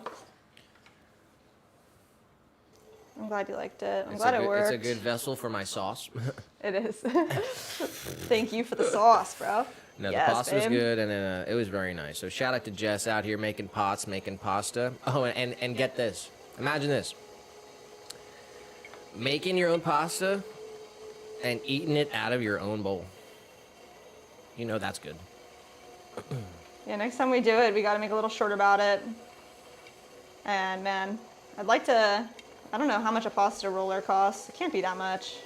[SPEAKER 2] I'm glad you liked it. I'm glad it worked.
[SPEAKER 1] It's a good vessel for my sauce.
[SPEAKER 2] It is. Thank you for the sauce, bro.
[SPEAKER 1] No,
[SPEAKER 2] yes,
[SPEAKER 1] the pasta was
[SPEAKER 2] babe.
[SPEAKER 1] good, and it was very nice. So shout out to Jess out here making pots, making pasta. Oh, and get this. Imagine this. Making your own pasta and eating it out of your own bowl. You know that's good.
[SPEAKER 2] Yeah, next time we do it, we got to make a little short about it. And man, I'd like to, I don't know how much a pasta roller costs. It can't be that much.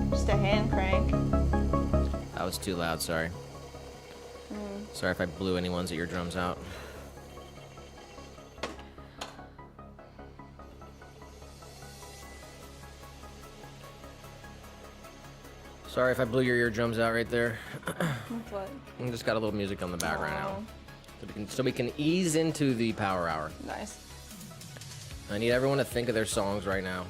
[SPEAKER 2] Just a hand crank.
[SPEAKER 1] That was too loud, sorry. Sorry if I blew anyone's eardrums out. Sorry if I blew your eardrums out right there.
[SPEAKER 2] That's what?
[SPEAKER 1] I just got a little music on the background
[SPEAKER 2] Oh.
[SPEAKER 1] now. So we can ease into the power hour.
[SPEAKER 2] Nice.
[SPEAKER 1] I need everyone to think of their songs right now.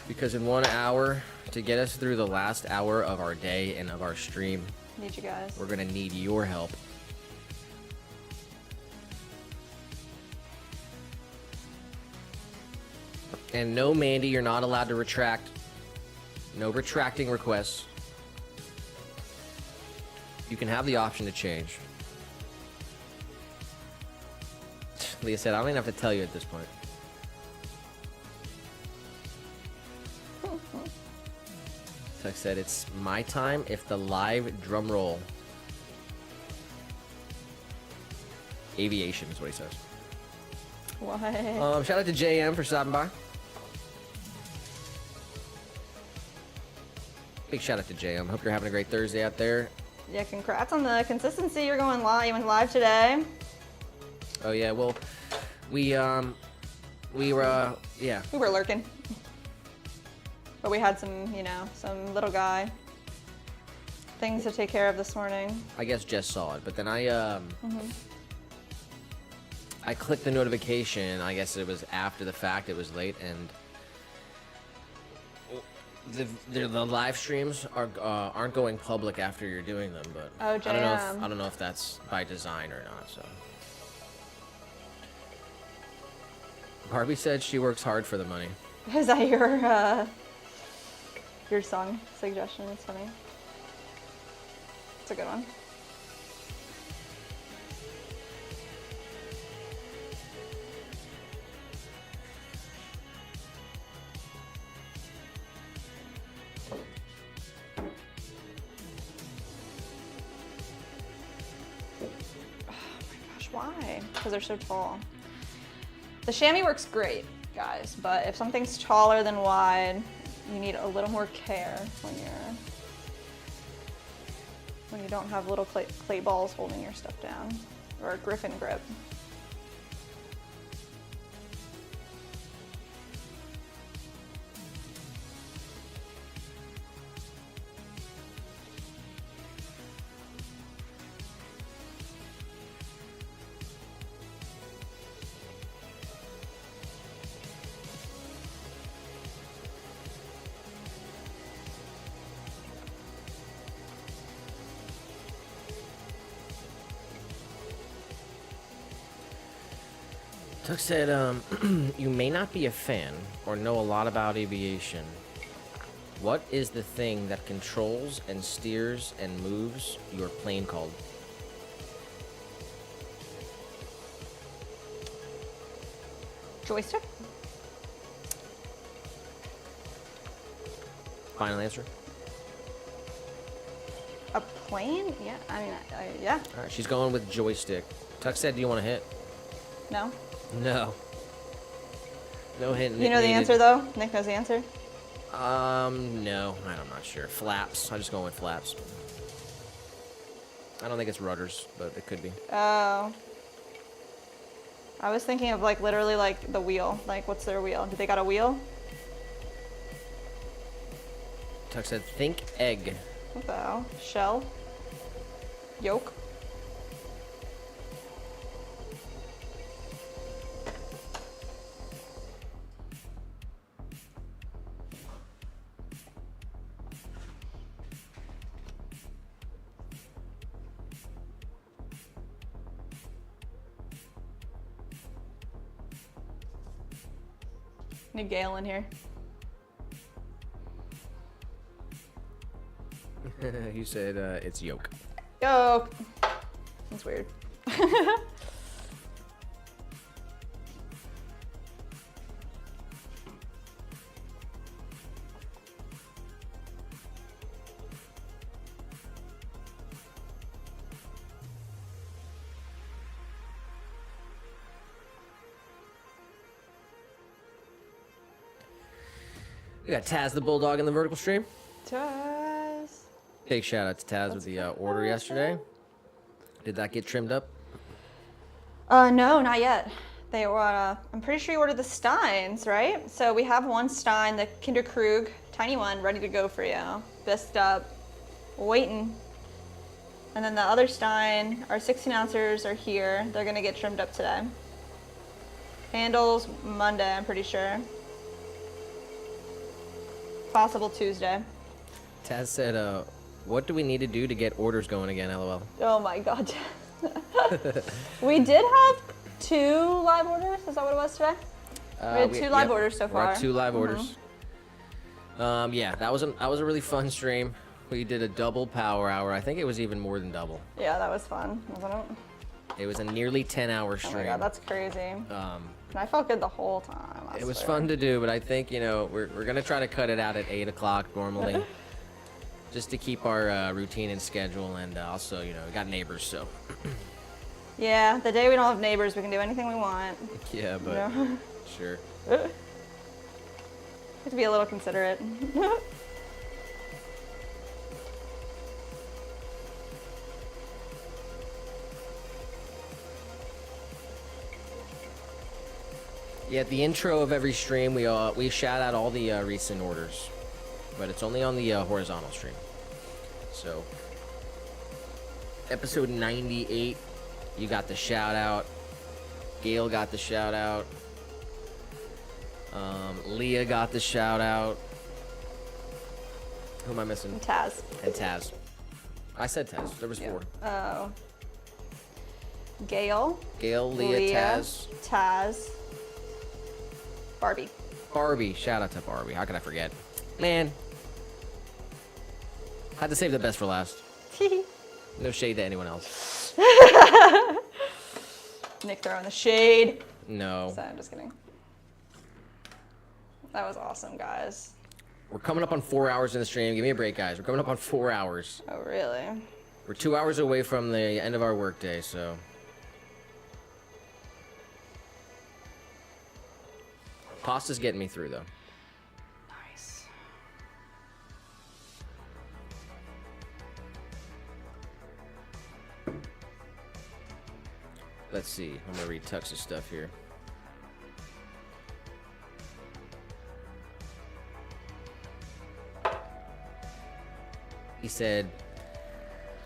[SPEAKER 1] Because in 1 hour, to get us through the last hour of our day and of our stream,
[SPEAKER 2] Need you guys.
[SPEAKER 1] we're gonna need your help. And no, Mandy, you're not allowed to retract. No retracting requests. You can have the option to change. Leah said, I don't even have to tell you at this point. Tuck said, it's my time if the live drum roll. Aviation is what he says.
[SPEAKER 2] What?
[SPEAKER 1] Shout out to JM for stopping by. Big shout out to JM. Hope you're having a great Thursday out there.
[SPEAKER 2] Yeah, congrats on the consistency. You're going live. You went live today.
[SPEAKER 1] Oh yeah, well, we were yeah.
[SPEAKER 2] We were lurking. But we had some, some little guy things to take care of this morning.
[SPEAKER 1] I guess Jess saw it, but then I clicked the notification. I guess it was after the fact. It was late, and the live streams aren't going public after you're doing them. But
[SPEAKER 2] Oh,
[SPEAKER 1] I
[SPEAKER 2] jam.
[SPEAKER 1] don't know if that's by design or not. So Barbie said she works hard for the money.
[SPEAKER 2] Is that your song suggestion? It's funny. It's a good one. Why? Because they're so tall. The chamois works great, guys, but if something's taller than wide, you need a little more care when you don't have little clay balls holding your stuff down, or a griffin grip.
[SPEAKER 1] Tuck said, you may not be a fan or know a lot about aviation. What is the thing that controls and steers and moves your plane called?
[SPEAKER 2] Joystick?
[SPEAKER 1] Final answer?
[SPEAKER 2] A plane? Yeah, I mean, yeah.
[SPEAKER 1] All right, she's going with joystick. Tuck said, do you want to hit?
[SPEAKER 2] No?
[SPEAKER 1] No. No hint.
[SPEAKER 2] You know the answer, though? Nick knows the answer?
[SPEAKER 1] No. I'm not sure. Flaps. I'm just going with flaps. I don't think it's rudders, but it could be.
[SPEAKER 2] Oh. I was thinking of, like, literally, like, the wheel. Like, what's their wheel? Do they got a wheel?
[SPEAKER 1] Tuck said, think egg.
[SPEAKER 2] What the hell? Shell? Yolk? Need Gale in here.
[SPEAKER 1] You said it's yolk.
[SPEAKER 2] Yolk. That's weird.
[SPEAKER 1] We got Taz the Bulldog in the vertical stream.
[SPEAKER 2] Taz.
[SPEAKER 1] Big shout out to Taz with the order yesterday. Did that get trimmed up?
[SPEAKER 2] No, not yet. They were, I'm pretty sure you ordered the Steins, right? So we have one Stein, the Kinderkrug, tiny one, ready to go for you. Best up, waiting. And then the other Stein, our 16 ounces are here. They're gonna get trimmed up today. Handles Monday, I'm pretty sure. Possible Tuesday.
[SPEAKER 1] Taz said, what do we need to do to get orders going again, LOL?
[SPEAKER 2] Oh my God. We did have 2 live orders. Is that what it was today? We had 2 live orders so far.
[SPEAKER 1] We're at 2 live orders. Yeah, that was a really fun stream. We did a double power hour. I think it was even more than double.
[SPEAKER 2] Yeah, that was fun, wasn't it?
[SPEAKER 1] It was a nearly 10-hour stream.
[SPEAKER 2] Oh my God, that's crazy. And I felt good the whole time.
[SPEAKER 1] It was fun to do, but I think, you know, we're gonna try to cut it out at 8 o'clock normally, just to keep our routine and schedule, and also, you know, we got neighbors, so.
[SPEAKER 2] Yeah, the day we don't have neighbors, we can do anything we want.
[SPEAKER 1] Yeah, but
[SPEAKER 2] Yeah.
[SPEAKER 1] sure.
[SPEAKER 2] Have to be a little considerate.
[SPEAKER 1] Yeah, at the intro of every stream, we shout out all the recent orders, but it's only on the horizontal stream. So, episode 98, you got the shout out. Gail got the shout out. Leah got the shout out. Who am I missing?
[SPEAKER 2] Taz.
[SPEAKER 1] And Taz. I said Taz. There was 4.
[SPEAKER 2] Oh. Gail.
[SPEAKER 1] Gail, Leah, Taz.
[SPEAKER 2] Taz. Barbie.
[SPEAKER 1] Barbie. Shout out to Barbie. How could I forget? Man. Had to save the best for last. No shade to anyone else.
[SPEAKER 2] Nick throwing the shade.
[SPEAKER 1] No.
[SPEAKER 2] So, I'm just kidding. That was awesome, guys.
[SPEAKER 1] We're coming up on 4 hours in the stream. Give me a break, guys. We're coming up on 4 hours.
[SPEAKER 2] Oh, really?
[SPEAKER 1] We're 2 hours away from the end of our workday, so. Pasta's getting me through, though.
[SPEAKER 2] Nice.
[SPEAKER 1] Let's see. I'm gonna read Tux's stuff here. He said,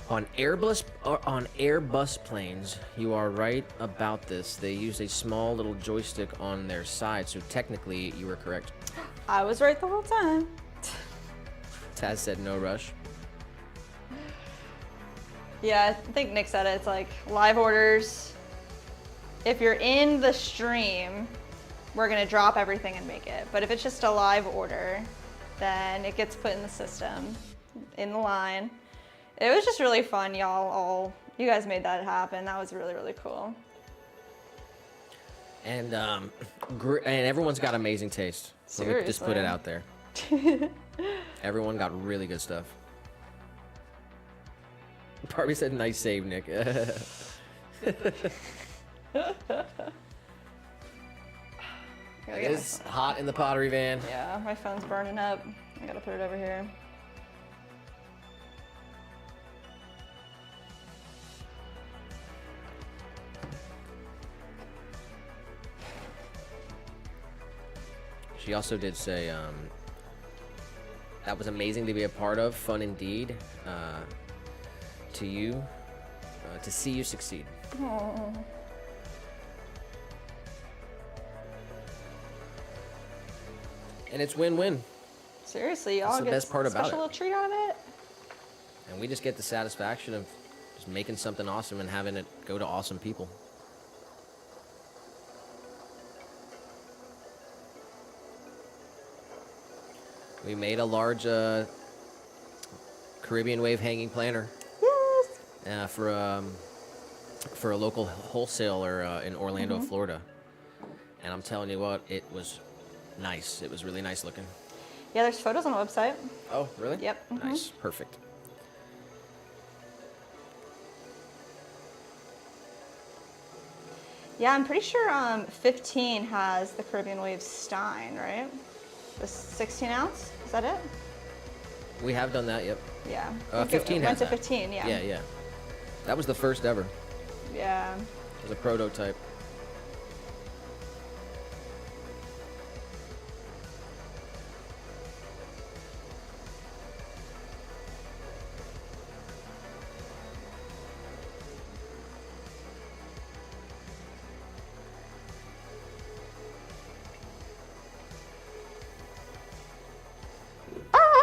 [SPEAKER 1] on Airbus planes, you are right about this. They use a small little joystick on their side, so technically you were correct.
[SPEAKER 2] I was right the whole time.
[SPEAKER 1] Taz said no rush.
[SPEAKER 2] Yeah, I think Nick said it. It's like live orders. if you're in the stream, we're gonna drop everything and make it. But if it's just a live order, then it gets put in the system, in the line. It was just really fun, y'all. You guys made that happen. That was really, really cool.
[SPEAKER 1] And everyone's got amazing taste.
[SPEAKER 2] Seriously.
[SPEAKER 1] Let me just put it out there. Everyone got really good stuff. Barbie said, "Nice save, Nick." It is hot in the pottery van.
[SPEAKER 2] Yeah, my phone's burning up. I gotta put it over here.
[SPEAKER 1] She also did say, that was amazing to be a part of, fun indeed, to you, to see you succeed.
[SPEAKER 2] Aww.
[SPEAKER 1] And it's win-win.
[SPEAKER 2] Seriously, y'all
[SPEAKER 1] That's the
[SPEAKER 2] get
[SPEAKER 1] best part
[SPEAKER 2] a
[SPEAKER 1] about
[SPEAKER 2] special
[SPEAKER 1] it.
[SPEAKER 2] little treat out of it.
[SPEAKER 1] And we just get the satisfaction of just making something awesome and having it go to awesome people. We made a large Caribbean wave hanging planter.
[SPEAKER 2] Yes.
[SPEAKER 1] For a local wholesaler in Orlando, Florida. And I'm telling you what, it was nice. It was really nice looking.
[SPEAKER 2] Yeah, there's photos on the website.
[SPEAKER 1] Oh, really?
[SPEAKER 2] Yep.
[SPEAKER 1] Nice. Perfect.
[SPEAKER 2] Yeah, I'm pretty sure 15 has the Caribbean Wave Stein, right? The 16 ounce? Is that it?
[SPEAKER 1] We have done that, yep.
[SPEAKER 2] Yeah.
[SPEAKER 1] 15
[SPEAKER 2] went
[SPEAKER 1] has
[SPEAKER 2] to
[SPEAKER 1] that.
[SPEAKER 2] 15, yeah.
[SPEAKER 1] Yeah. That was the first ever.
[SPEAKER 2] Yeah.
[SPEAKER 1] It was a prototype.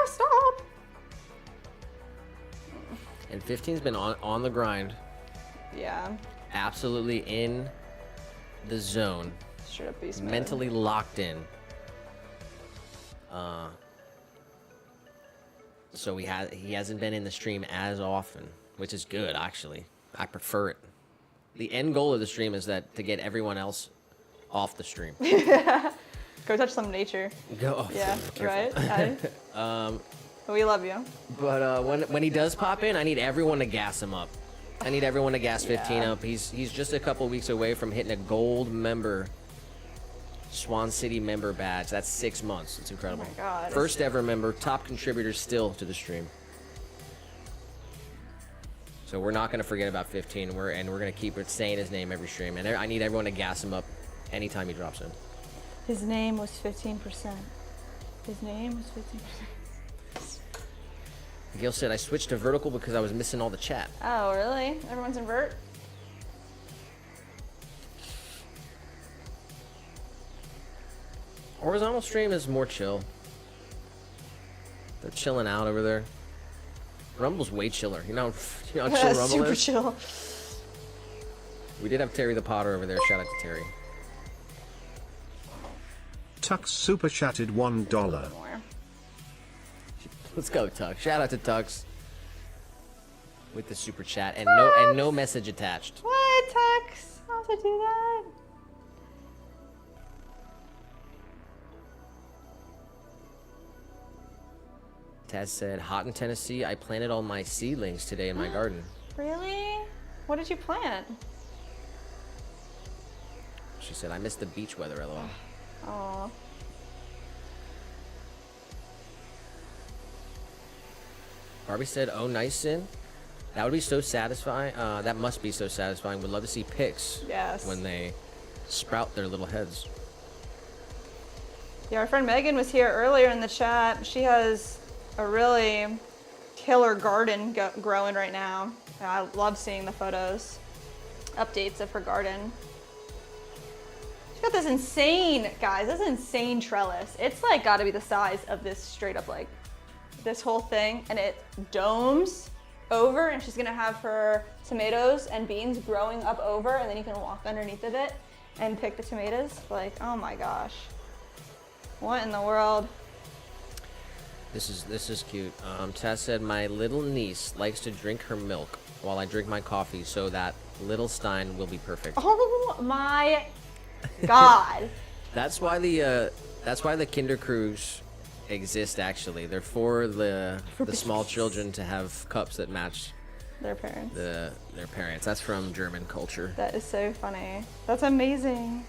[SPEAKER 2] Stop!
[SPEAKER 1] And 15's been on the grind.
[SPEAKER 2] Yeah.
[SPEAKER 1] Absolutely in the zone.
[SPEAKER 2] Straight up beast mode.
[SPEAKER 1] Mentally locked in. So he hasn't been in the stream as often, which is good actually. I prefer it. The end goal of the stream is that to get everyone else off the stream.
[SPEAKER 2] Go touch some nature.
[SPEAKER 1] Go.
[SPEAKER 2] Yeah,
[SPEAKER 1] Careful.
[SPEAKER 2] right? We love you.
[SPEAKER 1] But when he does pop in, I need everyone to gas him up. I need everyone to gas 15 up. He's just a couple weeks away from hitting a gold member, Swan City member badge. That's 6 months. It's incredible.
[SPEAKER 2] Oh my God.
[SPEAKER 1] First ever member, top contributor still to the stream. So we're not going to forget about 15. We're going to keep saying his name every stream. And I need everyone to gas him up anytime he drops in.
[SPEAKER 2] His name was 15%. His name was 15%.
[SPEAKER 1] Gail said, I switched to vertical because I was missing all the chat.
[SPEAKER 2] Oh, really? Everyone's in vert?
[SPEAKER 1] Horizontal stream is more chill. They're chilling out over there. Rumble's way chiller. You know how chill Rumble
[SPEAKER 2] Super
[SPEAKER 1] is?
[SPEAKER 2] chill.
[SPEAKER 1] We did have Terry the Potter over there. Shout out to Terry.
[SPEAKER 3] Tux super chatted $1.
[SPEAKER 2] More.
[SPEAKER 1] Let's go, Tux. Shout out to Tux with the super chat and no message attached.
[SPEAKER 2] What, Tux? How to do that?
[SPEAKER 1] Taz said, hot in Tennessee. I planted all my seedlings today in my garden.
[SPEAKER 2] Really? What did you plant?
[SPEAKER 1] She said, I missed the beach weather, lol.
[SPEAKER 2] Oh.
[SPEAKER 1] Barbie said, oh, nice, Sin. That would be so satisfying. That must be so satisfying. Would love to see pics
[SPEAKER 2] Yes.
[SPEAKER 1] when they sprout their little heads.
[SPEAKER 2] Yeah, our friend Megan was here earlier in the chat. She has a really killer garden growing right now. I love seeing the photos, updates of her garden. She's got this insane, guys, this insane trellis. It's like gotta be the size of this straight up like, this whole thing. And it domes over, and she's gonna have her tomatoes and beans growing up over, and then you can walk underneath of it and pick the tomatoes. Like, oh my gosh. What in the world?
[SPEAKER 1] This is cute. Tess said, my little niece likes to drink her milk while I drink my coffee, so that little stein will be perfect.
[SPEAKER 2] Oh my God.
[SPEAKER 1] That's why the Kinder Cruise exist. Actually, they're for the small children to have cups that match
[SPEAKER 2] Their parents.
[SPEAKER 1] their parents. That's from German culture.
[SPEAKER 2] That is so funny. That's amazing.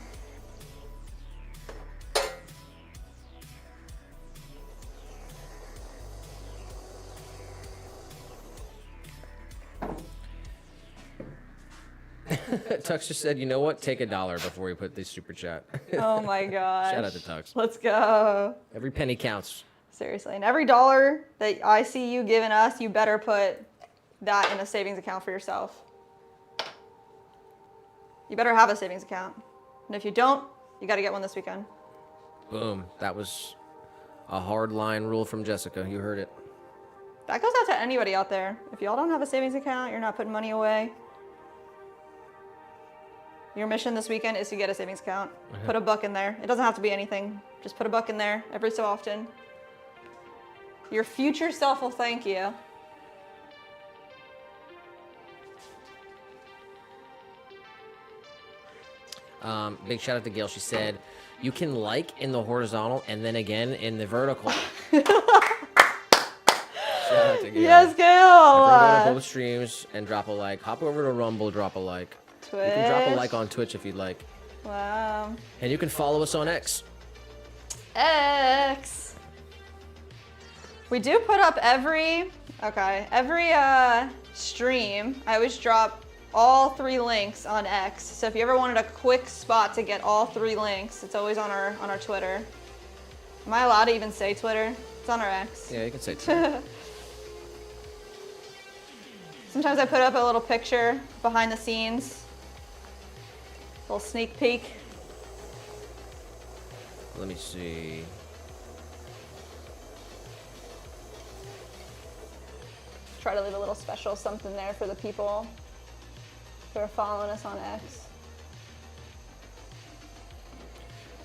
[SPEAKER 1] Tux just said, you know what? Take $1 before we put this super chat.
[SPEAKER 2] Oh my gosh.
[SPEAKER 1] Shout out to Tux.
[SPEAKER 2] Let's go.
[SPEAKER 1] Every penny counts.
[SPEAKER 2] Seriously. And every dollar that I see you giving us, you better put that in a savings account for yourself. You better have a savings account. And if you don't, you got to get one this weekend.
[SPEAKER 1] Boom. That was a hard line rule from Jessica. You heard it.
[SPEAKER 2] That goes out to anybody out there. If y'all don't have a savings account, you're not putting money away. Your mission this weekend is to get a savings account. Put $1 in there. It doesn't have to be anything. Just put $1 in there every so often. Your future self will thank you.
[SPEAKER 1] Big shout out to Gail. She said, you can like in the horizontal and then again in the vertical. Shout out to Gail.
[SPEAKER 2] Yes,
[SPEAKER 1] If you're going to
[SPEAKER 2] Gail.
[SPEAKER 1] both streams and drop a like, hop over to Rumble, drop a like.
[SPEAKER 2] Twitch.
[SPEAKER 1] You can drop a like on Twitch if you'd like.
[SPEAKER 2] Wow.
[SPEAKER 1] And you can follow us on X.
[SPEAKER 2] X. We do put up every stream. I always drop all 3 links on X. So if you ever wanted a quick spot to get all 3 links, it's always on our Twitter. Am I allowed to even say Twitter? It's on our X.
[SPEAKER 1] Yeah, you can say Twitter.
[SPEAKER 2] Sometimes I put up a little picture behind the scenes. Little sneak peek.
[SPEAKER 1] Let me see.
[SPEAKER 2] Try to leave a little special something there for the people who are following us on X.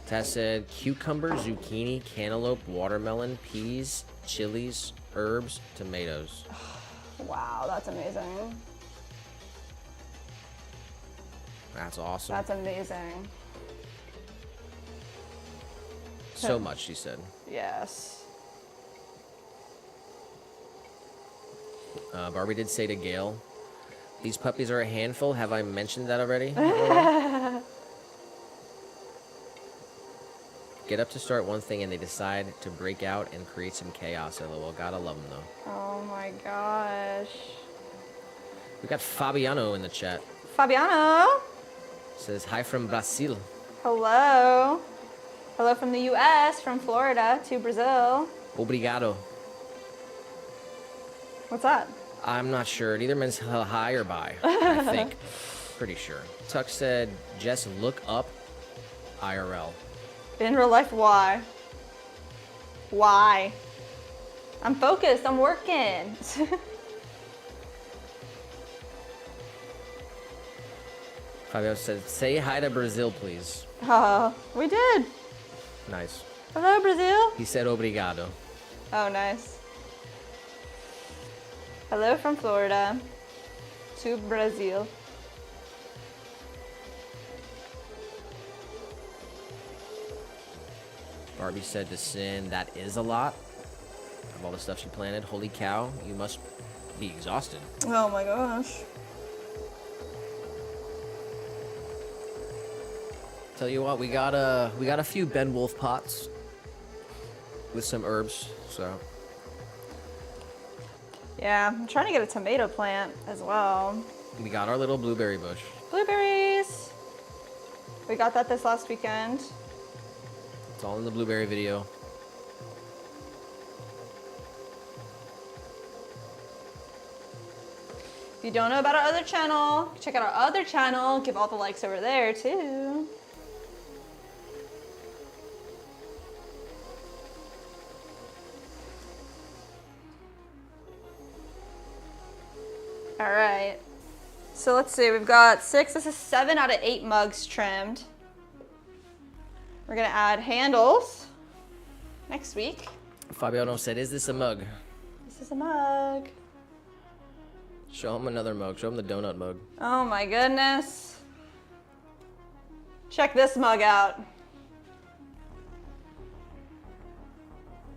[SPEAKER 1] Tess said, cucumber, zucchini, cantaloupe, watermelon, peas, chilies, herbs, tomatoes.
[SPEAKER 2] Wow, that's amazing.
[SPEAKER 1] That's awesome.
[SPEAKER 2] That's amazing.
[SPEAKER 1] So much, she said.
[SPEAKER 2] Yes.
[SPEAKER 1] Barbie did say to Gail, these puppies are a handful. Have I mentioned that already? Get up to start one thing and they decide to break out and create some chaos. LOL. Gotta love them though.
[SPEAKER 2] Oh my gosh.
[SPEAKER 1] We got Fabiano in the chat.
[SPEAKER 2] Fabiano.
[SPEAKER 1] Says hi from Brazil.
[SPEAKER 2] Hello. Hello from the US, from Florida to Brazil.
[SPEAKER 1] Obrigado.
[SPEAKER 2] What's that?
[SPEAKER 1] I'm not sure. It either means hi or bye, I think. Pretty sure. Tuck said, Jess, look up IRL.
[SPEAKER 2] In real life, why? Why? I'm focused, I'm working.
[SPEAKER 1] Fabio said, say hi to Brazil, please.
[SPEAKER 2] We did.
[SPEAKER 1] Nice.
[SPEAKER 2] Hello, Brazil.
[SPEAKER 1] He said obrigado.
[SPEAKER 2] Oh, nice. Hello from Florida to Brazil.
[SPEAKER 1] Barbie said to Sin, that is a lot of all the stuff she planted. Holy cow, you must be exhausted.
[SPEAKER 2] Oh my gosh.
[SPEAKER 1] Tell you what, we got a few Ben Wolf pots with some herbs, so.
[SPEAKER 2] Yeah, I'm trying to get a tomato plant as well.
[SPEAKER 1] We got our little blueberry bush.
[SPEAKER 2] Blueberries. We got that this last weekend.
[SPEAKER 1] It's all in the blueberry video.
[SPEAKER 2] If you don't know about our other channel, check out our other channel. Give all the likes over there too. All right. So let's see, we've got 6, this is 7 out of 8 mugs trimmed. We're gonna add handles next week.
[SPEAKER 1] Fabiano said, is this a mug?
[SPEAKER 2] This is a mug.
[SPEAKER 1] Show him another mug. Show him the donut mug.
[SPEAKER 2] Oh my goodness. Check this mug out.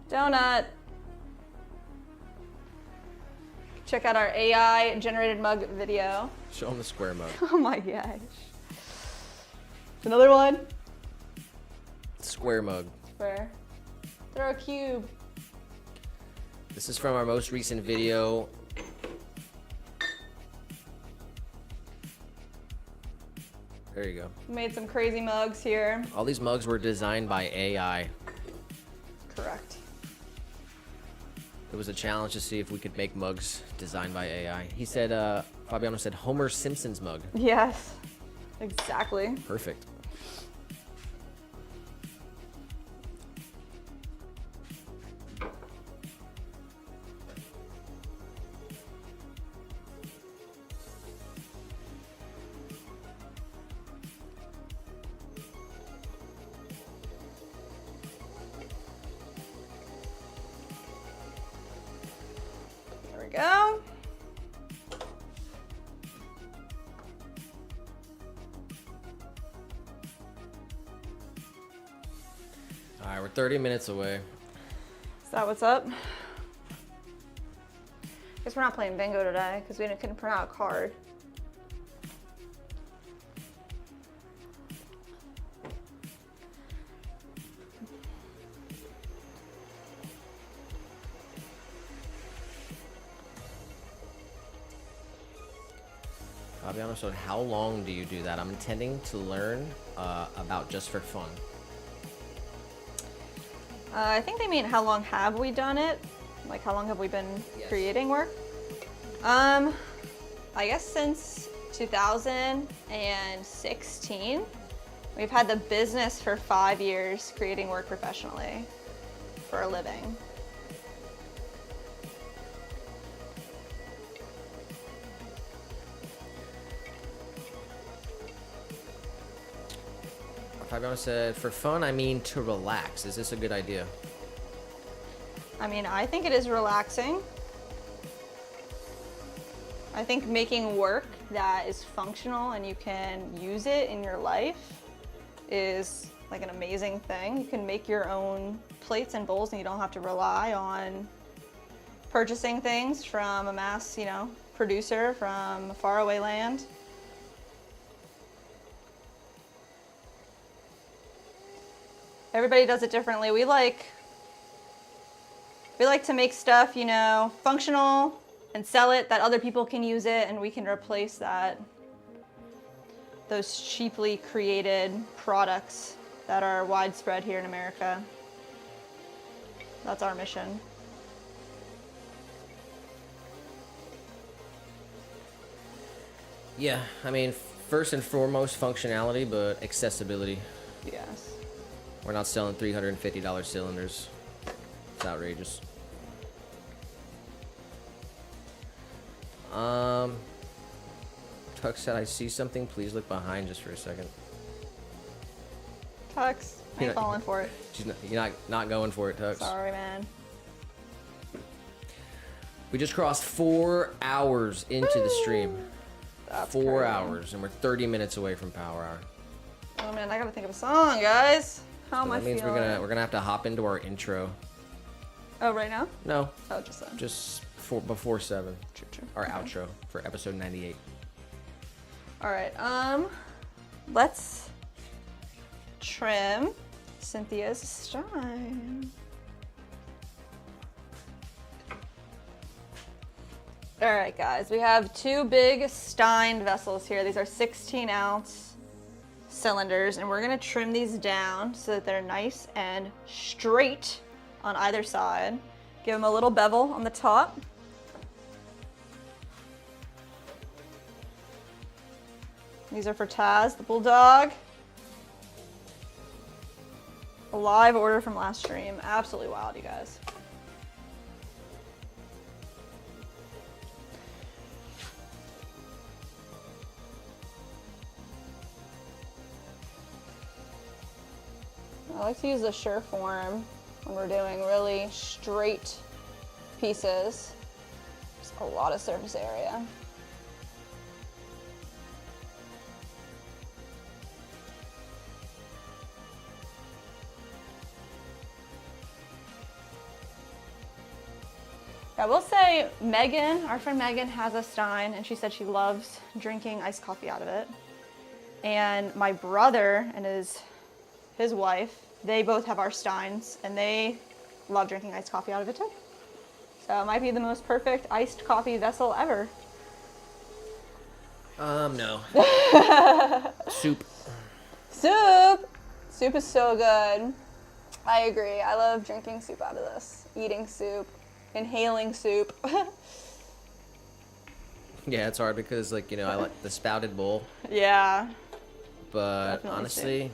[SPEAKER 2] Donut. Check out our AI generated mug video.
[SPEAKER 1] Show him the square mug.
[SPEAKER 2] Oh my gosh. Another one.
[SPEAKER 1] Square mug.
[SPEAKER 2] Where? Throw a cube.
[SPEAKER 1] This is from our most recent video. There you go.
[SPEAKER 2] Made some crazy mugs here.
[SPEAKER 1] All these mugs were designed by AI.
[SPEAKER 2] Correct.
[SPEAKER 1] It was a challenge to see if we could make mugs designed by AI. He said, Fabiano said, Homer Simpson's mug.
[SPEAKER 2] Yes, exactly.
[SPEAKER 1] Perfect.
[SPEAKER 2] There we go.
[SPEAKER 1] All right, we're 30 minutes away.
[SPEAKER 2] Is that what's up? Guess we're not playing bingo today because we couldn't print out a card.
[SPEAKER 1] Fabiano said, how long do you do that? I'm intending to learn about just for fun.
[SPEAKER 2] I think they mean how long have we done it? Like how long have we been creating work? I guess since 2016. We've had the business for 5 years creating work professionally for a living.
[SPEAKER 1] Fabiano said, for fun, I mean to relax. Is this a good idea?
[SPEAKER 2] I mean, I think it is relaxing. I think making work that is functional and you can use it in your life is like an amazing thing. You can make your own plates and bowls and you don't have to rely on purchasing things from a mass, producer from a faraway land. Everybody does it differently. We like to make stuff, functional and sell it that other people can use it and we can replace those cheaply created products that are widespread here in America. That's our mission.
[SPEAKER 1] Yeah, I mean, first and foremost, functionality, but accessibility.
[SPEAKER 2] Yes.
[SPEAKER 1] We're not selling $350 cylinders. It's outrageous. Tuck said, I see something. Please look behind just for a second.
[SPEAKER 2] Tux, I ain't falling for it.
[SPEAKER 1] You're not going for it, Tux.
[SPEAKER 2] Sorry, man.
[SPEAKER 1] We just crossed 4 hours into the stream.
[SPEAKER 2] That's
[SPEAKER 1] 4
[SPEAKER 2] crazy.
[SPEAKER 1] hours, and we're 30 minutes away from Power Hour.
[SPEAKER 2] Oh man, I gotta think of a song, guys. How am I
[SPEAKER 1] That means
[SPEAKER 2] feeling?
[SPEAKER 1] we're gonna have to hop into our intro.
[SPEAKER 2] Oh, right now?
[SPEAKER 1] No,
[SPEAKER 2] Oh, just then.
[SPEAKER 1] just before 7.
[SPEAKER 2] True.
[SPEAKER 1] Our
[SPEAKER 2] Okay.
[SPEAKER 1] outro for episode 98.
[SPEAKER 2] All right, let's trim Cynthia's stein. All right, guys, we have 2 big stein vessels here. These are 16-ounce cylinders, and we're gonna trim these down so that they're nice and straight on either side. Give them a little bevel on the top. These are for Taz, the bulldog. A live order from last stream. Absolutely wild, you guys. I like to use the sure form when we're doing really straight pieces. Just a lot of surface area. I will say Megan, our friend Megan, has a stein, and she said she loves drinking iced coffee out of it. And my brother and his wife, they both have our steins, and they love drinking iced coffee out of it too. So it might be the most perfect iced coffee vessel ever.
[SPEAKER 1] No. Soup.
[SPEAKER 2] Soup! Soup is so good. I agree. I love drinking soup out of this. Eating soup. Inhaling soup.
[SPEAKER 1] Yeah, it's hard because, like, you know, I like the spouted bowl.
[SPEAKER 2] Yeah.
[SPEAKER 1] But
[SPEAKER 2] Definitely
[SPEAKER 1] honestly,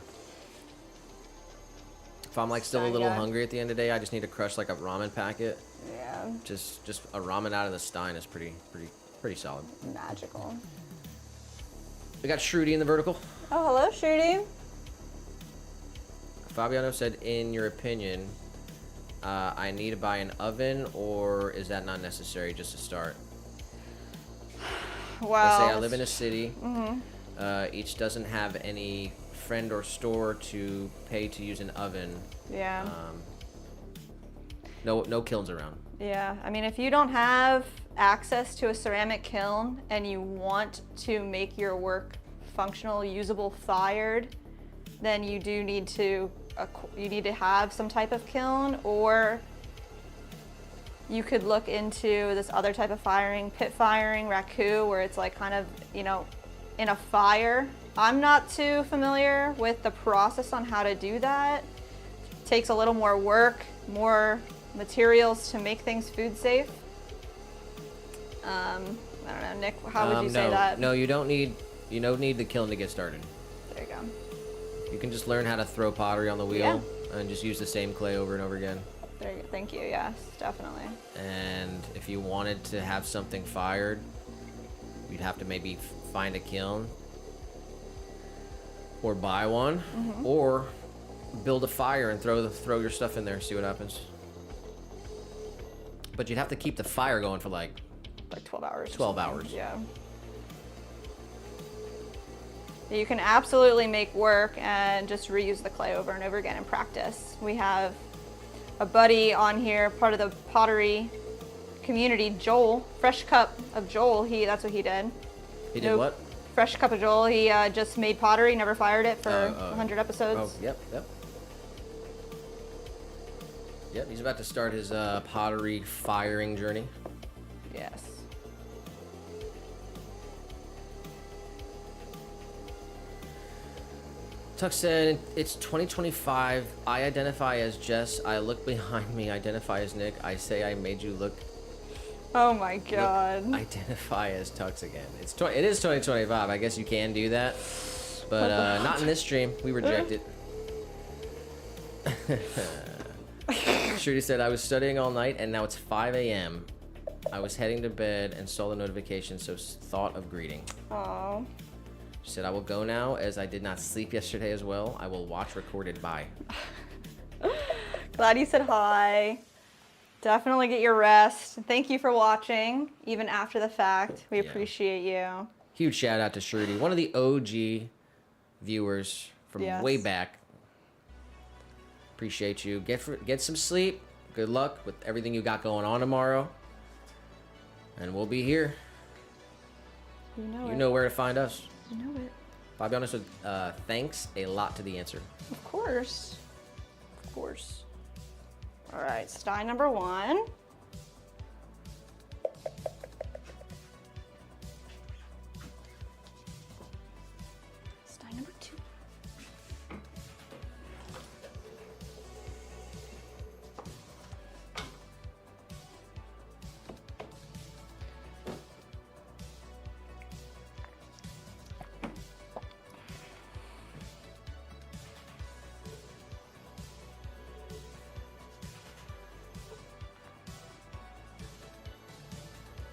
[SPEAKER 1] if I'm like still a
[SPEAKER 2] Stein
[SPEAKER 1] little
[SPEAKER 2] guy.
[SPEAKER 1] hungry at the end of the day, I just need to crush like a ramen packet.
[SPEAKER 2] Yeah.
[SPEAKER 1] Just a ramen out of the stein is pretty solid.
[SPEAKER 2] Magical.
[SPEAKER 1] We got Shruti in the vertical.
[SPEAKER 2] Oh, hello, Shruti.
[SPEAKER 1] Fabiano said, in your opinion, I need to buy an oven, or is that not necessary just to start?
[SPEAKER 2] Wow.
[SPEAKER 1] They say I live in a city. Each doesn't have any friend or store to pay to use an oven.
[SPEAKER 2] Yeah.
[SPEAKER 1] No kilns around.
[SPEAKER 2] Yeah. I mean, if you don't have access to a ceramic kiln and you want to make your work functional, usable, fired, then you do need to have some type of kiln, or you could look into this other type of firing, pit firing, raku, where it's like kind of, you know, in a fire. I'm not too familiar with the process on how to do that. It takes a little more work, more materials to make things food safe. I don't know, Nick, how would you say that?
[SPEAKER 1] No, you don't need the kiln to get started.
[SPEAKER 2] There you go.
[SPEAKER 1] You can just learn how to throw pottery on the wheel and just use the same clay over and over again.
[SPEAKER 2] There you go. Thank you. Yes, definitely.
[SPEAKER 1] And if you wanted to have something fired, you'd have to maybe find a kiln or buy one, or build a fire and throw your stuff in there and see what happens. But you'd have to keep the fire going for like
[SPEAKER 2] 12 hours.
[SPEAKER 1] 12 hours.
[SPEAKER 2] Yeah. You can absolutely make work and just reuse the clay over and over again and practice. We have a buddy on here, part of the pottery community, Joel, Fresh Cup of Joel. That's what he did.
[SPEAKER 1] He did what?
[SPEAKER 2] Fresh Cup of Joel. He just made pottery, never fired it for 100 episodes.
[SPEAKER 1] Oh, yep. Yep, he's about to start his pottery firing journey.
[SPEAKER 2] Yes.
[SPEAKER 1] Tuck said, it's 2025. I identify as Jess. I look behind me. Identify as Nick. I say I made you look.
[SPEAKER 2] Oh my God.
[SPEAKER 1] Identify as Tux again. It is 2025. I guess you can do that. But not in this stream. We reject it. Shruti said, I was studying all night and now it's 5 a.m. I was heading to bed and saw the notification, so thought of greeting.
[SPEAKER 2] Oh.
[SPEAKER 1] She said, I will go now as I did not sleep yesterday as well. I will watch recorded. Bye.
[SPEAKER 2] Glad you said hi. Definitely get your rest. Thank you for watching, even after the fact. We appreciate you.
[SPEAKER 1] Huge shout out to Shruti, one of the OG viewers from way back. Appreciate you. Get some sleep. Good luck with everything you got going on tomorrow. And we'll be here. You know where to find us.
[SPEAKER 2] You know it.
[SPEAKER 1] Fabiano said, thanks a lot to the answer.
[SPEAKER 2] Of course. Of course. All right, stein number 1. Stein number 2.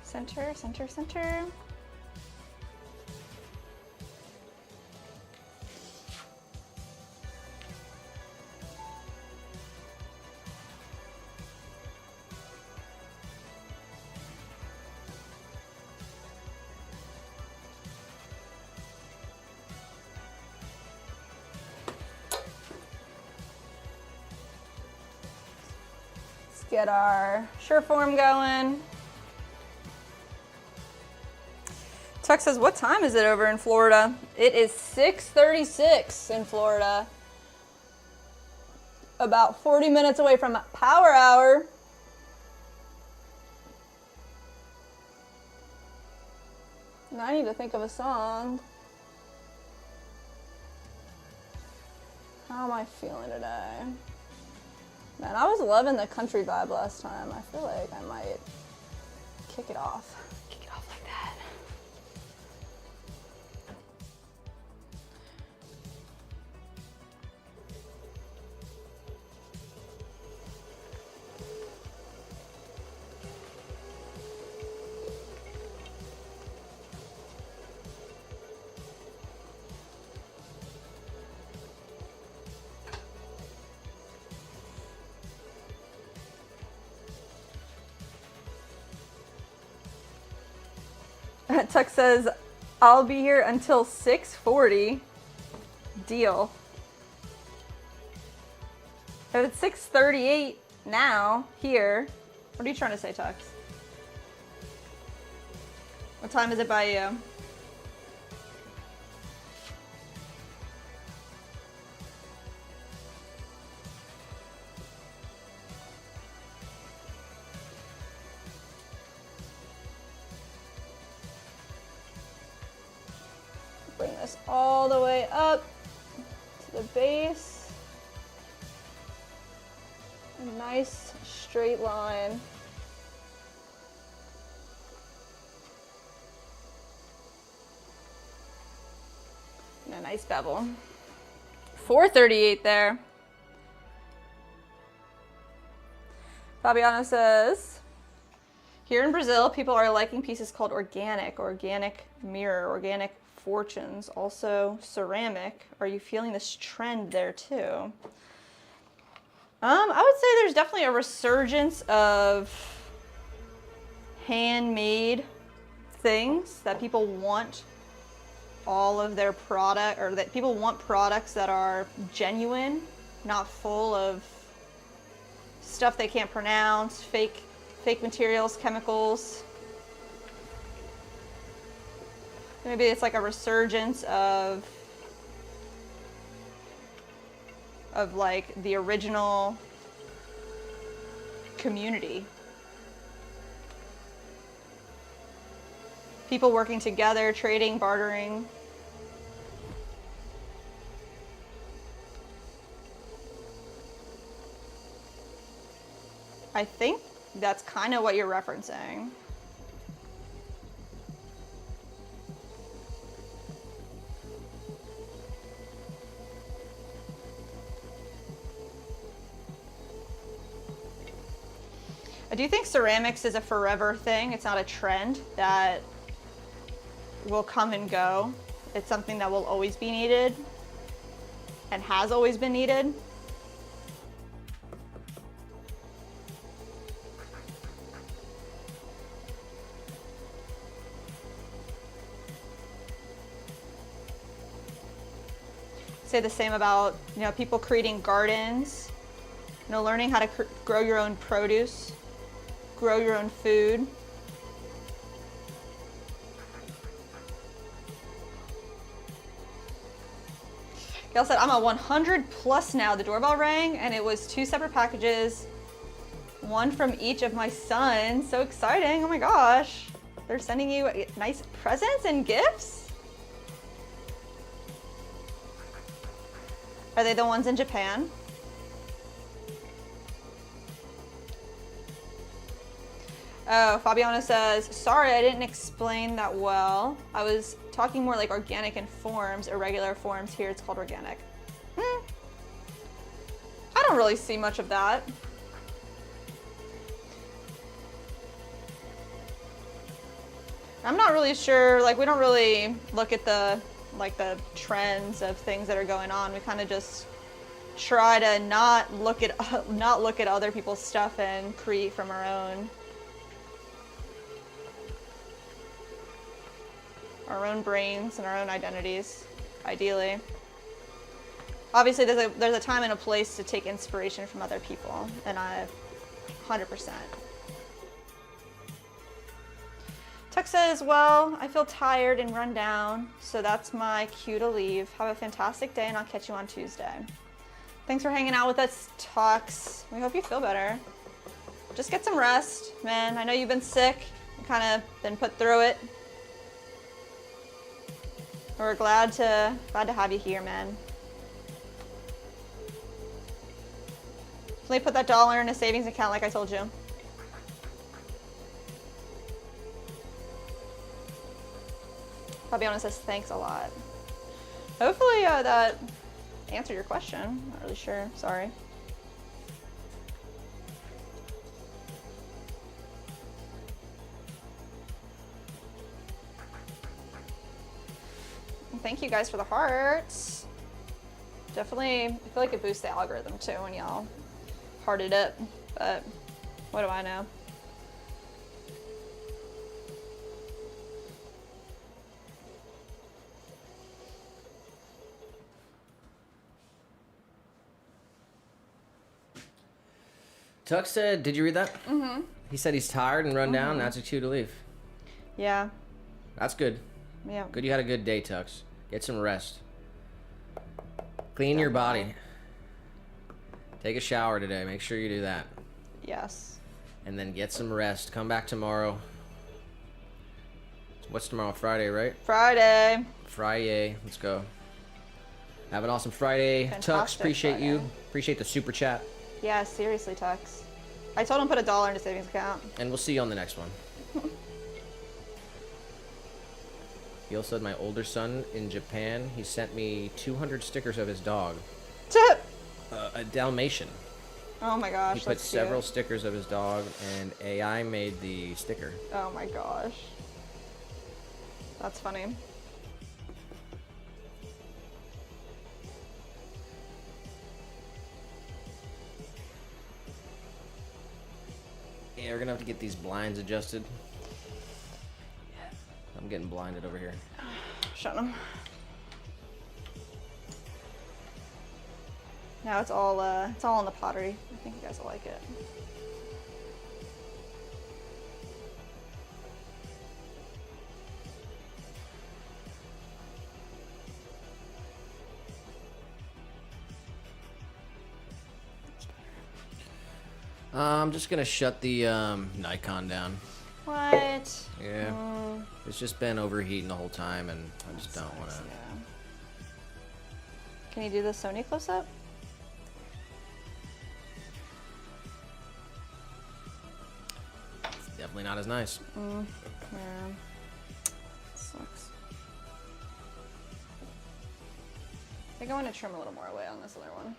[SPEAKER 2] Center, center, center. get our sure form going. Tuck says, what time is it over in Florida? It is 6:36 in Florida. About 40 minutes away from power hour. Now I need to think of a song. How am I feeling today? Man, I was loving the country vibe last time. I feel like I might kick it off. Kick it off like that. Tuck says, I'll be here until 6:40. Deal. If it's 6:38 now, here, what are you trying to say, Tux? What time is it by you? Bring this all the way up to the base. A nice straight line. And a nice bevel. 4:38 there. Fabiano says, here in Brazil, people are liking pieces called organic mirror, organic fortunes, also ceramic. Are you feeling this trend there too? I would say there's definitely a resurgence of handmade things that people want all of their product, or that people want products that are genuine, not full of stuff they can't pronounce, fake materials, chemicals. Maybe it's like a resurgence of like the original community. People working together, trading, bartering. I think that's kind of what you're referencing. I do think ceramics is a forever thing. It's not a trend that will come and go. It's something that will always be needed and has always been needed. Say the same about, people creating gardens, learning how to grow your own produce, grow your own food. Gail said, I'm a 100 plus now. The doorbell rang and it was 2 separate packages, one from each of my sons. So exciting. Oh my gosh. They're sending you nice presents and gifts? Are they the ones in Japan? Oh, Fabiano says, sorry, I didn't explain that well. I was talking more like organic in forms, irregular forms. Here it's called organic. I don't really see much of that. I'm not really sure, we don't really look at the trends of things that are going on. We kind of just try to not look at other people's stuff and create from our own brains and our own identities, ideally. Obviously, there's a time and a place to take inspiration from other people, and 100%. Tuck says, well, I feel tired and run down, so that's my cue to leave. Have a fantastic day, and I'll catch you on Tuesday. Thanks for hanging out with us, Tux. We hope you feel better. Just get some rest, man. I know you've been sick. You kind of been put through it. We're glad to have you here, man. Let me put that $1 in a savings account like I told you. Fabiana says thanks a lot. Hopefully that answered your question. Not really sure. Sorry. Thank you guys for the hearts. Definitely, I feel like it boosts the algorithm too when y'all hearted it, but what do I know?
[SPEAKER 1] Tuck said, did you read that? Mm-hmm. He said he's tired and run down, and that's a cue to leave.
[SPEAKER 2] Yeah.
[SPEAKER 1] That's good.
[SPEAKER 2] Yeah.
[SPEAKER 1] Good you had a good day, Tux. Get some rest. Clean your body. Take a shower today. Make sure you do that.
[SPEAKER 2] Yes.
[SPEAKER 1] And then get some rest. Come back tomorrow. What's tomorrow? Friday, right?
[SPEAKER 2] Friday.
[SPEAKER 1] Friday. Let's go. Have an awesome Friday.
[SPEAKER 2] Fantastic
[SPEAKER 1] Tux, appreciate
[SPEAKER 2] Friday.
[SPEAKER 1] you. Appreciate the super chat.
[SPEAKER 2] Yeah, seriously, Tux. I told him put $1 in a savings account.
[SPEAKER 1] And we'll see you on the next one. He also said my older son in Japan, he sent me 200 stickers of his dog. A Dalmatian.
[SPEAKER 2] Oh my gosh,
[SPEAKER 1] He put
[SPEAKER 2] that's
[SPEAKER 1] several
[SPEAKER 2] cute.
[SPEAKER 1] stickers of his dog, and AI made the sticker.
[SPEAKER 2] Oh my gosh. That's funny.
[SPEAKER 1] Yeah, we're gonna have to get these blinds adjusted. I'm getting blinded over here.
[SPEAKER 2] Shut them. Now it's all in the pottery. I think you guys will like it.
[SPEAKER 1] I'm just gonna shut the Nikon down.
[SPEAKER 2] What?
[SPEAKER 1] Yeah. It's just been overheating the whole time, and I just don't want to.
[SPEAKER 2] Yeah. Can you do the Sony close-up?
[SPEAKER 1] It's definitely not as nice.
[SPEAKER 2] Yeah. Sucks. I think I want to trim a little more away on this other one.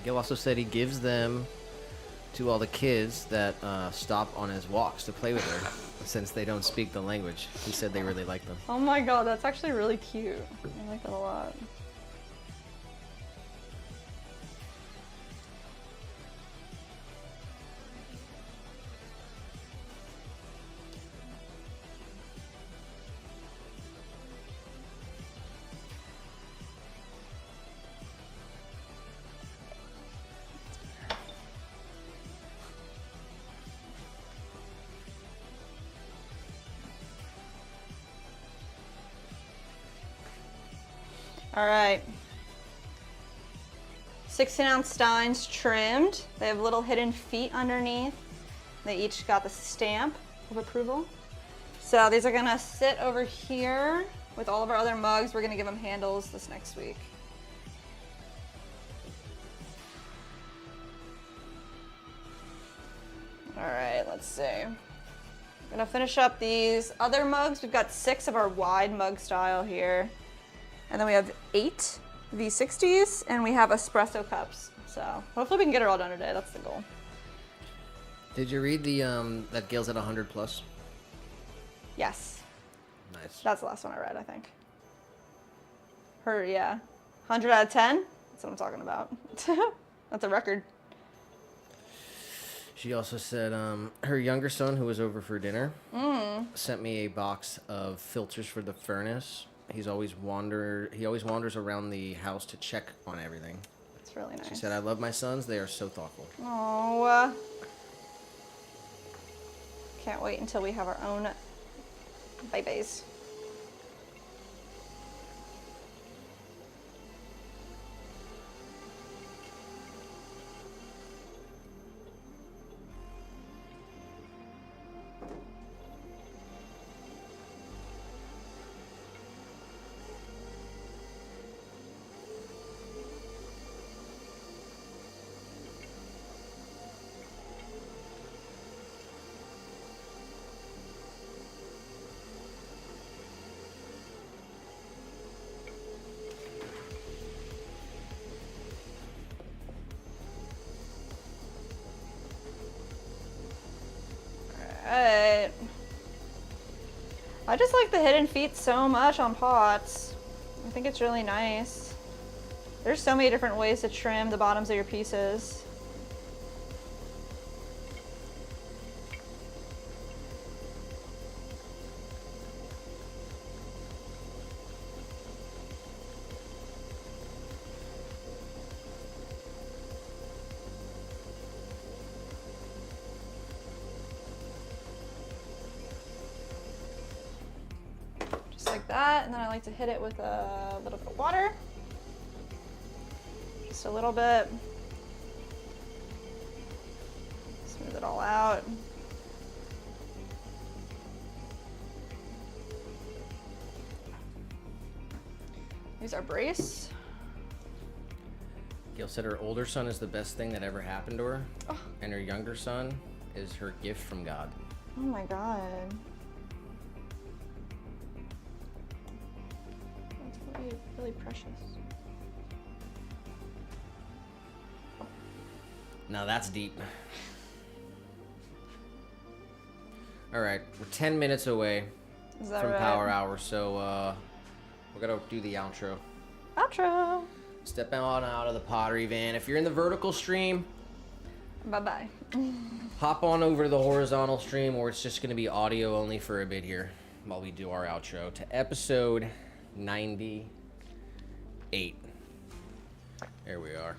[SPEAKER 1] Gil also said he gives them to all the kids that stop on his walks to play with her, since they don't speak the language. He said they really like them.
[SPEAKER 2] Oh my god, that's actually really cute. I like that a lot. All right. 16-ounce steins trimmed. They have little hidden feet underneath. They each got the stamp of approval. So these are gonna sit over here with all of our other mugs. We're gonna give them handles this next week. All right, let's see. I'm gonna finish up these other mugs. We've got 6 of our wide mug style here. And then we have 8 V60s and we have espresso cups. So hopefully we can get it all done today. That's the goal.
[SPEAKER 1] Did you read the that Gail's at 100 plus?
[SPEAKER 2] Yes.
[SPEAKER 1] Nice.
[SPEAKER 2] That's the last one I read, I think. Her, yeah. 100 out of 10? That's what I'm talking about. That's a record.
[SPEAKER 1] She also said her younger son, who was over for dinner, sent me a box of filters for the furnace. He always wanders around the house to check on everything.
[SPEAKER 2] It's really nice.
[SPEAKER 1] She said, "I love my sons. They are so thoughtful."
[SPEAKER 2] Oh. Can't wait until we have our own babies. Alright. I just like the hidden feet so much on pots. I think it's really nice. There's so many different ways to trim the bottoms of your pieces. Like that, and then I like to hit it with a little bit of water. Just a little bit. Smooth it all out. Use our brace.
[SPEAKER 1] Gail said her older son is the best thing that ever happened to her, and her younger son is her gift from God.
[SPEAKER 2] Oh my God. Really precious.
[SPEAKER 1] Now that's deep. All right, we're 10 minutes away from
[SPEAKER 2] right?
[SPEAKER 1] Power Hour, so we're gonna do the outro.
[SPEAKER 2] Outro.
[SPEAKER 1] Step out of the pottery van. If you're in the vertical stream,
[SPEAKER 2] Bye-bye.
[SPEAKER 1] hop on over to the horizontal stream, or it's just gonna be audio only for a bit here while we do our outro to episode 98. There we are.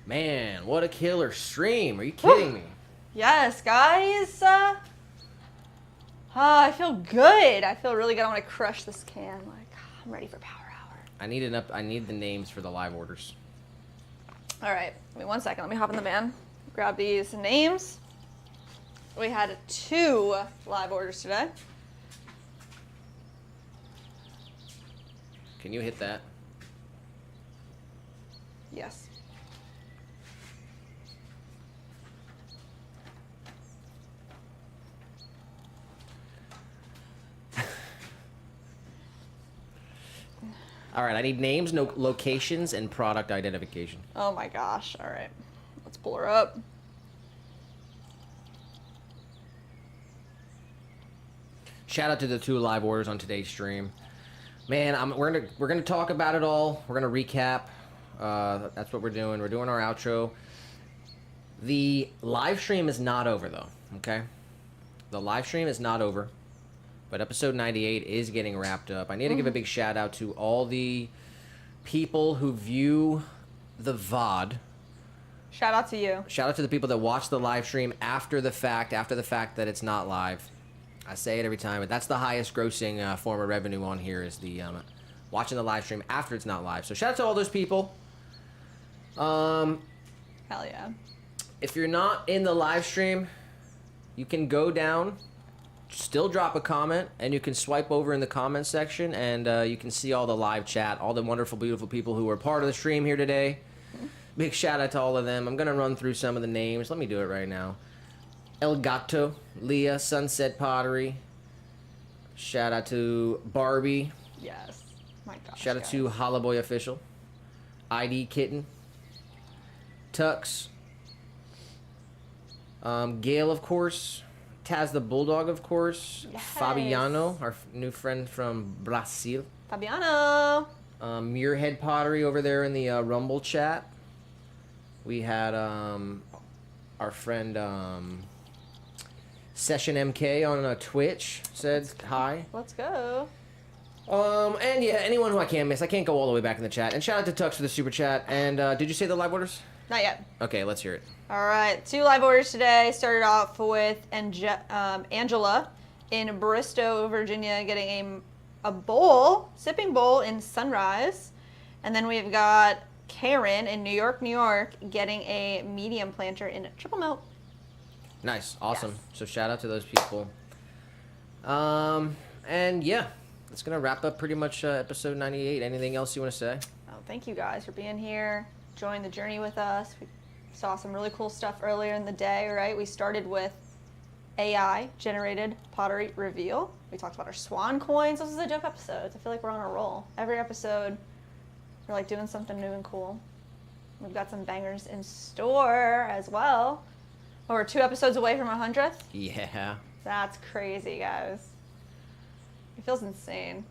[SPEAKER 1] Man, what a killer stream. Are you kidding me?
[SPEAKER 2] Yes, guys. I feel good. I feel really good. I want to crush this can. Like, I'm ready for Power Hour.
[SPEAKER 1] I need the names for the live orders.
[SPEAKER 2] All right. Give me 1 second. Let me hop in the van. Grab these names. We had 2 live orders today.
[SPEAKER 1] Can you hit that?
[SPEAKER 2] Yes.
[SPEAKER 1] All right, I need names, no locations, and product identification.
[SPEAKER 2] Oh my gosh. All right. Let's pull her up.
[SPEAKER 1] Shout out to the 2 live orders on today's stream. Man, we're gonna talk about it all. We're gonna recap. That's what we're doing. We're doing our outro. The live stream is not over though. Okay, the live stream is not over, but episode 98 is getting wrapped up. I need to give a big shout out to all the people who view the VOD.
[SPEAKER 2] Shout out to you.
[SPEAKER 1] Shout out to the people that watch the live stream after the fact that it's not live. I say it every time, but that's the highest grossing form of revenue on here is the watching the live stream after it's not live. So shout out to all those people.
[SPEAKER 2] Hell yeah.
[SPEAKER 1] if you're not in the live stream, you can go down, still drop a comment, and you can swipe over in the comment section, and you can see all the live chat, all the wonderful, beautiful people who were part of the stream here today. Big shout out to all of them. I'm going to run through some of the names. Let me do it right now. El Gato, Leah, Sunset Pottery. Shout out to Barbie.
[SPEAKER 2] Yes. My gosh.
[SPEAKER 1] Shout out to Hollaboy Official. ID Kitten. Tux. Gail, of course. Taz the Bulldog, of course.
[SPEAKER 2] Yes.
[SPEAKER 1] Fabiano, our new friend from Brazil.
[SPEAKER 2] Fabiano.
[SPEAKER 1] Muirhead Pottery over there in the Rumble chat. We had our friend Session MK on Twitch said hi.
[SPEAKER 2] Let's go.
[SPEAKER 1] And yeah, anyone who I can't miss. I can't go all the way back in the chat. And shout out to Tux for the super chat. And did you say the live orders?
[SPEAKER 2] Not yet.
[SPEAKER 1] Okay, let's hear it.
[SPEAKER 2] All right, 2 live orders today. Started off with Angela in Bristow, Virginia, getting a bowl, sipping bowl in Sunrise. And then we've got Karen in New York, getting a medium planter in Triple Melt.
[SPEAKER 1] Nice, awesome.
[SPEAKER 2] Yes.
[SPEAKER 1] So shout out to those people. And yeah, that's gonna wrap up pretty much episode 98. Anything else you want to say?
[SPEAKER 2] Oh, thank you guys for being here, join the journey with us. We saw some really cool stuff earlier in the day, right? We started with AI generated pottery reveal. We talked about our Swan coins. This is a dope episode. I feel like we're on a roll. Every episode, we're like doing something new and cool. We've got some bangers in store as well. We're 2 episodes away from 100th.
[SPEAKER 1] Yeah.
[SPEAKER 2] That's crazy, guys. It feels insane.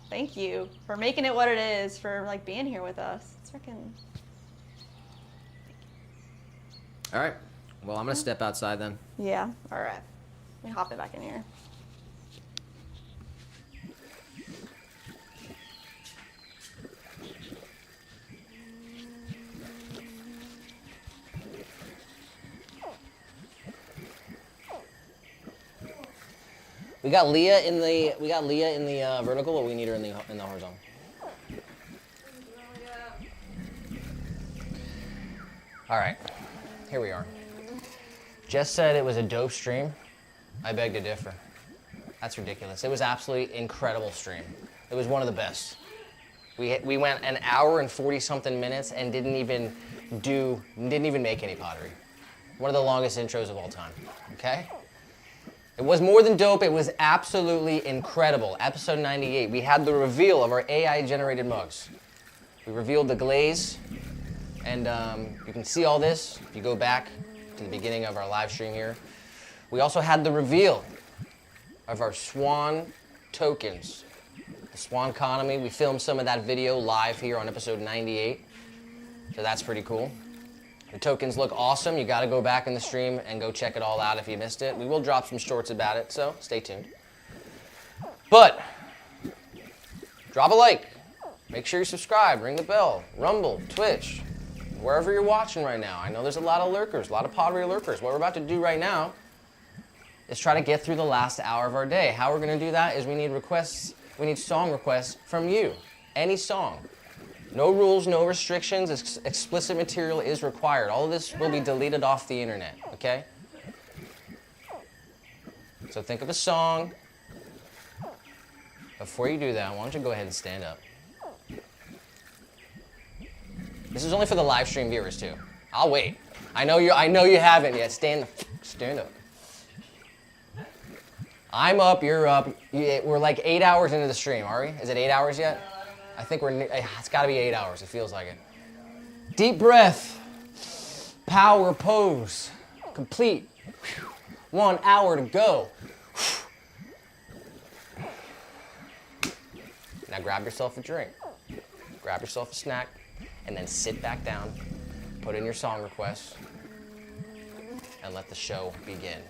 [SPEAKER 2] Thank you for making it what it is, for like being here with us. It's freaking.
[SPEAKER 1] All right. Well, I'm gonna step outside then.
[SPEAKER 2] Yeah. All right. Let me hop it back in here.
[SPEAKER 1] We got Leah in the vertical, but we need her in the horizontal. All right, here we are. Jess said it was a dope stream. I beg to differ. That's ridiculous. It was absolutely incredible stream. It was one of the best. We went an hour and 40 something minutes and didn't even make any pottery. One of the longest intros of all time. Okay. It was more than dope, it was absolutely incredible. Episode 98, we had the reveal of our AI-generated mugs. We revealed the glaze, and you can see all this if you go back to the beginning of our live stream here. We also had the reveal of our Swan tokens, the Swan economy. We filmed some of that video live here on episode 98, so that's pretty cool. The tokens look awesome. You got to go back in the stream and go check it all out if you missed it. We will drop some shorts about it, so stay tuned. But drop a like. Make sure you subscribe. Ring the bell. Rumble, Twitch, wherever you're watching right now. I know there's a lot of lurkers, a lot of pottery lurkers. What we're about to do right now is try to get through the last hour of our day. How we're going to do that is we need requests. We need song requests from you. Any song. No rules, no restrictions. Explicit material is required. All of this will be deleted off the internet, okay? So think of a song. Before you do that, why don't you go ahead and stand up? This is only for the live stream viewers too. I'll wait. I know you haven't yet. Stand up. I'm up, you're up. We're like 8 hours into the stream, are we? Is it 8 hours yet? I think it's got to be 8 hours. It feels like it. Deep breath. Power pose. Complete. 1 hour to go. Now grab yourself a drink. Grab yourself a snack. And then sit back down. Put in your song requests. And let the show begin.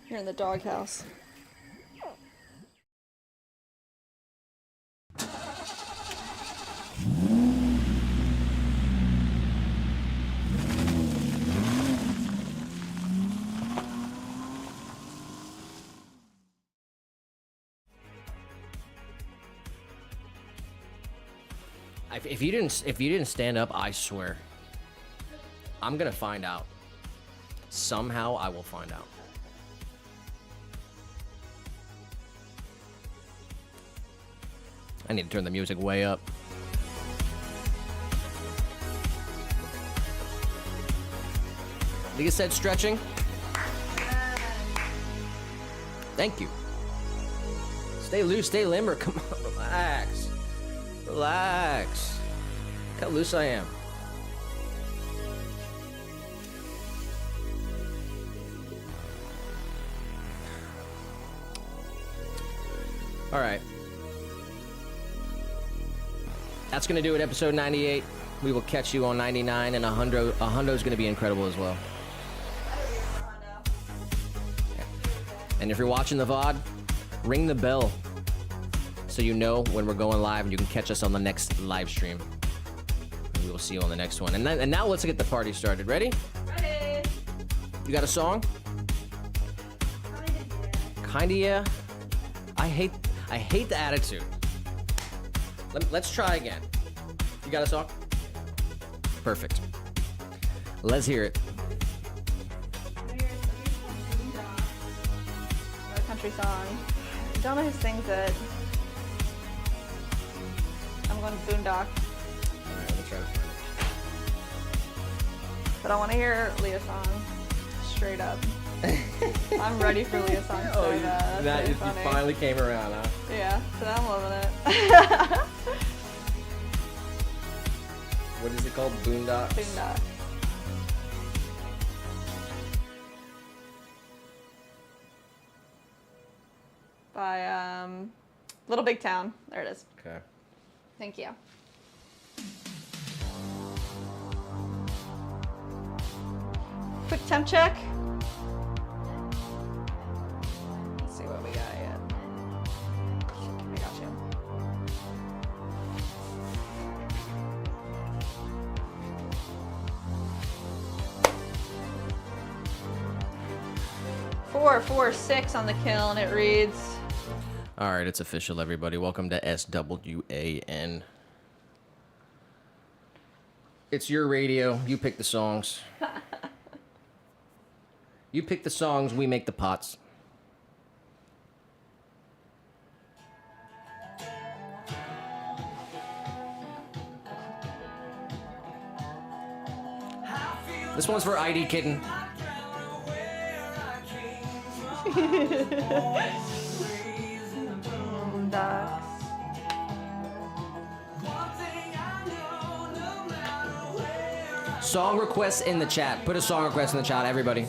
[SPEAKER 2] You're in the doghouse.
[SPEAKER 1] If you didn't stand up, I swear, I'm gonna find out. Somehow, I will find out. I need to turn the music way up. Leah said stretching. Thank you. Stay loose, stay limber. Come on, relax. Relax. Look how loose I am. All right. That's going to do it, episode 98. We will catch you on 99, and a hundo's going to be incredible as well. And if you're watching the VOD, ring the bell so you know when we're going live and you can catch us on the next live stream. And we will see you on the next one. And now let's get the party started. Ready?
[SPEAKER 2] Ready.
[SPEAKER 1] You got a song? Kinda yeah. I hate the attitude. Let's try again. You got a song? Perfect. Let's hear it.
[SPEAKER 2] A country song. I don't know who sings it. I'm going Boondock.
[SPEAKER 1] Alright, let's try to find it.
[SPEAKER 2] But I want to hear Leah's song. Straight up. I'm ready for Leah's song so bad.
[SPEAKER 1] That
[SPEAKER 2] That's
[SPEAKER 1] you
[SPEAKER 2] funny.
[SPEAKER 1] finally came around, huh?
[SPEAKER 2] Yeah, so I'm loving it.
[SPEAKER 1] What is it called? Boondocks?
[SPEAKER 2] Boondock. By Little Big Town. There it is.
[SPEAKER 1] Okay.
[SPEAKER 2] Thank you. Quick temp check. Let's see what we got yet. I got you. Four, 4, 6 on the kiln, it reads.
[SPEAKER 1] All right, it's official, everybody. Welcome to SWAN. It's your radio. You pick the songs. You pick the songs, we make the pots. This one's for ID Kitten.
[SPEAKER 2] Ducks.
[SPEAKER 1] Song requests in the chat. Put a song request in the chat, everybody.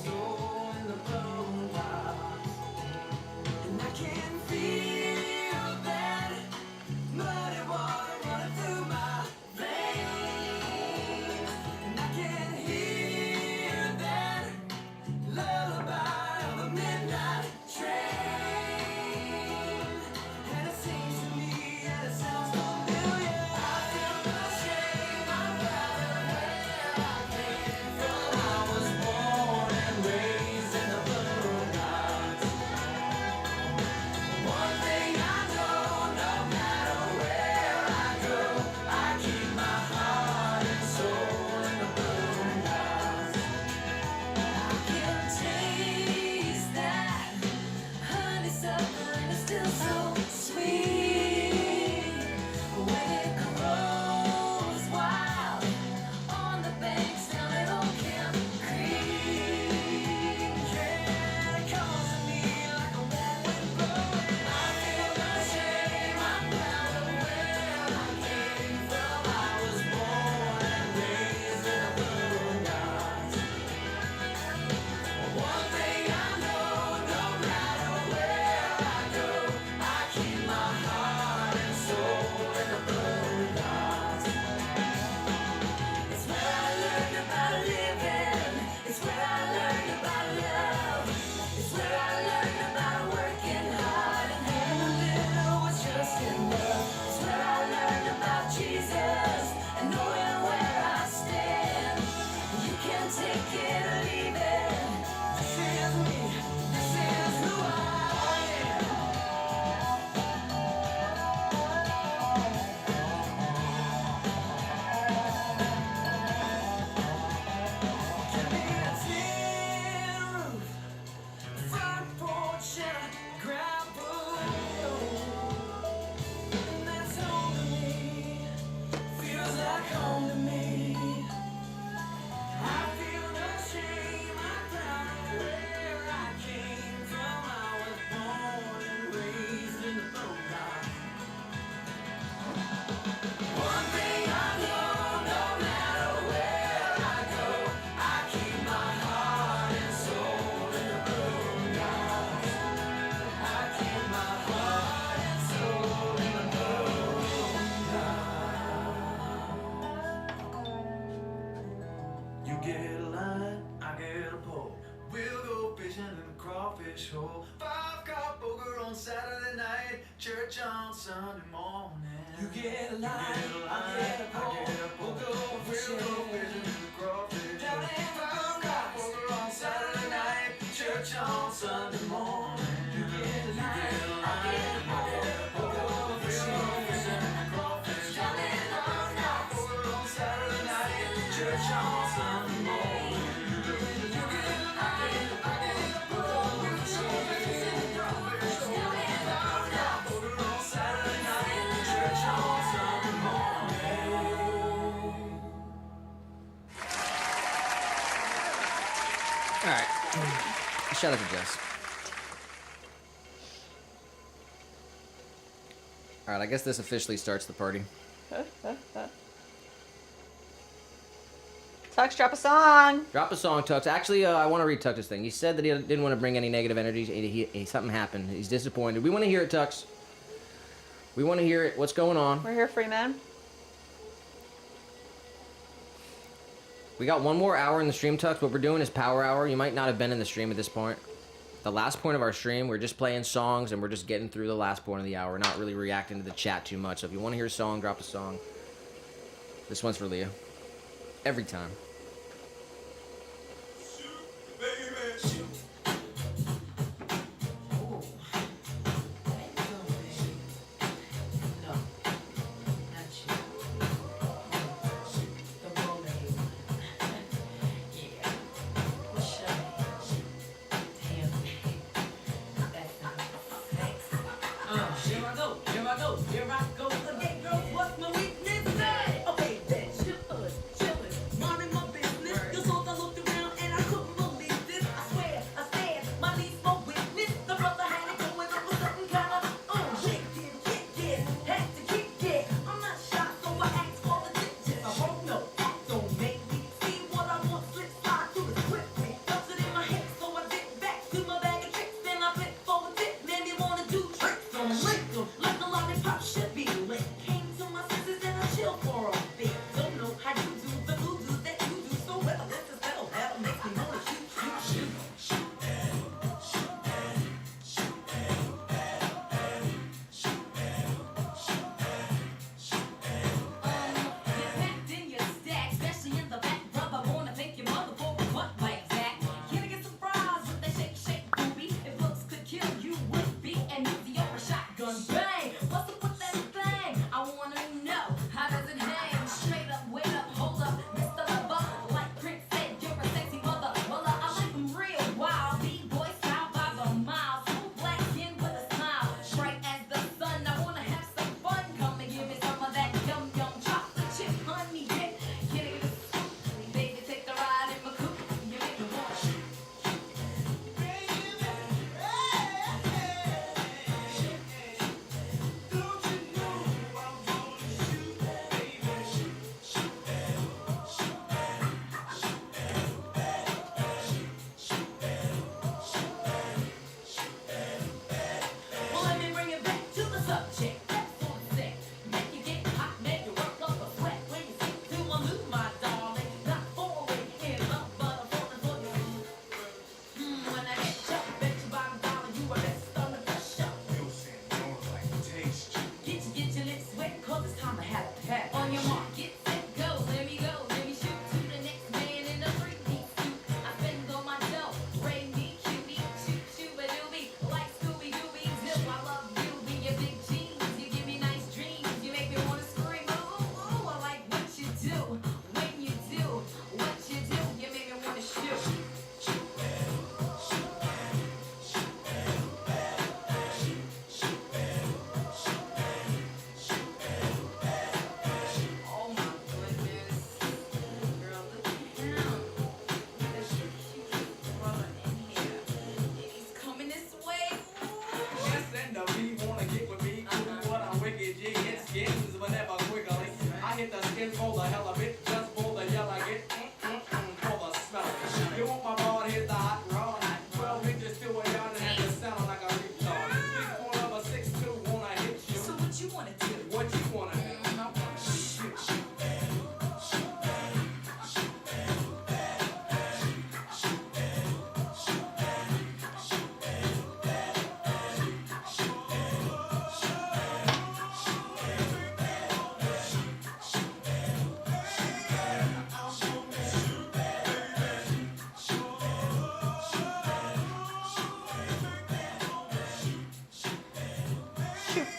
[SPEAKER 4] crawfish hole. 5 o'clock poker on Saturday night, church on Sunday morning. You get a line, I get a call. We'll go fishing in the crawfish hole. 5 o'clock poker on Saturday night, church on Sunday morning. You get a line, I get a call. We'll go fishing in the crawfish hole. 5 o'clock poker on Saturday night, church on Sunday morning.
[SPEAKER 1] All right. Shout out to Jess. All right, I guess this officially starts the party.
[SPEAKER 2] Tux, drop a song.
[SPEAKER 1] Drop a song, Tux. Actually, I want to read Tux's thing. He said that he didn't want to bring any negative energies. Something happened. He's disappointed. We want to hear it, Tux. We want to hear it. What's going on?
[SPEAKER 2] We're here for you, man.
[SPEAKER 1] We got 1 more hour in the stream, Tux. What we're doing is power hour. You might not have been in the stream at this point. The last point of our stream, we're just playing songs, and we're just getting through the last point of the hour. We're not really reacting to the chat too much. So if you want to hear a song, drop a song. This one's for Leah. Every time.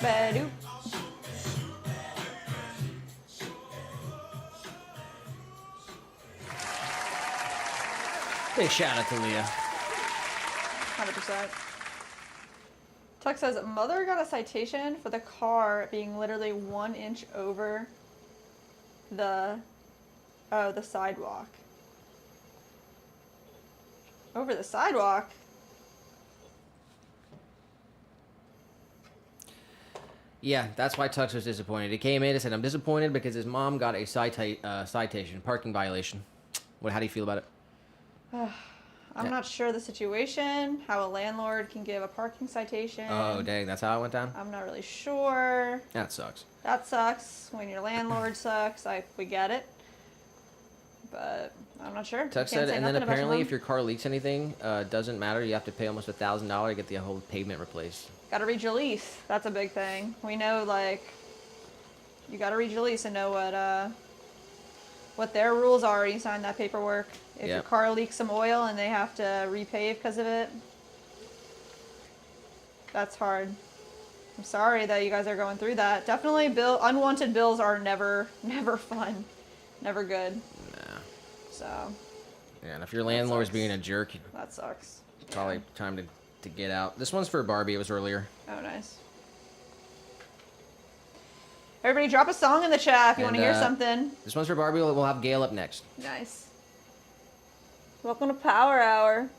[SPEAKER 2] Ba-doop.
[SPEAKER 1] Big shout out to Leah.
[SPEAKER 2] 100%. Tuck says, mother got a citation for the car being literally 1 inch over the sidewalk. Over the sidewalk?
[SPEAKER 1] Yeah, that's why Tux was disappointed. He came in and said, I'm disappointed because his mom got a citation, parking violation. How do you feel about it?
[SPEAKER 2] I'm not sure the situation, how a landlord can give a parking citation.
[SPEAKER 1] Oh, dang, that's how it went down?
[SPEAKER 2] I'm not really sure.
[SPEAKER 1] That sucks.
[SPEAKER 2] That sucks. When your landlord sucks, we get it. But I'm not sure.
[SPEAKER 1] Tux said, and then apparently if your car leaks anything, doesn't matter. You have to pay almost $1,000 to get the whole pavement replaced.
[SPEAKER 2] Gotta read your lease. That's a big thing. We know, like, you gotta read your lease and know what their rules are when you sign that paperwork. If your car leaks some oil and they have to repave because of it, that's hard. I'm sorry that you guys are going through that. Definitely, unwanted bills are never fun, never good.
[SPEAKER 1] Nah.
[SPEAKER 2] So.
[SPEAKER 1] Yeah, and if your landlord's being a jerk,
[SPEAKER 2] that sucks.
[SPEAKER 1] Probably time to get out. This one's for Barbie. It was earlier.
[SPEAKER 2] Oh, nice. Everybody drop a song in the chat if you want to hear something.
[SPEAKER 1] This one's for Barbie. We'll have Gail up next.
[SPEAKER 2] Nice. Welcome to Power Hour.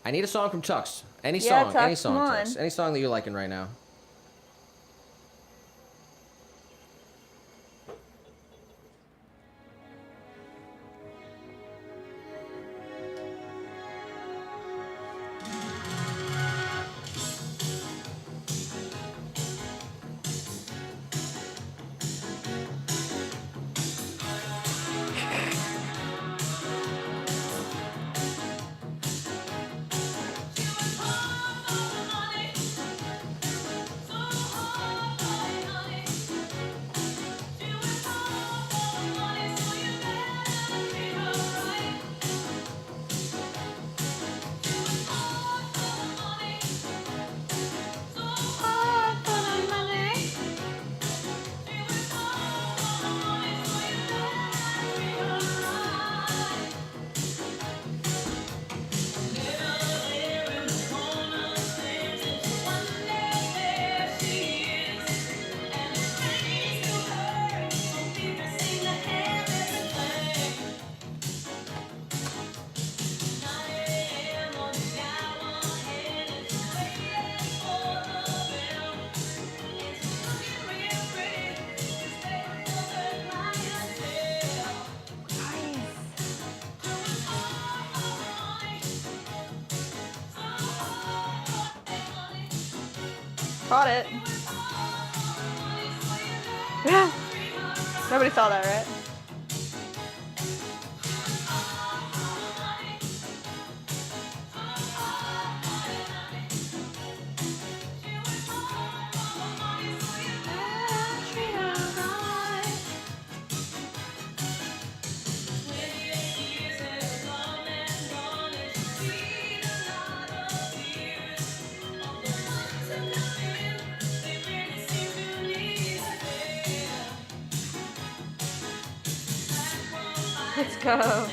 [SPEAKER 1] I need a song from Tux. Any
[SPEAKER 2] Yeah,
[SPEAKER 1] song.
[SPEAKER 2] Tux,
[SPEAKER 1] Any song,
[SPEAKER 2] come on.
[SPEAKER 1] Tux. Any song that you're liking right now.
[SPEAKER 2] Caught it. Yeah. Nobody saw that, right? Let's go.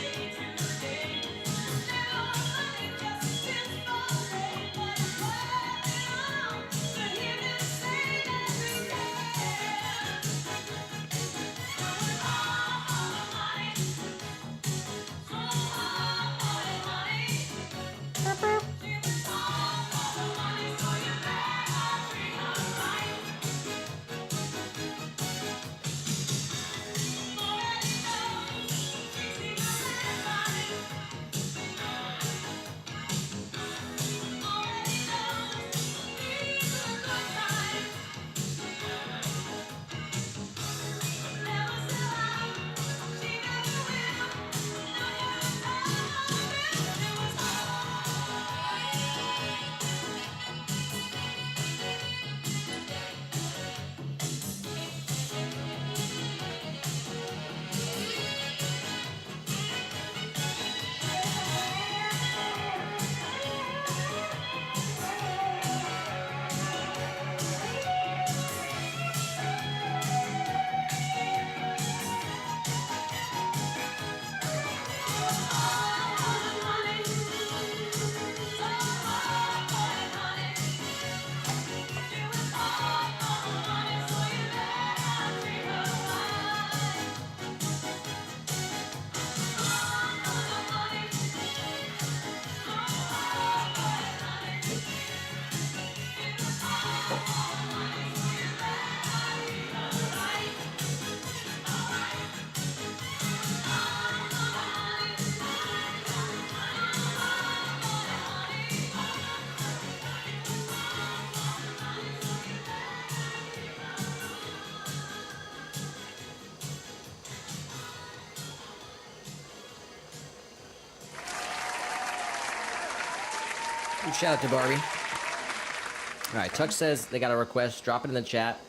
[SPEAKER 1] Shout out to Barbie. All right, Tuck says they got a request. Drop it in the chat.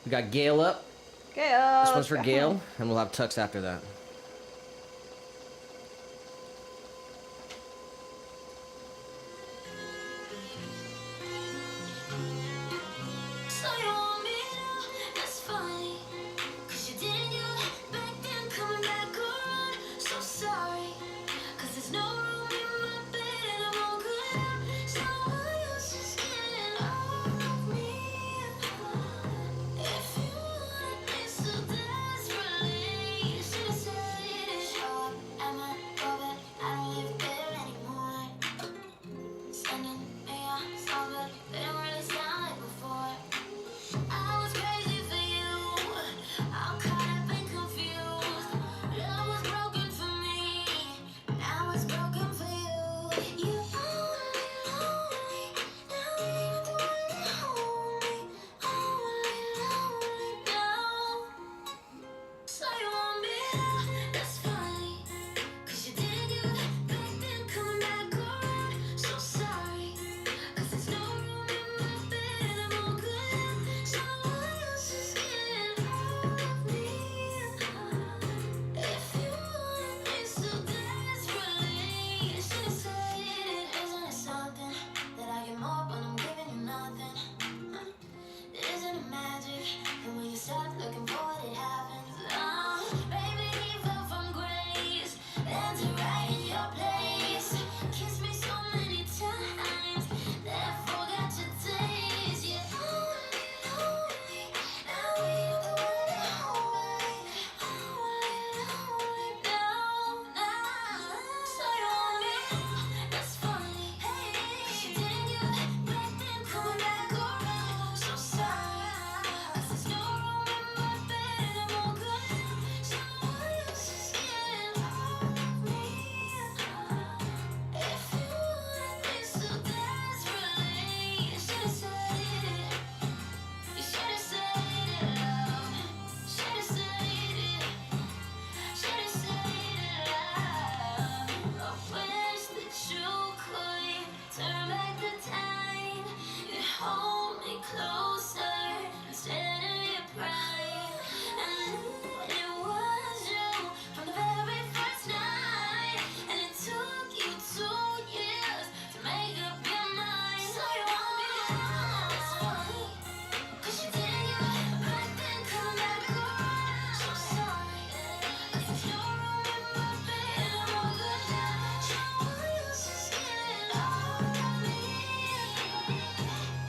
[SPEAKER 1] We got Gail up.
[SPEAKER 2] Gail.
[SPEAKER 1] This one's for Gail, and we'll have Tux after that.
[SPEAKER 4] So you want me now? That's funny. 'Cause you didn't do it back then, coming back around. So sorry. 'Cause there's no room in my bed and I'm all good now. Someone else is getting all of me. If you want me so desperately, you should have said it. Show up at my door, but I don't live there anymore. Sending me a song, but they don't really sound like before. I was crazy for you. I'm caught up and confused. Love was broken for me. Now it's broken for you. You only lonely. Now you're the one that hold me. Only lonely now. So you want me now? That's funny. 'Cause you didn't do it back then, coming back around. So sorry. 'Cause there's no room in my bed and I'm all good now. Someone else is getting all of me. If you want me so desperately, you should have said it. Isn't it something that I get more when I'm giving you nothing? Isn't it magic? And when you start looking for it, it happens. Baby, he fell from grace, landed right in your place. Kissed me so many times that I forgot your taste. You're only lonely. Now you're the one that hold me. Only lonely now. So you want me? That's funny. 'Cause you didn't do it back then, coming back around. So sorry. 'Cause there's no room in my bed and I'm all good now. Someone else is getting all of me. If you want me so desperately, you should have said it. You should have said it, love. Should have said it. Should have said it, love. I wish that you could turn back the time and hold me closer instead of your pride. And it was you from the very first night, and it took you 2 years to make up your mind. So you want me now? It's funny. 'Cause you didn't do it back then, coming back around. So sorry. 'Cause there's no room in my bed and I'm all good now. Someone else is getting all of me.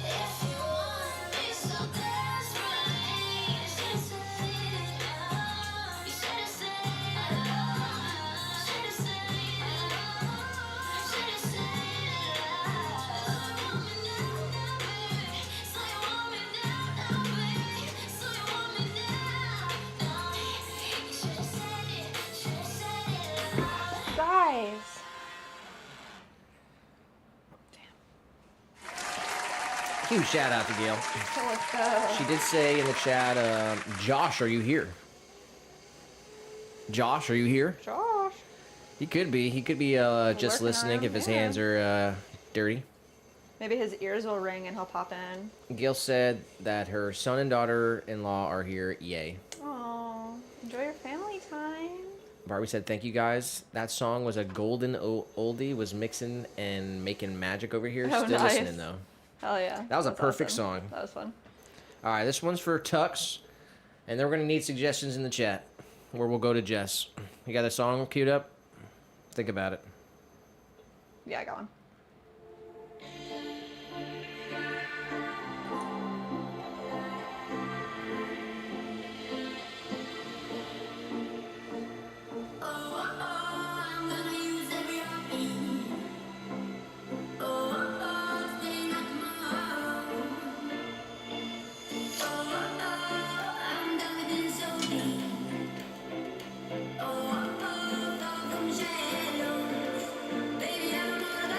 [SPEAKER 4] If you want me so desperately, you should have said it. You should have said it. Should have said it. Should have said it. So you want me now, baby. So you want me now, baby. So you want me now, now. You should have said it. Should have said it.
[SPEAKER 2] Guys.
[SPEAKER 1] Huge shout out to Gail.
[SPEAKER 2] Let's go.
[SPEAKER 1] She did say in the chat, Josh, are you here? Josh, are you here?
[SPEAKER 2] Josh.
[SPEAKER 1] He could be. He could be just
[SPEAKER 2] Lurking
[SPEAKER 1] listening
[SPEAKER 2] around,
[SPEAKER 1] if his
[SPEAKER 2] yeah.
[SPEAKER 1] hands are dirty.
[SPEAKER 2] Maybe his ears will ring and he'll pop in.
[SPEAKER 1] Gail said that her son and daughter-in-law are here. Yay.
[SPEAKER 2] Oh, enjoy your family time.
[SPEAKER 1] Barbie said, thank you guys. That song was a golden oldie. Was mixing and making magic over here.
[SPEAKER 2] Oh,
[SPEAKER 1] Still
[SPEAKER 2] nice.
[SPEAKER 1] listening, though.
[SPEAKER 2] Hell yeah.
[SPEAKER 1] That was a
[SPEAKER 2] That's
[SPEAKER 1] perfect
[SPEAKER 2] awesome.
[SPEAKER 1] song.
[SPEAKER 2] That was fun.
[SPEAKER 1] All right, this one's for Tux. And then we're going to need suggestions in the chat. Where we'll go to Jess. You got a song queued up? Think about it.
[SPEAKER 2] Yeah, I got one.
[SPEAKER 4] I'm gonna use every option. Staying at my home. I'm diving so deep. Thought them shadows. Baby, I'm not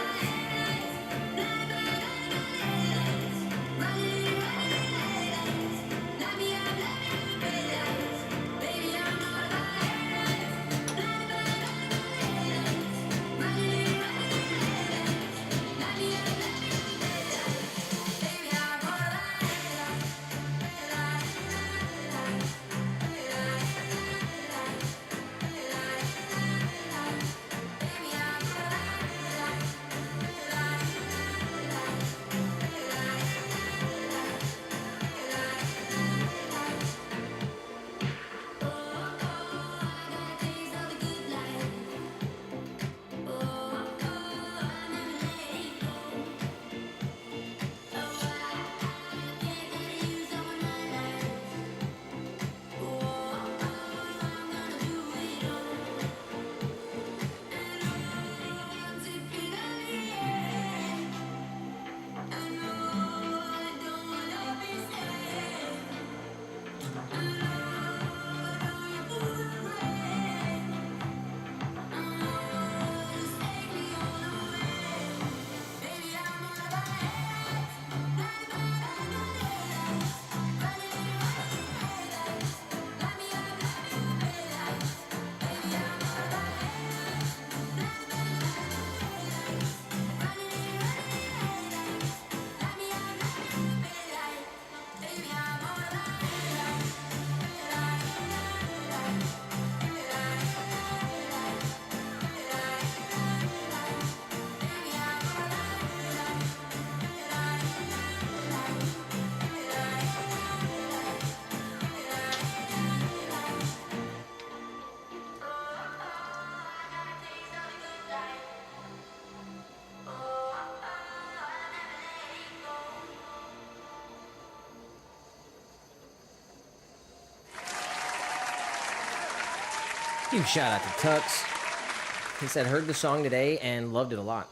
[SPEAKER 1] Huge shout out to Tux. He said, heard the song today and loved it a lot.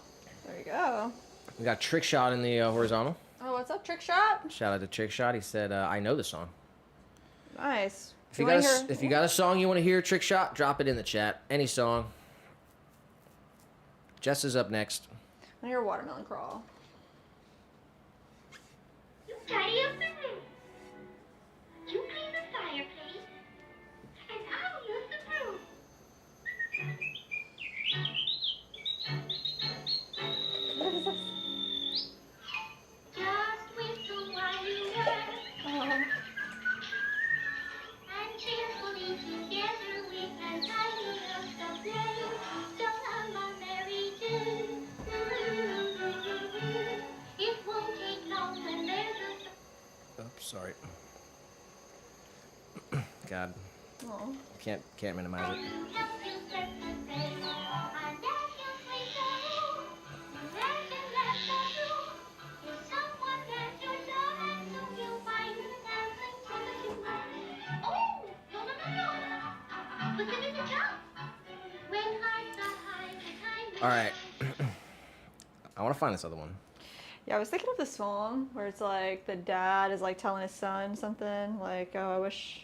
[SPEAKER 2] There you go.
[SPEAKER 1] We got Trick Shot in the horizontal.
[SPEAKER 2] Oh, what's up, Trick Shot?
[SPEAKER 1] Shout out to Trick Shot. He said, I know the song.
[SPEAKER 2] Nice.
[SPEAKER 1] If you got a song you want to hear, Trick Shot, drop it in the chat. Any song. Jess is up next.
[SPEAKER 2] I hear Watermelon Crawl.
[SPEAKER 5] You tidy up the room. You clean the fireplace. And I'll use the broom. Just whistle while you work. And cheerfully together we can tidy up the place. So come on, Mary, do. It won't take long when there's a
[SPEAKER 1] Oops, sorry. God,
[SPEAKER 2] Oh.
[SPEAKER 1] can't minimize it.
[SPEAKER 5] you help you set the pace. And as you play the room, laugh and laugh the room. If someone at your door and soon you'll find dancing from the two. Oh, no. Put them in the jar. When hearts are high, the time is
[SPEAKER 1] All right. I want to find this other one.
[SPEAKER 2] Yeah, I was thinking of the song where it's like the dad is like telling his son something like, "Oh, I wish."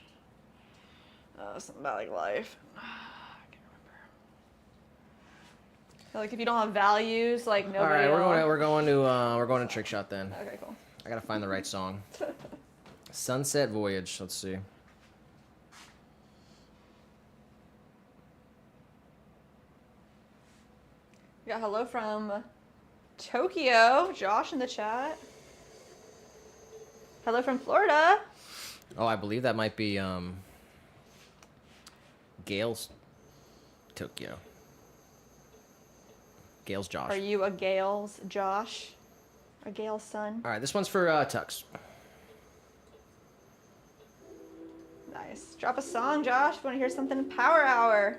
[SPEAKER 2] Something about like life. I can't remember. Like if you don't have values, like nobody.
[SPEAKER 1] All right,
[SPEAKER 2] will-
[SPEAKER 1] we're going to Trick Shot then.
[SPEAKER 2] Okay, cool.
[SPEAKER 1] I gotta find the right song. Sunset Voyage. Let's see.
[SPEAKER 2] We got hello from Tokyo, Josh in the chat. Hello from Florida.
[SPEAKER 1] Oh, I believe that might be Gail's Tokyo. Gail's Josh.
[SPEAKER 2] Are you a Gale's Josh? A Gale's son?
[SPEAKER 1] All right, this one's for Tux.
[SPEAKER 2] Nice. Drop a song, Josh. Want to hear something in Power Hour?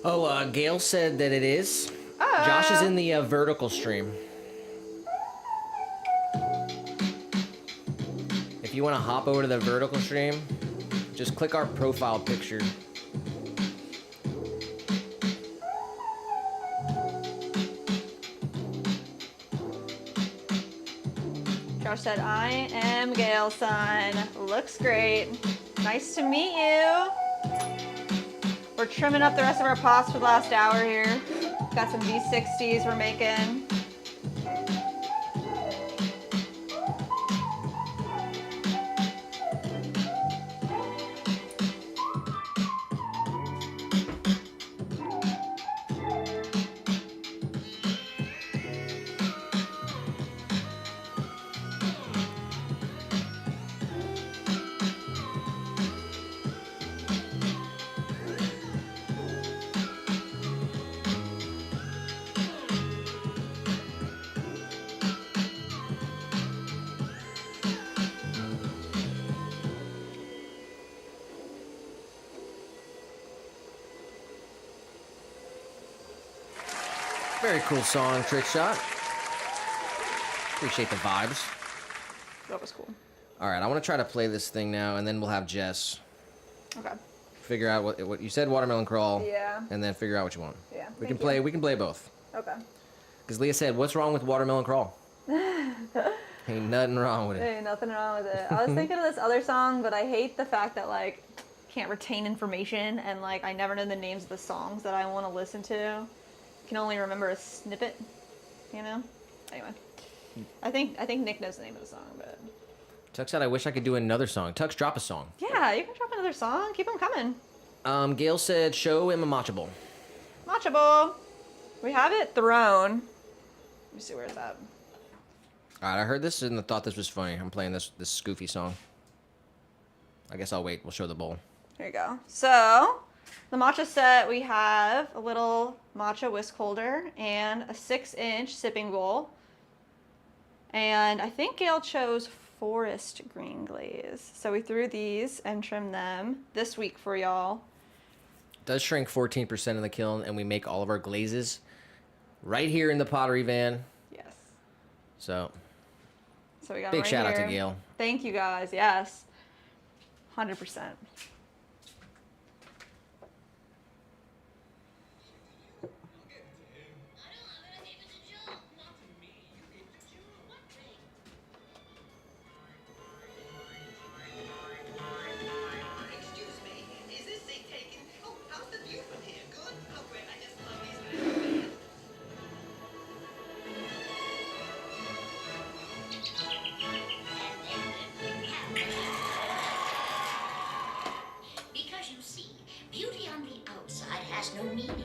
[SPEAKER 1] Oh, Gail said that it is.
[SPEAKER 2] Oh.
[SPEAKER 1] Josh is in the vertical stream. If you want to hop over to the vertical stream, just click our profile picture.
[SPEAKER 2] Josh said, I am Gail's son. Looks great. Nice to meet you. We're trimming up the rest of our pots for the last hour here. Got some V60s we're making.
[SPEAKER 1] Very cool song, Trick Shot. Appreciate the vibes.
[SPEAKER 2] That was cool.
[SPEAKER 1] All right, I want to try to play this thing now, and then we'll have Jess
[SPEAKER 2] Okay.
[SPEAKER 1] figure out what you said. Watermelon Crawl.
[SPEAKER 2] Yeah.
[SPEAKER 1] And then figure out what you want.
[SPEAKER 2] Yeah,
[SPEAKER 1] We can
[SPEAKER 2] thank
[SPEAKER 1] play.
[SPEAKER 2] you.
[SPEAKER 1] We can play both.
[SPEAKER 2] Okay.
[SPEAKER 1] Because Leah said, what's wrong with watermelon crawl? Ain't nothing wrong with it.
[SPEAKER 2] Hey, nothing wrong with it. I was thinking of this other song, but I hate the fact that like can't retain information and like I never know the names of the songs that I want to listen to. Can only remember a snippet, you know? Anyway. I think Nick knows the name of the song, but
[SPEAKER 1] Tuck said, I wish I could do another song. Tux, drop a song.
[SPEAKER 2] yeah, you can drop another song. Keep them coming.
[SPEAKER 1] Gail said, show him a matcha bowl.
[SPEAKER 2] Matcha bowl. We have it thrown. Let me see where it's at.
[SPEAKER 1] All right, I heard this and I thought this was funny. I'm playing this Scoofy song. I guess I'll wait. We'll show the bowl.
[SPEAKER 2] Here you go. So, the matcha set, we have a little matcha whisk holder and a 6-inch sipping bowl. And I think Gail chose forest green glaze. So we threw these and trimmed them this week for y'all.
[SPEAKER 1] It does shrink 14% in the kiln, and we make all of our glazes right here in the pottery van.
[SPEAKER 2] Yes.
[SPEAKER 1] So
[SPEAKER 2] We got
[SPEAKER 1] big
[SPEAKER 2] right
[SPEAKER 1] shout out
[SPEAKER 2] here.
[SPEAKER 1] to Gail.
[SPEAKER 2] Thank you guys. Yes. 100%.
[SPEAKER 6] Excuse me, is this seat taken? Oh, how's the view from here? Good? Oh, great, I just love these views.
[SPEAKER 7] Because you see, beauty on the outside has no meaning,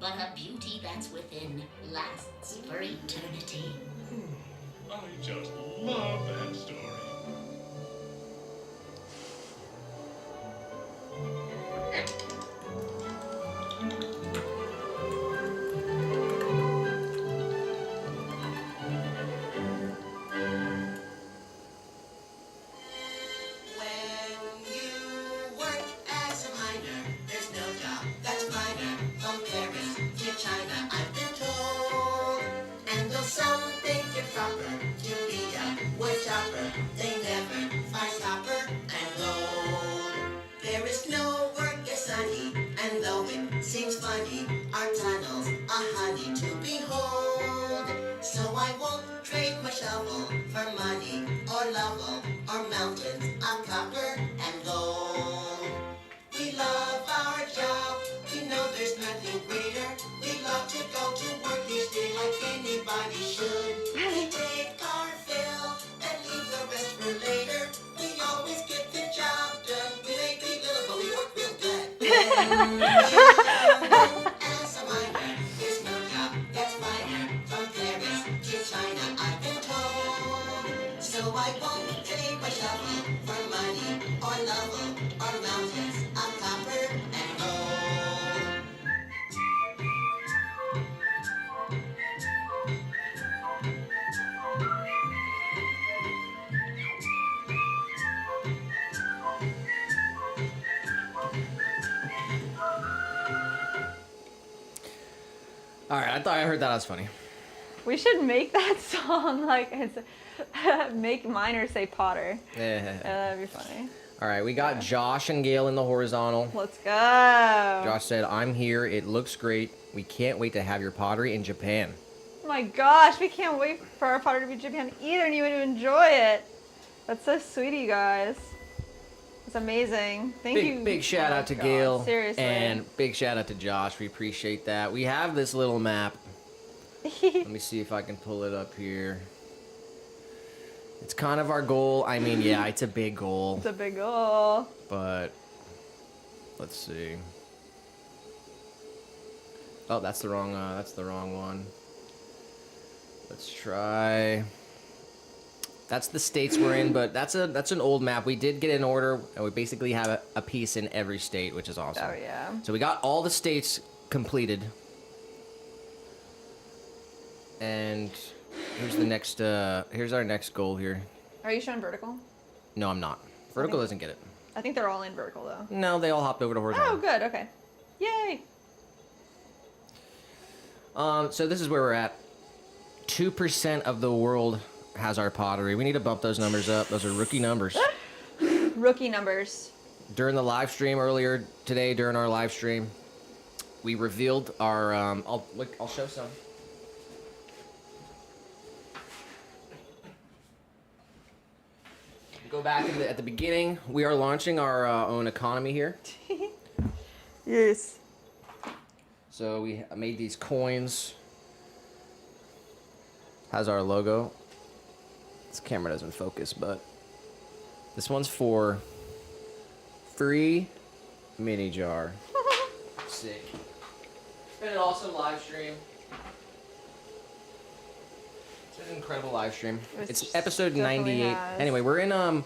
[SPEAKER 7] but a beauty that's within lasts for eternity.
[SPEAKER 8] I just love that story.
[SPEAKER 6] When you work as a miner, there's no job that's finer. From Paris to China, I've been told. And though some think it proper to be a wood chopper, they never find copper and gold. There is no work as sunny, and though it seems funny, our tunnels are honey to behold. So I won't trade my shovel for money or level or mountains of copper and gold. We love our job, we know there's nothing greater. We love to go to work each day like anybody should. We take our fill and leave the rest for later. We always get the job done. We may be little, but we work real good. As a miner, there's no job that's finer. From Paris to China, I've been told. So I won't trade my shovel for money or level or mountains of copper and gold.
[SPEAKER 1] All right, I thought I heard that was funny.
[SPEAKER 2] We should make that song like make miners say Potter.
[SPEAKER 1] Yeah.
[SPEAKER 2] That'd be funny.
[SPEAKER 1] All right, we got Josh and Gail in the horizontal.
[SPEAKER 2] Let's go.
[SPEAKER 1] Josh said, I'm here. It looks great. We can't wait to have your pottery in Japan.
[SPEAKER 2] Oh my gosh, we can't wait for our Potter to be in Japan either, and you would enjoy it. That's so sweet of you guys. It's amazing. Thank you.
[SPEAKER 1] Big shout
[SPEAKER 2] Oh
[SPEAKER 1] out to
[SPEAKER 2] God,
[SPEAKER 1] Gail.
[SPEAKER 2] Seriously.
[SPEAKER 1] And big shout out to Josh. We appreciate that. We have this little map. Let me see if I can pull it up here. It's kind of our goal. I mean, yeah, it's a big goal.
[SPEAKER 2] It's a big goal.
[SPEAKER 1] But let's see. Oh, that's the wrong one. Let's try. That's the states we're in, but that's an old map. We did get an order, and we basically have a piece in every state, which is awesome.
[SPEAKER 2] Oh yeah.
[SPEAKER 1] So we got all the states completed. And here's the next here's our next goal here.
[SPEAKER 2] Are you showing vertical?
[SPEAKER 1] No, I'm not. Vertical doesn't get it.
[SPEAKER 2] I think they're all in vertical though.
[SPEAKER 1] No, they all hopped over to horizontal.
[SPEAKER 2] Oh, good. Okay. Yay.
[SPEAKER 1] So this is where we're at. 2% of the world has our pottery. We need to bump those numbers up. Those are rookie numbers.
[SPEAKER 2] Rookie numbers.
[SPEAKER 1] During the live stream earlier today, during our live stream, we revealed our. I'll show some. back at the beginning. We are launching our own economy here.
[SPEAKER 2] Yes.
[SPEAKER 1] So we made these coins. Has our logo. This camera doesn't focus, but this one's for free mini jar. Sick. And an awesome live stream. It's an incredible live stream. It's episode 98.
[SPEAKER 2] has.
[SPEAKER 1] Anyway, we're in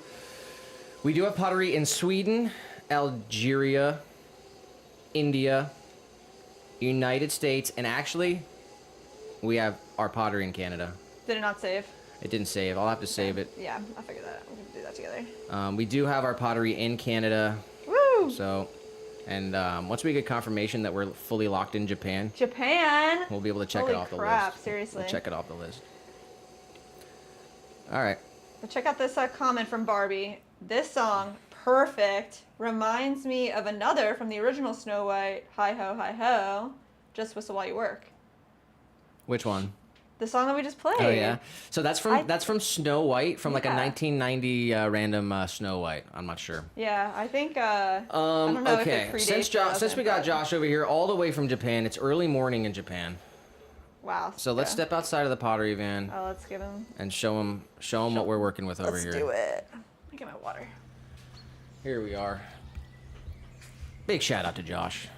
[SPEAKER 1] we do have pottery in Sweden, Algeria, India, United States, and actually we have our pottery in Canada.
[SPEAKER 2] Did it not save?
[SPEAKER 1] It didn't save. I'll have to save it.
[SPEAKER 2] Yeah, I figured that out. We can do that together.
[SPEAKER 1] We do have our pottery in Canada.
[SPEAKER 2] Woo!
[SPEAKER 1] So, and once we get confirmation that we're fully locked in Japan,
[SPEAKER 2] Japan.
[SPEAKER 1] we'll be able to check
[SPEAKER 2] Holy
[SPEAKER 1] it off the
[SPEAKER 2] crap,
[SPEAKER 1] list.
[SPEAKER 2] seriously.
[SPEAKER 1] We'll check it off the list. All right.
[SPEAKER 2] But check out this comment from Barbie. This song, perfect, reminds me of another from the original Snow White, Hi Ho, Hi Ho, Just Whistle While You Work.
[SPEAKER 1] Which one?
[SPEAKER 2] The song that we just played.
[SPEAKER 1] Oh yeah. So that's from Snow White, from like a
[SPEAKER 2] Yeah.
[SPEAKER 1] 1990 random Snow White. I'm not sure.
[SPEAKER 2] Yeah, I think, I don't know
[SPEAKER 1] Okay.
[SPEAKER 2] if it predates
[SPEAKER 1] Since we got
[SPEAKER 2] 2000,
[SPEAKER 1] Josh over here all the way from Japan, it's early morning in Japan.
[SPEAKER 2] Wow.
[SPEAKER 1] So let's step outside of the pottery van
[SPEAKER 2] Oh, let's give him.
[SPEAKER 1] and show him what we're working with over
[SPEAKER 2] Let's
[SPEAKER 1] here.
[SPEAKER 2] do it. Let me get my water.
[SPEAKER 1] Here we are. Big shout out to Josh.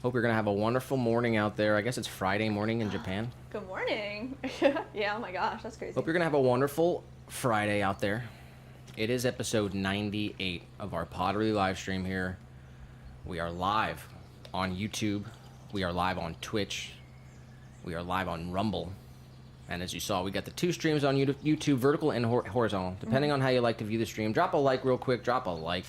[SPEAKER 1] Hope you're gonna have a wonderful morning out there. I guess it's Friday morning in Japan.
[SPEAKER 2] Good morning. Yeah, oh my gosh, that's crazy.
[SPEAKER 1] Hope you're gonna have a wonderful Friday out there. It is episode 98 of our pottery live stream here. We are live on YouTube. We are live on Twitch. We are live on Rumble. And as you saw, we got the two streams on YouTube, vertical and horizontal. Depending on how you like to view the stream, drop a like real quick, drop a like.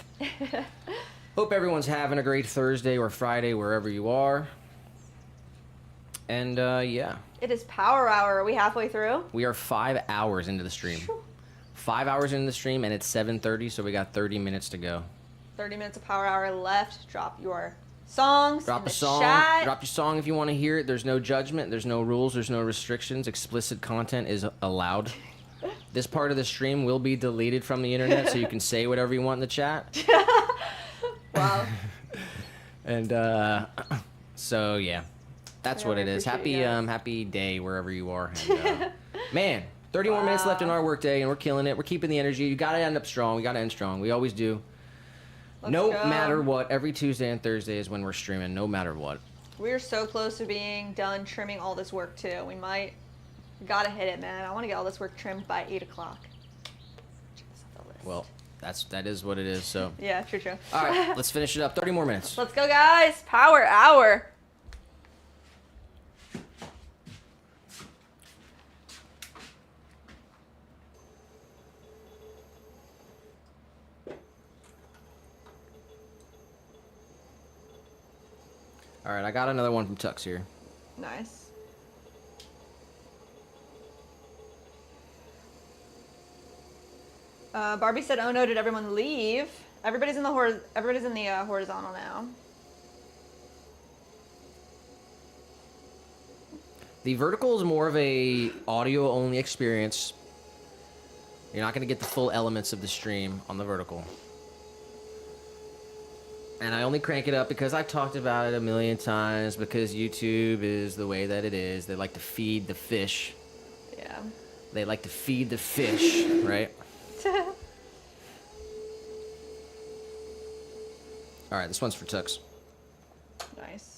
[SPEAKER 1] Hope everyone's having a great Thursday or Friday, wherever you are. And yeah.
[SPEAKER 2] It is Power Hour. Are we halfway through?
[SPEAKER 1] We are 5 hours into the stream. 5 hours into the stream, and it's 7:30, so we got 30 minutes to go.
[SPEAKER 2] 30 minutes of Power Hour left. Drop your songs
[SPEAKER 1] Drop
[SPEAKER 2] in
[SPEAKER 1] a
[SPEAKER 2] the
[SPEAKER 1] song.
[SPEAKER 2] chat.
[SPEAKER 1] Drop your song if you want to hear it. There's no judgment. There's no rules. There's no restrictions. Explicit content is allowed. This part of the stream will be deleted from the internet, so you can say whatever you want in the chat.
[SPEAKER 2] Wow.
[SPEAKER 1] And so yeah, that's
[SPEAKER 2] Yeah,
[SPEAKER 1] what
[SPEAKER 2] we
[SPEAKER 1] it is.
[SPEAKER 2] appreciate
[SPEAKER 1] Happy
[SPEAKER 2] you guys.
[SPEAKER 1] happy day wherever you are. And, man, 30 more minutes left in our workday, and we're killing it. We're keeping the energy. You gotta end up strong. We gotta end strong. We always do. No
[SPEAKER 2] go.
[SPEAKER 1] matter what, every Tuesday and Thursday is when we're streaming. No matter what.
[SPEAKER 2] We're so close to being done trimming all this work too. We gotta hit it, man. I want to get all this work trimmed by 8 o'clock. Check this off the list.
[SPEAKER 1] Well, that is what it is. So,
[SPEAKER 2] Yeah, true.
[SPEAKER 1] all right, let's finish it up. 30 more minutes.
[SPEAKER 2] Let's go, guys. Power Hour.
[SPEAKER 1] All right, I got another one from Tux here.
[SPEAKER 2] Nice. Barbie said, "Oh no, did everyone leave?" Everybody's in the horizontal now.
[SPEAKER 1] The vertical is more of a audio only experience. You're not going to get the full elements of the stream on the vertical. And I only crank it up because I've talked about it a million times, because YouTube is the way that it is. They like to feed the fish.
[SPEAKER 2] Yeah.
[SPEAKER 1] They like to feed the fish, right? All right, this one's for Tux.
[SPEAKER 2] Nice.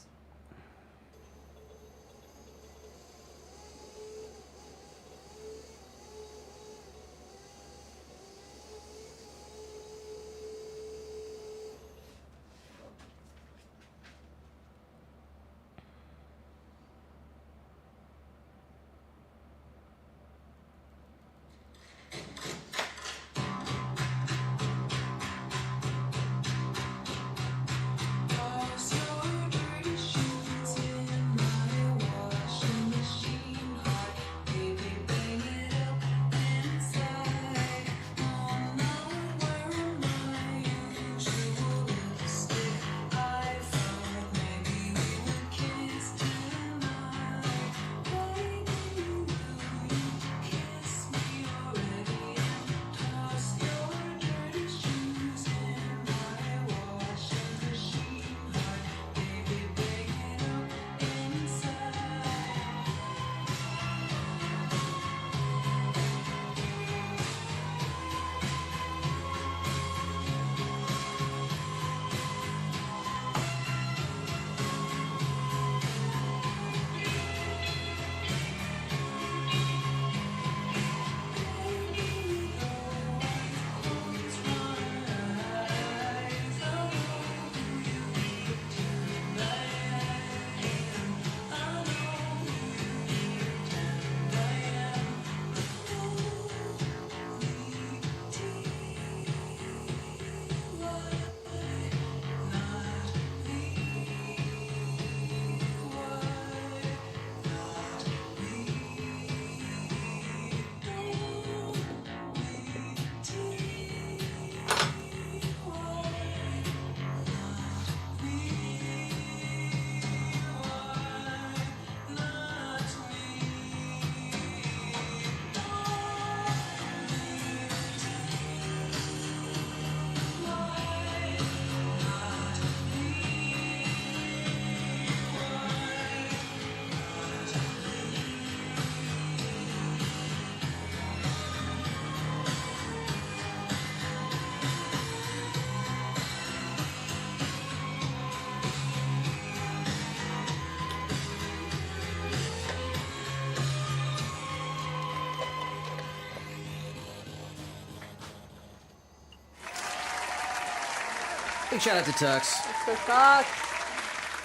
[SPEAKER 1] Big shout out to Tux.
[SPEAKER 2] Let's go talk.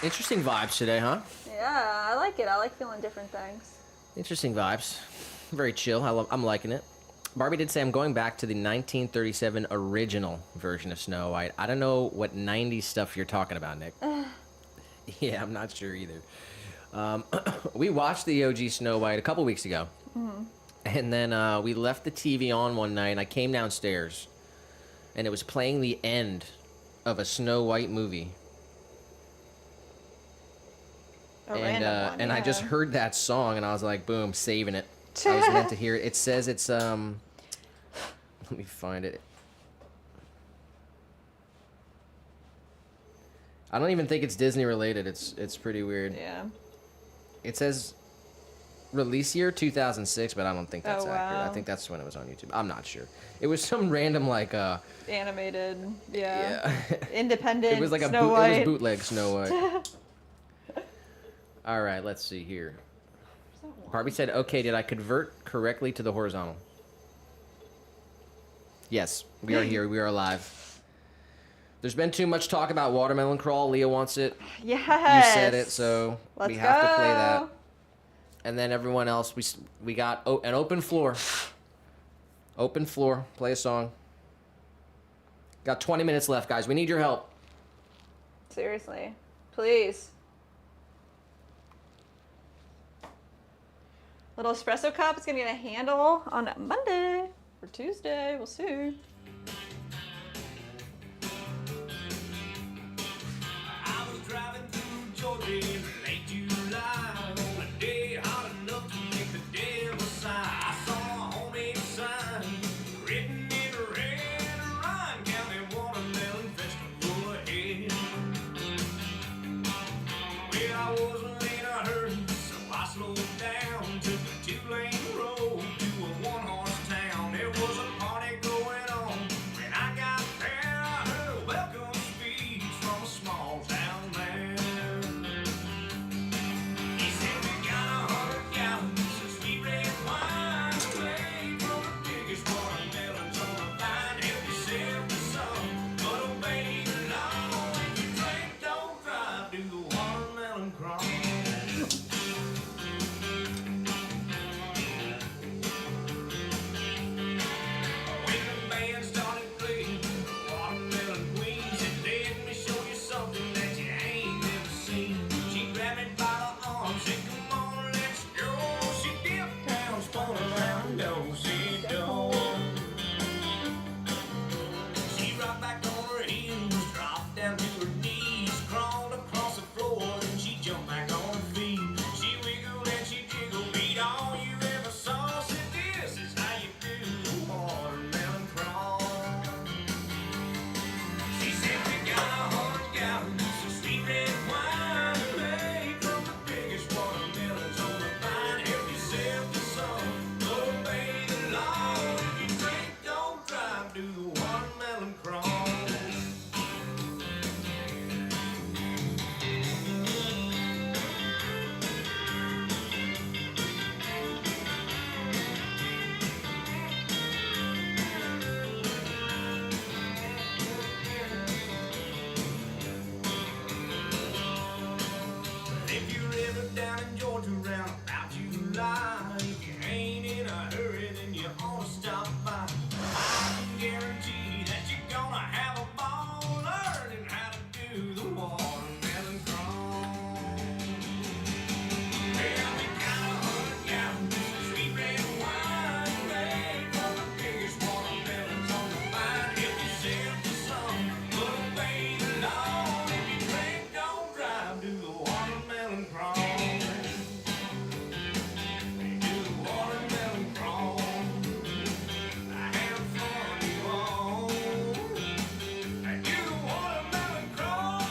[SPEAKER 1] Interesting vibes today, huh?
[SPEAKER 2] Yeah, I like it. I like feeling different things.
[SPEAKER 1] Interesting vibes. Very chill. I'm liking it. Barbie did say I'm going back to the 1937 original version of Snow White. I don't know what 90s stuff you're talking about, Nick. Yeah, I'm not sure either. We watched the OG Snow White a couple weeks ago. And then we left the TV on one night, and I came downstairs, and it was playing the end of a Snow White movie. And I just heard that song, and I was like, boom, saving it. I was meant to hear it. It says it's, let me find it. I don't even think it's Disney related. It's pretty weird.
[SPEAKER 2] Yeah.
[SPEAKER 1] It says release year 2006, but I don't think that's accurate.
[SPEAKER 2] wow.
[SPEAKER 1] I think that's when it was on YouTube. I'm not sure. It was some random like
[SPEAKER 2] Animated, yeah.
[SPEAKER 1] yeah.
[SPEAKER 2] Independent.
[SPEAKER 1] It was like
[SPEAKER 2] Snow
[SPEAKER 1] it
[SPEAKER 2] White.
[SPEAKER 1] was bootleg Snow White. All right, let's see here. Barbie said, "Okay, did I convert correctly to the horizontal?" Yes, we are here. We are live. There's been too much talk about watermelon crawl. Leah wants it.
[SPEAKER 2] Yes.
[SPEAKER 1] You said it, so
[SPEAKER 2] Let's
[SPEAKER 1] we have to play that.
[SPEAKER 2] go.
[SPEAKER 1] And then everyone else, we got an open floor. Open floor. Play a song. Got 20 minutes left, guys. We need your help.
[SPEAKER 2] Seriously. Please. Little espresso cup is going to get a handle on Monday or Tuesday. We'll see.
[SPEAKER 4] I was driving through Georgia in late July on a day hot enough to make the devil sigh. I saw a homemade sign written in red, Ryan County Watermelon Festival ahead. Well, I wasn't in a hurry, so I slowed down, took a two-lane road to a one-horse town. There was a party going on. When I got there, I heard a welcome speech from a small town man. He said, "We got 100 gallons of sweet red wine, made from the biggest watermelons on the vine. Help yourself to some, but obey the law. When you drink, don't drive, do the watermelon crawl." When the band started playing, the Watermelon Queen said, "Let me show you something that you ain't never seen." She grabbed me by the arm, said, "Come on, let's go." She dipped down, spun around, do-si-do. She rocked back on her heels, dropped down to her knees, crawled across the floor, then she jumped back on her feet. She wiggled and she jiggled, beat all you ever saw. Said, "This is how you do the watermelon crawl." She said, "We got 100 gallons of sweet red wine, made from the biggest watermelons on the vine. Help yourself to some, but obey the law. If you drink, don't drive, do the watermelon crawl." If you're ever down in Georgia around about July, if you ain't in a hurry, then you ought to stop by. I can guarantee that you're gonna have a ball learning how to do the watermelon crawl. Well, we got 100 gallons of sweet red wine, made from the biggest watermelons on the vine. Help yourself to some, but obey the law. If you drink, don't drive, do the watermelon crawl. Do the watermelon crawl. Have fun, you all. Do the watermelon crawl.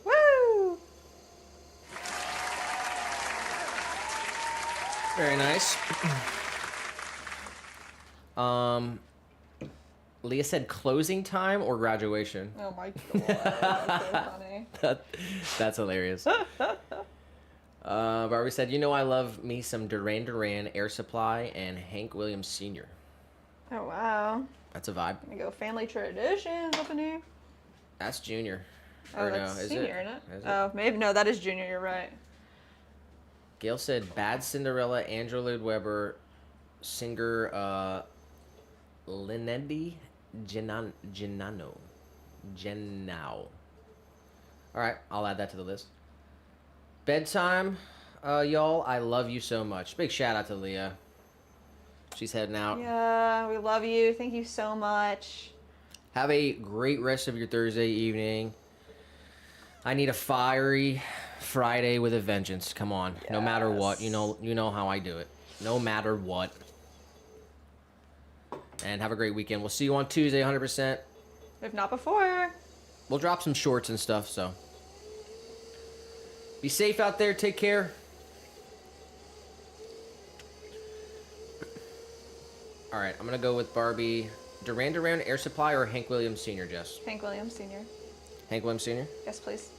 [SPEAKER 2] Woo!
[SPEAKER 1] Very nice. Leah said closing time or graduation.
[SPEAKER 2] Oh my god. That's so funny.
[SPEAKER 1] That's hilarious. Barbie said, you know I love me some Duran Duran, Air Supply, and Hank Williams Sr.
[SPEAKER 2] Oh, wow.
[SPEAKER 1] That's a vibe.
[SPEAKER 2] Gonna go family traditions up in here.
[SPEAKER 1] That's Junior.
[SPEAKER 2] Oh,
[SPEAKER 1] Or no,
[SPEAKER 2] that's
[SPEAKER 1] is
[SPEAKER 2] senior,
[SPEAKER 1] it?
[SPEAKER 2] isn't it?
[SPEAKER 1] Is it?
[SPEAKER 2] Oh, maybe. No, that is junior. You're right.
[SPEAKER 1] Gail said, Bad Cinderella, Andrew Lloyd Webber, singer Linendi Gennao. All right, I'll add that to the list. Bedtime, y'all. I love you so much. Big shout out to Leah. She's heading out.
[SPEAKER 2] Yeah, we love you. Thank you so much.
[SPEAKER 1] Have a great rest of your Thursday evening. I need a fiery Friday with a vengeance. Come on, no matter what. You know how I do it. No matter what. And have a great weekend. We'll see you on Tuesday, 100%.
[SPEAKER 2] If not before.
[SPEAKER 1] We'll drop some shorts and stuff, so. Be safe out there. Take care. All right, I'm going to go with Barbie. Duran Duran, Air Supply, or Hank Williams Sr., Jess?
[SPEAKER 2] Hank Williams Sr.
[SPEAKER 1] Hank Williams Sr.?
[SPEAKER 2] Yes, please.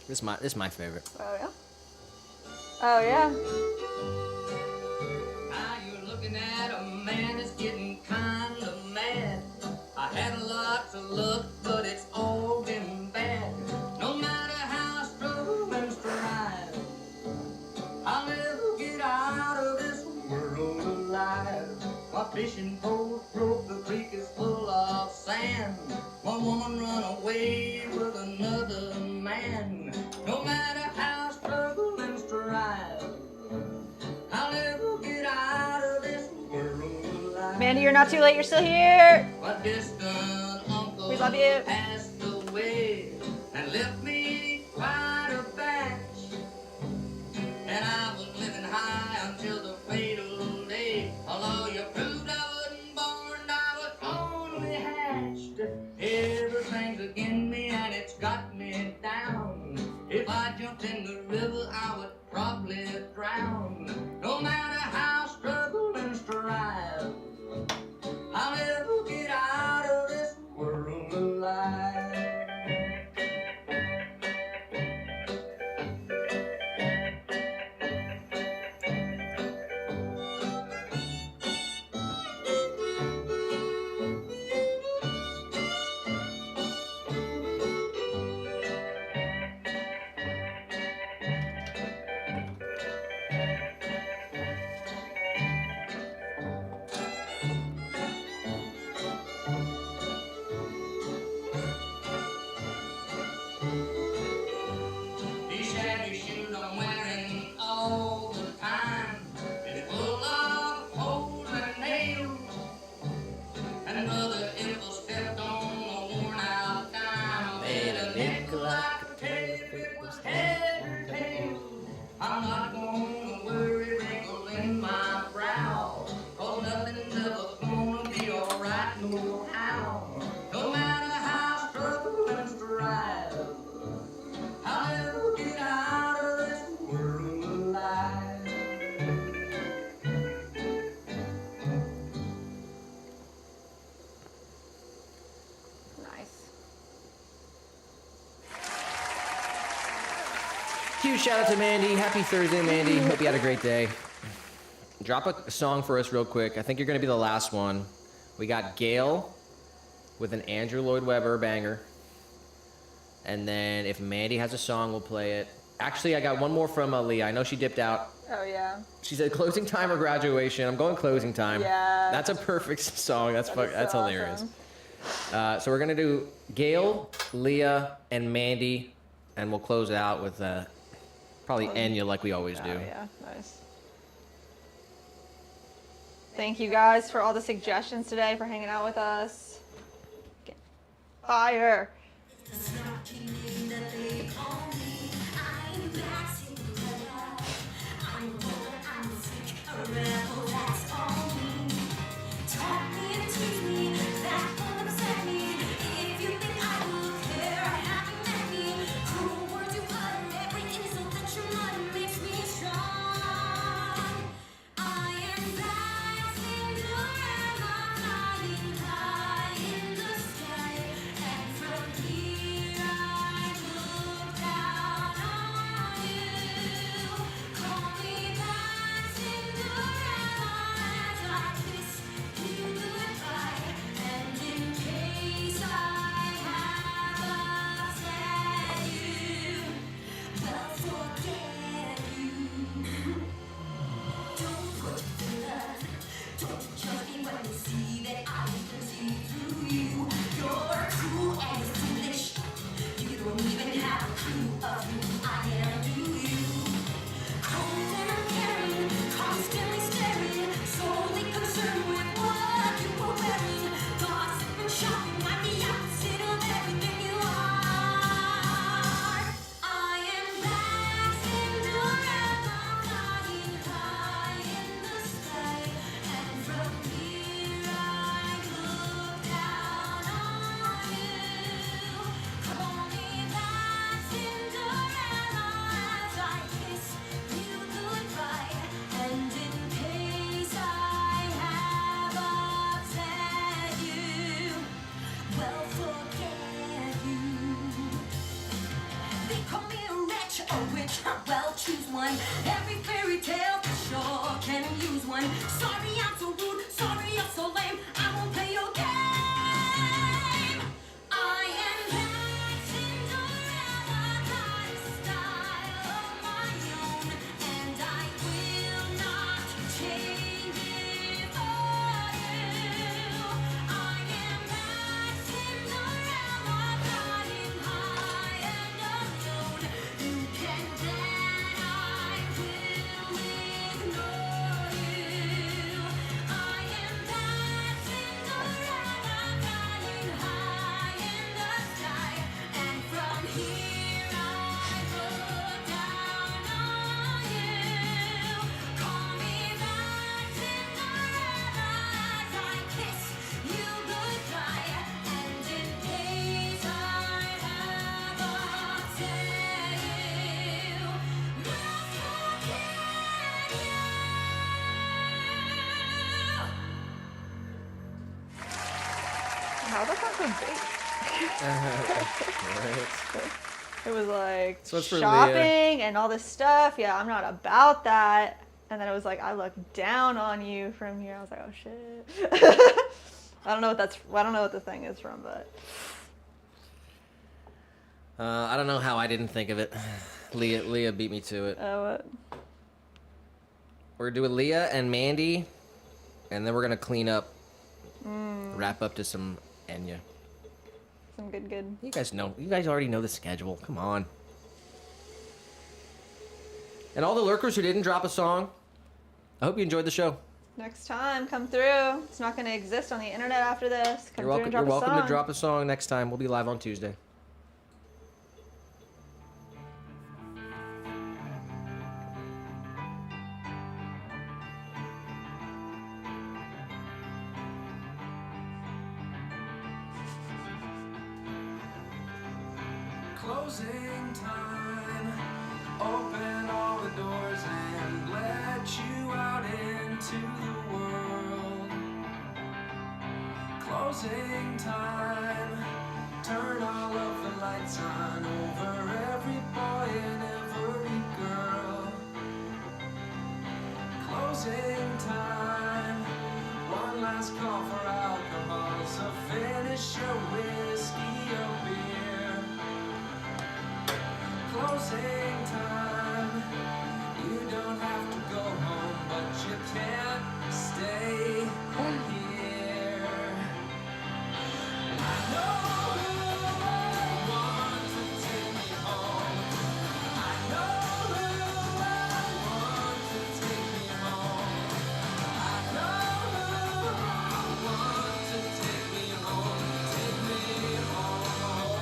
[SPEAKER 1] This is my favorite.
[SPEAKER 2] Oh, yeah? Oh, yeah?
[SPEAKER 9] Now you're looking at a man that's getting kind of mad. I had lots of luck, but it's all been bad. No matter how I struggle and strive, I'll never get out of this world alive. My fishing pole broke, the creek is full of sand. My woman run away with another man. No matter how I struggle and strive, I'll never get out of this world alive.
[SPEAKER 2] Mandy, you're not too late. You're still here.
[SPEAKER 9] My distant uncle
[SPEAKER 2] We love you.
[SPEAKER 9] passed away and left me quite a batch. And I was living high until the fatal day. Although you proved I wasn't born, I was only hatched. Everything's against me and it's got me down. If I jumped in the river, I would probably drown. No matter how I struggle and strive, I'll never get out of this world alive. These shabby shoes I'm wearing all the time, they're full of holes and nails. And another evil stepped on a worn out dime, made a nickel like a tail if it was head or tail. I'm not gonna worry, wrinkle in my brow, 'cause nothing's ever gonna be alright no how. No matter how I struggle and strive, I'll never get out of this world alive.
[SPEAKER 2] Nice.
[SPEAKER 1] Huge shout out to Mandy. Happy Thursday, Mandy. Hope you had a great day. Drop a song for us real quick. I think you're going to be the last one. We got Gail with an Andrew Lloyd Webber banger. And then if Mandy has a song, we'll play it. Actually, I got one more from Leah. I know she dipped out.
[SPEAKER 2] Oh, yeah.
[SPEAKER 1] She said closing time or graduation. I'm going closing time.
[SPEAKER 2] Yeah.
[SPEAKER 1] That's a perfect song. That's
[SPEAKER 2] That's so
[SPEAKER 1] hilarious.
[SPEAKER 2] awesome.
[SPEAKER 1] So we're going to do Gail, Leah, and Mandy. And we'll close it out with probably Enya like we always do.
[SPEAKER 2] Oh, yeah. Nice. Thank you guys for all the suggestions today, for hanging out with us. Get fire.
[SPEAKER 4] witch, a witch, well, choose one. Every fairy tale for sure can use one. Sorry I'm so rude, sorry I'm so lame. I won't play your game. I am that Cinderella, got a style of my own, and I will not change it for you. I am that Cinderella, riding high and alone. You can bet I will ignore you. I am that Cinderella, riding high in the sky, and from here I look down on you. Call me that Cinderella as I kiss you goodbye, and in case I have upset you, Master, can you?
[SPEAKER 2] How that sound so big?
[SPEAKER 1] Right.
[SPEAKER 2] It was like
[SPEAKER 1] So it's for
[SPEAKER 2] shopping and all this stuff. Yeah, I'm not about that. And then it was like I look down on you from here. I was like, oh shit. I don't know what the thing is from, but
[SPEAKER 1] I don't know how I didn't think of it. Leah beat me to it.
[SPEAKER 2] what?
[SPEAKER 1] We're doing Leah and Mandy, and then we're gonna clean up, wrap up to some Enya.
[SPEAKER 2] Some good.
[SPEAKER 1] You guys already know the schedule. Come on. And all the lurkers who didn't drop a song, I hope you enjoyed the show.
[SPEAKER 2] Next time, come through. It's not going to exist on the internet after this. Come
[SPEAKER 1] You're
[SPEAKER 2] through and
[SPEAKER 1] welcome.
[SPEAKER 2] drop
[SPEAKER 1] You're
[SPEAKER 2] a
[SPEAKER 1] welcome
[SPEAKER 2] song.
[SPEAKER 1] to drop a song next time. We'll be live on Tuesday.
[SPEAKER 4] Closing time. Open all the doors and let you out into the world. Closing time. Turn all of the lights on over every boy and every girl. Closing time. One last call for alcohol, so finish your whiskey or beer. Closing time. You don't have to go home, but you can't stay here. I know who I want to take me home. I know who I want to take me home. I know who I want to take me home. Take me home.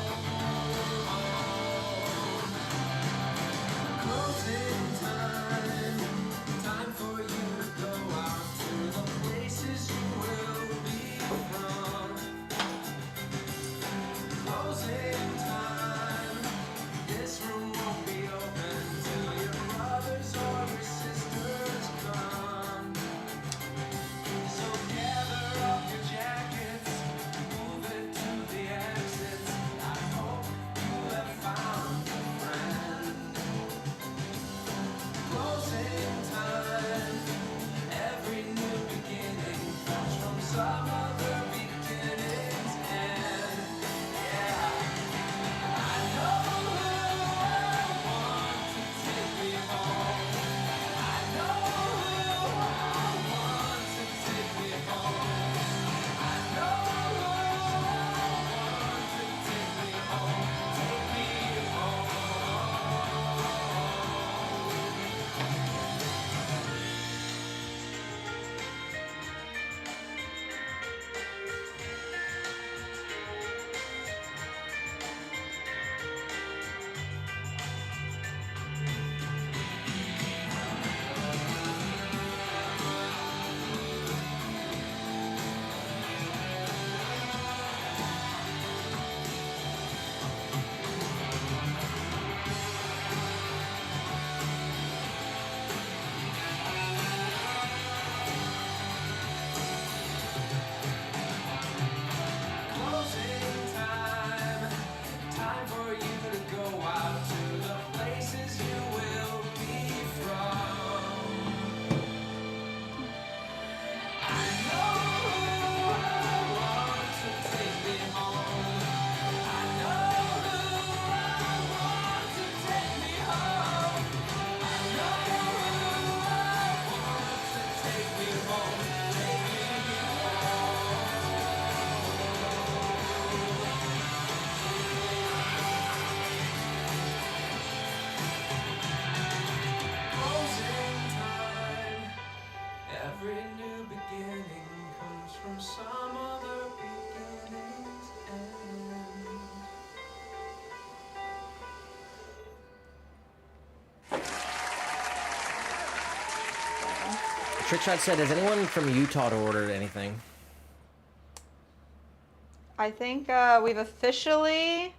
[SPEAKER 1] Trickshot said, has anyone from Utah ordered anything?
[SPEAKER 2] I think we've officially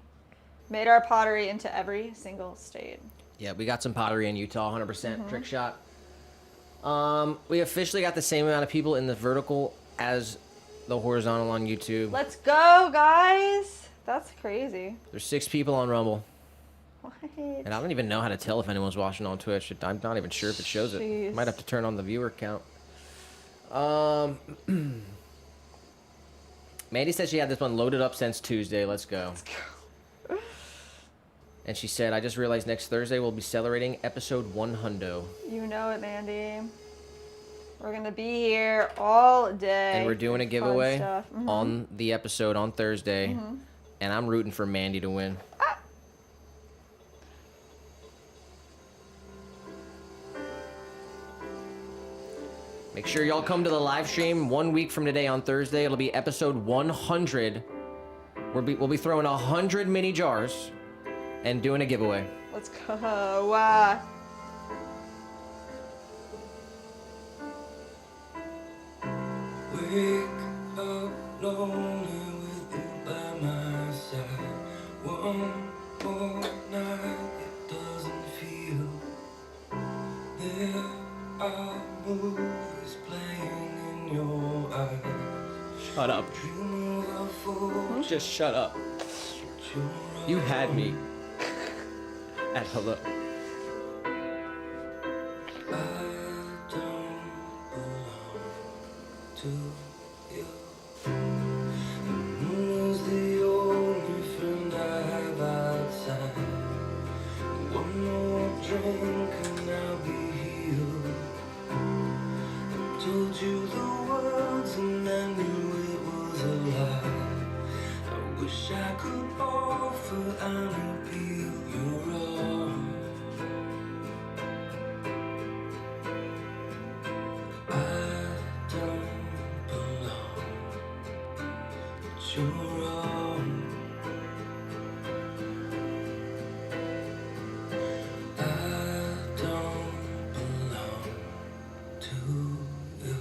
[SPEAKER 2] made our pottery into every single state.
[SPEAKER 1] Yeah, we got some pottery in Utah, 100% Trickshot. We officially got the same amount of people in the vertical as the horizontal on YouTube.
[SPEAKER 2] Let's go, guys! That's crazy.
[SPEAKER 1] There's 6 people on Rumble.
[SPEAKER 2] What?
[SPEAKER 1] And I don't even know how to tell if anyone's watching on Twitch. I'm not even sure if it shows it.
[SPEAKER 2] Jeez.
[SPEAKER 1] Might have to turn on the viewer count. Mandy said she had this one loaded up since Tuesday. Let's go. And she said, I just realized next Thursday we'll be celebrating episode 100.
[SPEAKER 2] You know it, Mandy. We're going to be here all day.
[SPEAKER 1] And we're doing a
[SPEAKER 2] Fun
[SPEAKER 1] giveaway
[SPEAKER 2] stuff.
[SPEAKER 1] on the episode on Thursday. And I'm rooting for Mandy to win. Make sure y'all come to the live stream 1 week from today on Thursday. It'll be episode 100. We'll be throwing 100 mini jars and doing a giveaway.
[SPEAKER 2] Let's go.
[SPEAKER 4] Wake up lonely with you by my side. One more night, it doesn't feel. There are movies playing in your eyes.
[SPEAKER 1] Shut up.
[SPEAKER 4] Dream of our fortune,
[SPEAKER 1] Just shut up. You had me at hello.
[SPEAKER 4] I don't belong to you. The moon is the only friend I have outside. One more drink and I'll be healed. I told you the words and I knew it was a lie. I wish I could offer an appeal. You're wrong. I don't belong, but you're wrong. I don't belong to you.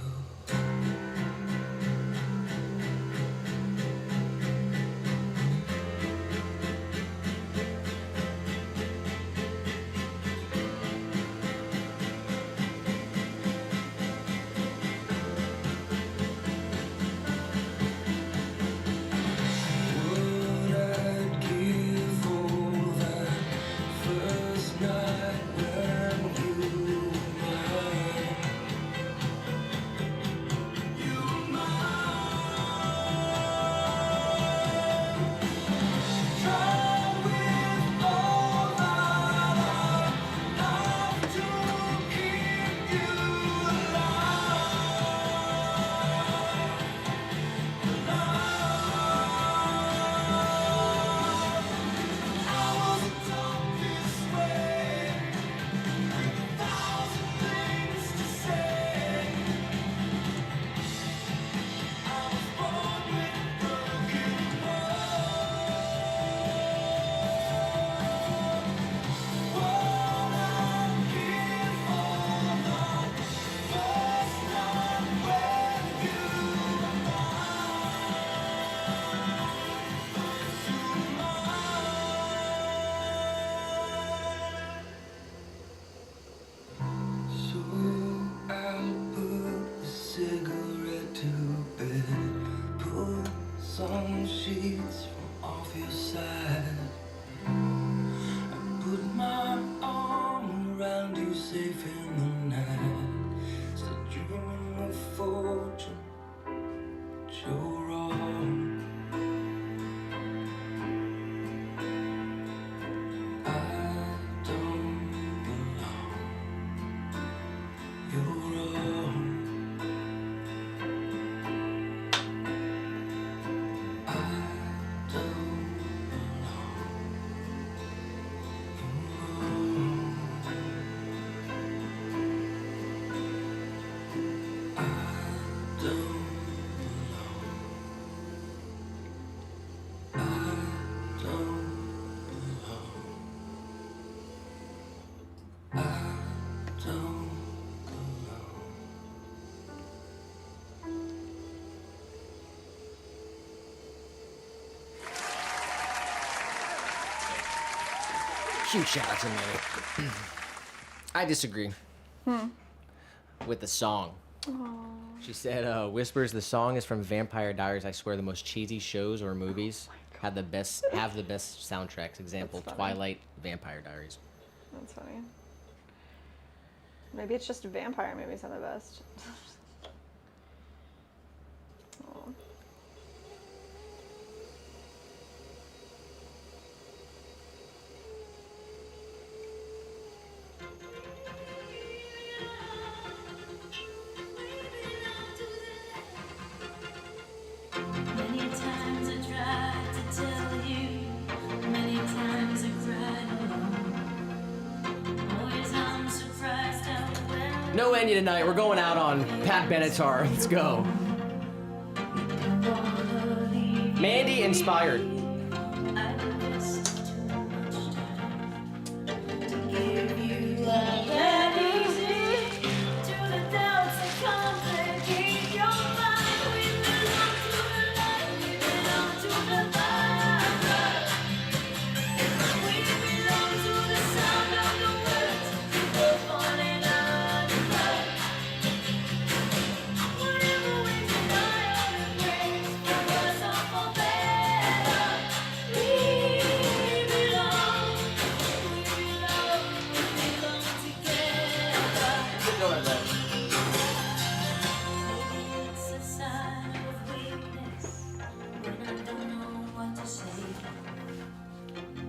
[SPEAKER 1] Huge shout out to Manny. I disagree with the song. She said, "Whispers." The song is from Vampire Diaries. I swear, the most cheesy shows or movies have the best soundtracks. Example:
[SPEAKER 2] That's funny.
[SPEAKER 1] Twilight, Vampire Diaries.
[SPEAKER 2] That's funny. Maybe it's just vampire movies are the best. Aw.
[SPEAKER 10] Many times I tried to tell you, many times I cried alone. Always I'm surprised how well
[SPEAKER 1] No Enya tonight. We're going out on Pat Benatar. Let's go. Mandy inspired.
[SPEAKER 10] I lost too much time to give you all that easy. To the doubts that complicate your mind. We belong to the light, we belong to the fire. We belong to the sound of the words before falling out of love. Whatever we deny or embrace, for worse or for better, we belong together. Maybe it's a sign of weakness when I don't know what to say.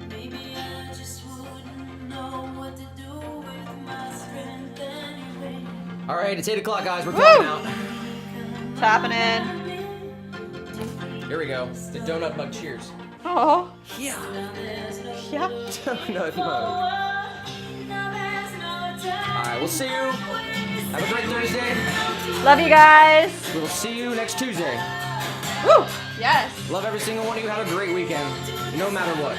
[SPEAKER 10] Maybe I just wouldn't know what to do with my strength anyway.
[SPEAKER 1] All right, it's 8 o'clock, guys. We're coming out.
[SPEAKER 2] It's happening.
[SPEAKER 1] Here we go. The donut mug cheers.
[SPEAKER 2] Oh.
[SPEAKER 1] Yeah.
[SPEAKER 2] Yeah.
[SPEAKER 1] Donut mug. All right, we'll see you. Have a great Thursday.
[SPEAKER 2] Love you guys.
[SPEAKER 1] We'll see you next Tuesday.
[SPEAKER 2] Woo. Yes.
[SPEAKER 1] Love every single one of you. Have a great weekend, no matter what.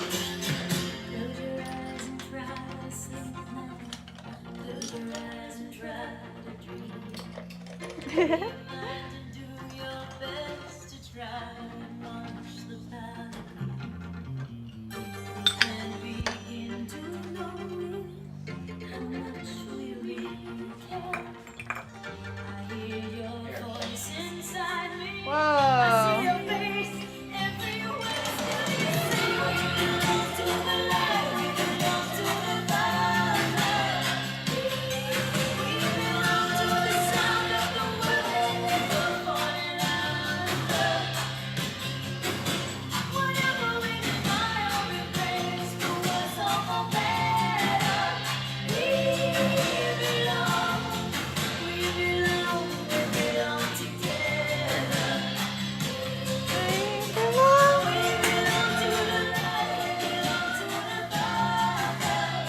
[SPEAKER 10] Close your eyes and try to sleep now. Close your eyes and try to dream. Mind to do your best to try and watch the palette and begin to notice how much we really care. I hear your voice inside me. I see
[SPEAKER 2] Whoa.
[SPEAKER 10] your face everywhere. Still you say we belong to the light, we belong to the fire. We belong to the sound of the world before falling out of love. Whatever we deny or embrace, for worse or for better, we belong together. We belong to the light, we belong to the fire.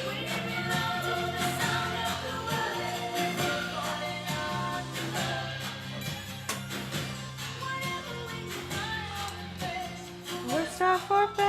[SPEAKER 10] We belong to the sound of the world before falling out of love. Whatever we deny or embrace,
[SPEAKER 2] Worse off for better.